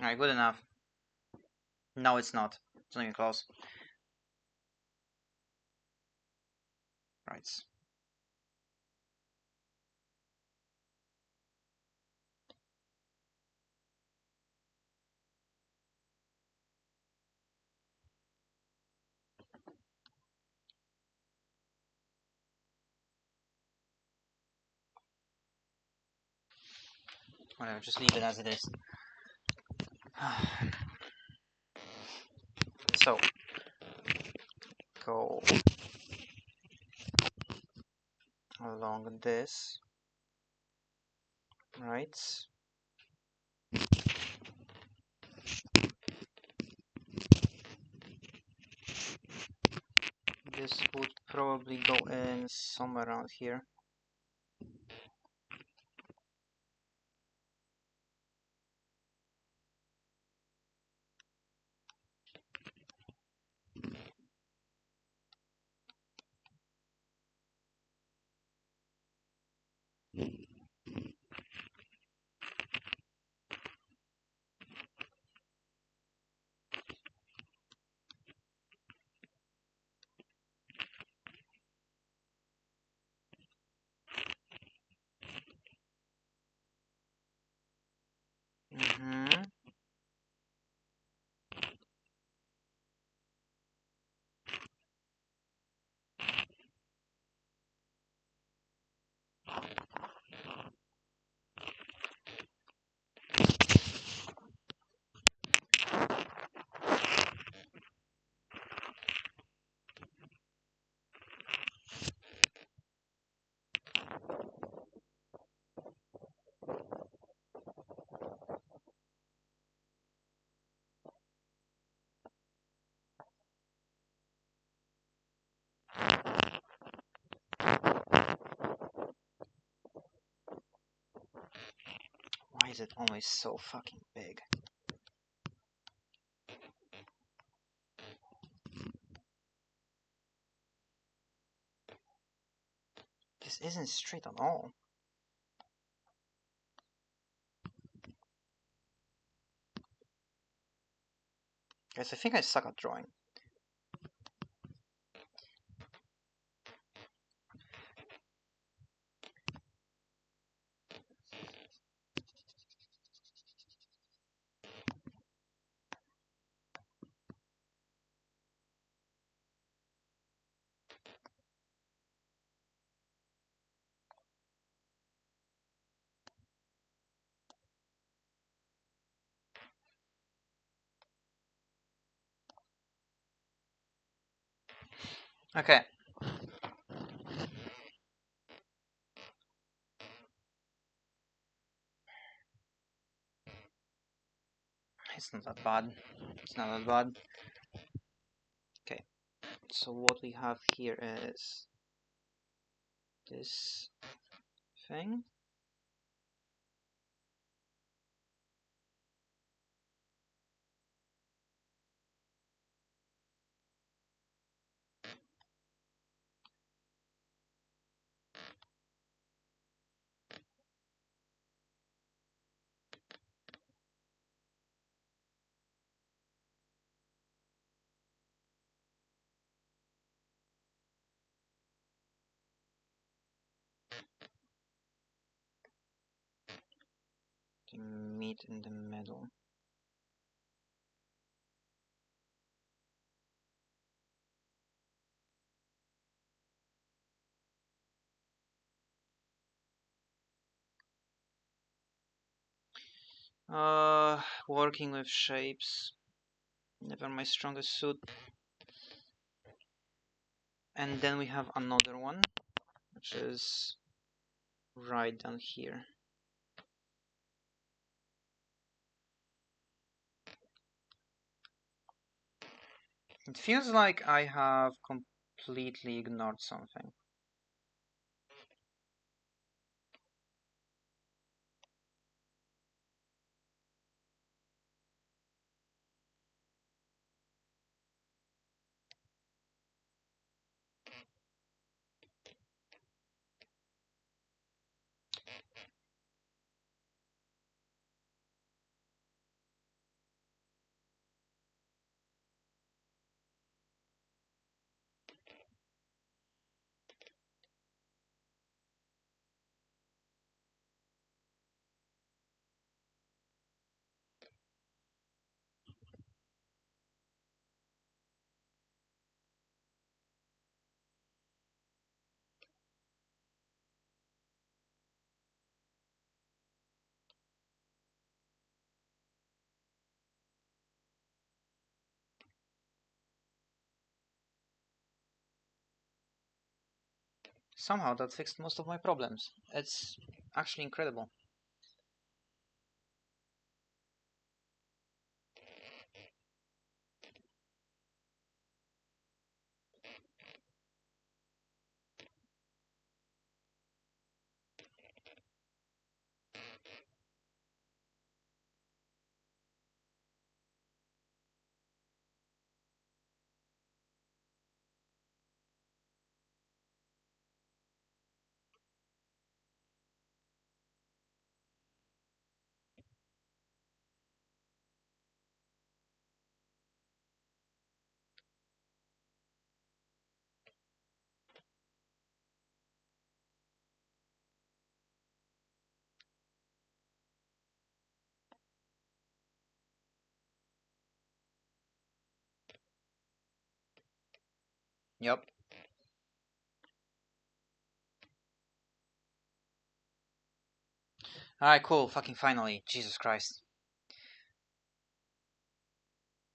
Alright, good enough. No, it's not. It's not even close. Right. Whatever, just leave it as it is. So, go along this, right? This would probably go in somewhere around here. Mm-hmm. Why is it always so fucking big? This isn't straight at all. Guys, I think I suck at drawing. Okay. It's not that bad. It's not that bad. Okay. So what we have here is this thing. The meat in the middle. Working with shapes. Never my strongest suit. And then we have another one, which is right down here. It feels like I have completely ignored something. Somehow that fixed most of my problems. It's actually incredible. Yep. Alright, cool. Fucking finally. Jesus Christ.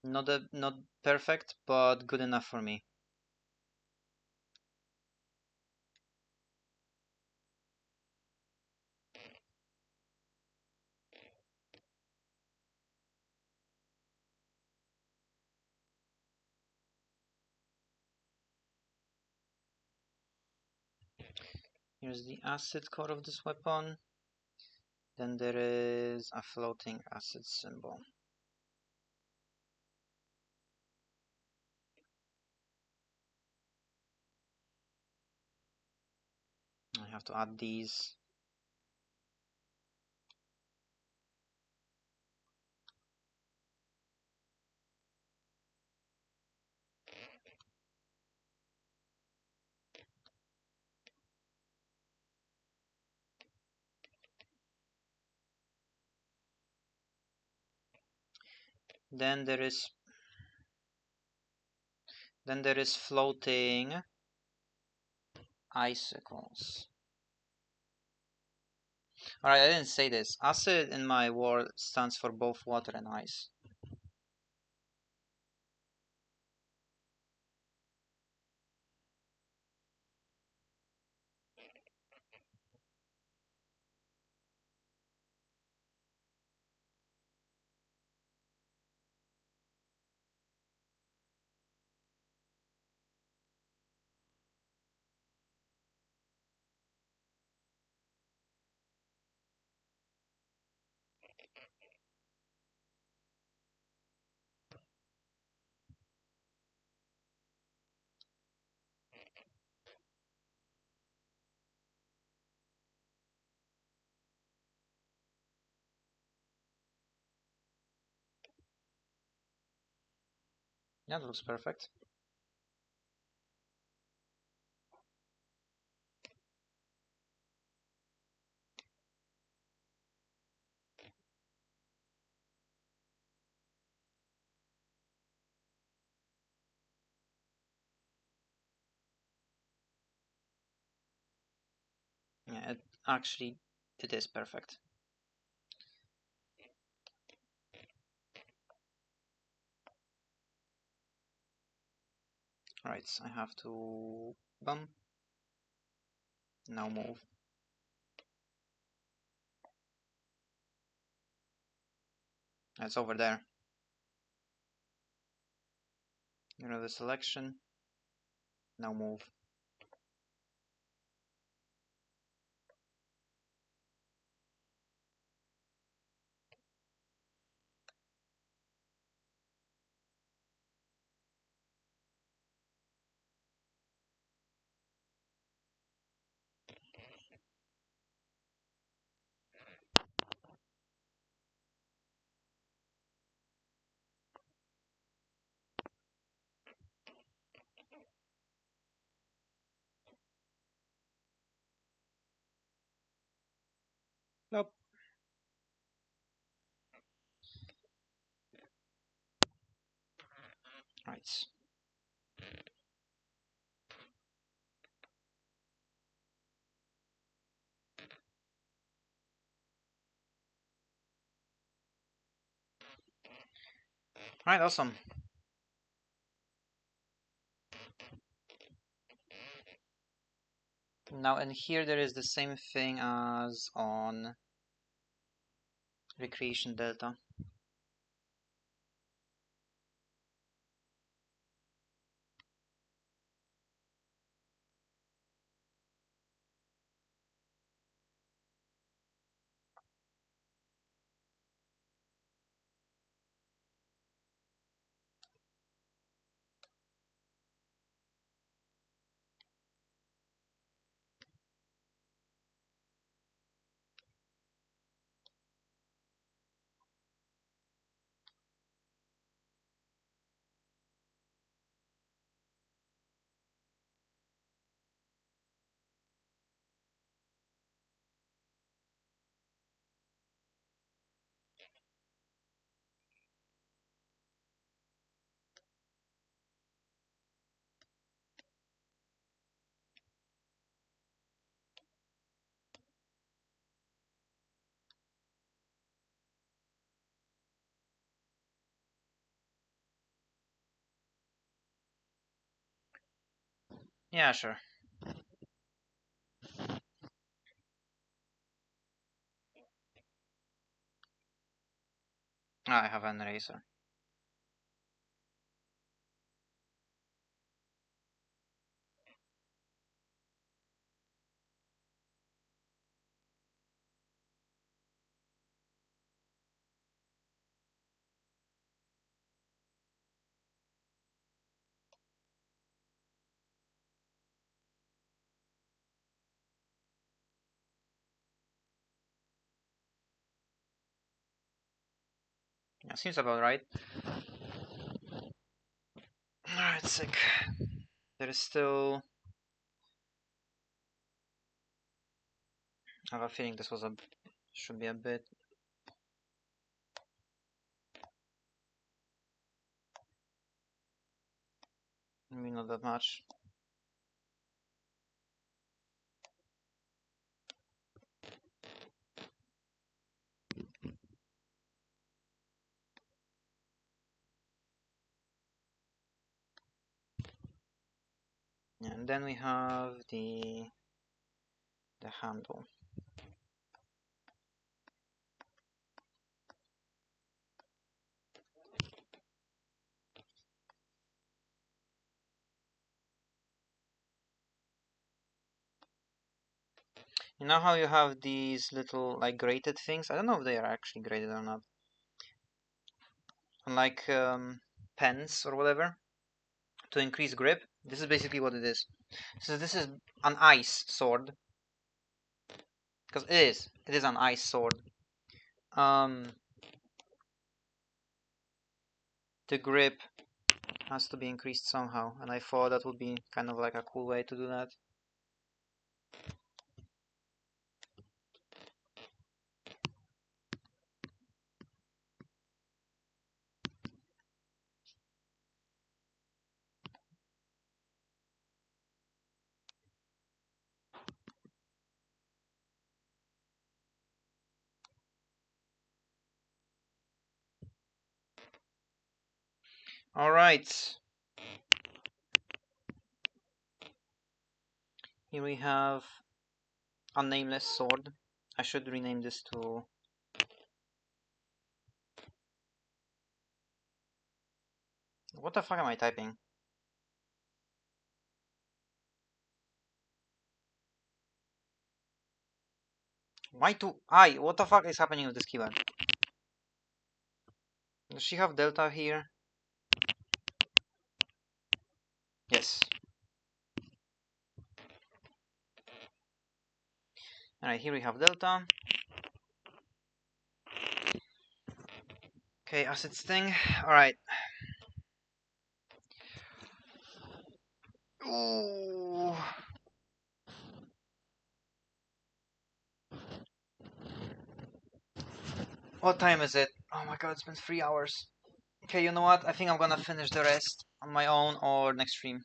Not perfect, but good enough for me. Here's the acid core of this weapon. Then there is a floating acid symbol. I have to add these. Then there is floating icicles. Alright, I didn't say this. Acid in my world stands for both water and ice. Yeah, that looks perfect. Yeah, it is perfect. Right, I have to bump. Now move. It's over there. You know the selection. Now move. Nope. Right. Alright, awesome. Now in here there is the same thing as on Recreation Delta. Yeah, sure. I have an eraser. Yeah, seems about right. Alright, sick. There is still... I have a feeling this was a... should be a bit... maybe not that much. Yeah, and then we have the handle. You know how you have these little like grated things? I don't know if they are actually grated or not. Like pens or whatever to increase grip. This is basically what it is. So this is an ice sword because it is an ice sword. Um, the grip has to be increased somehow, and I thought that would be kind of like a cool way to do that. All right. Here we have a nameless sword. I should rename this to... What the fuck am I typing? Why to I? What the fuck is happening with this keyboard? Does she have delta here? Yes. Alright, here we have delta. Okay, acid sting. Alright. Ooh. What time is it? Oh my god, it's been 3 hours. Okay, you know what? I think I'm gonna finish the rest on my own or next stream.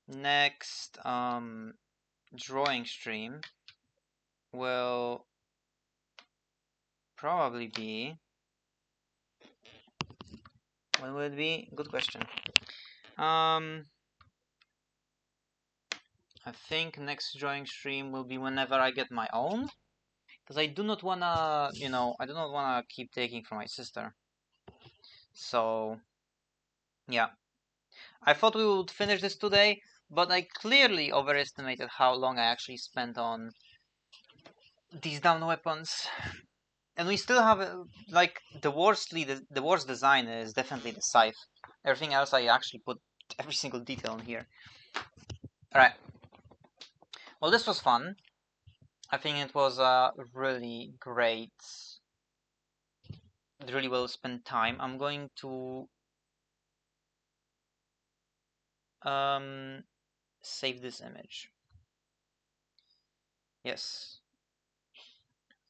Next drawing stream will probably be... When will it be? Good question. I think next drawing stream will be whenever I get my own. Because I do not wanna, you know, I do not wanna keep taking from my sister. So, yeah. I thought we would finish this today, but I clearly overestimated how long I actually spent on these down weapons. And we still have, like, the worst design is definitely the scythe. Everything else I actually put every single detail in here. Alright. Well, this was fun. I think it was a really great, really well spent time. I'm going to save this image. Yes.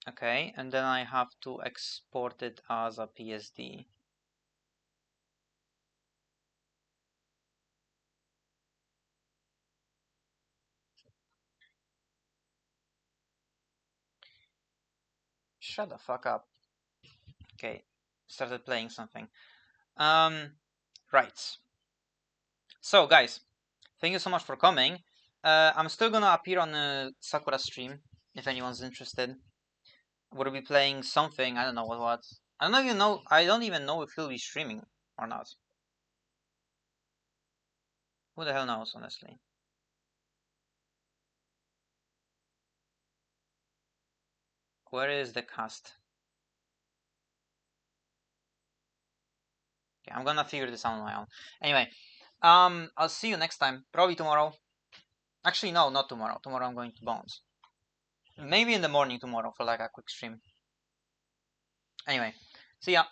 Okay, and then I have to export it as a PSD. Shut the fuck up. Okay, started playing something. Right. So, guys, thank you so much for coming. I'm still gonna appear on a Sakura stream if anyone's interested. We'll be playing something. I don't know what. I don't even know. I don't even know if he'll be streaming or not. Who the hell knows, honestly. Where is the cast? Okay, I'm gonna figure this out on my own. Anyway, I'll see you next time. Probably tomorrow. Actually, no, not tomorrow. Tomorrow I'm going to Bones. Maybe in the morning tomorrow for like a quick stream. Anyway, see ya.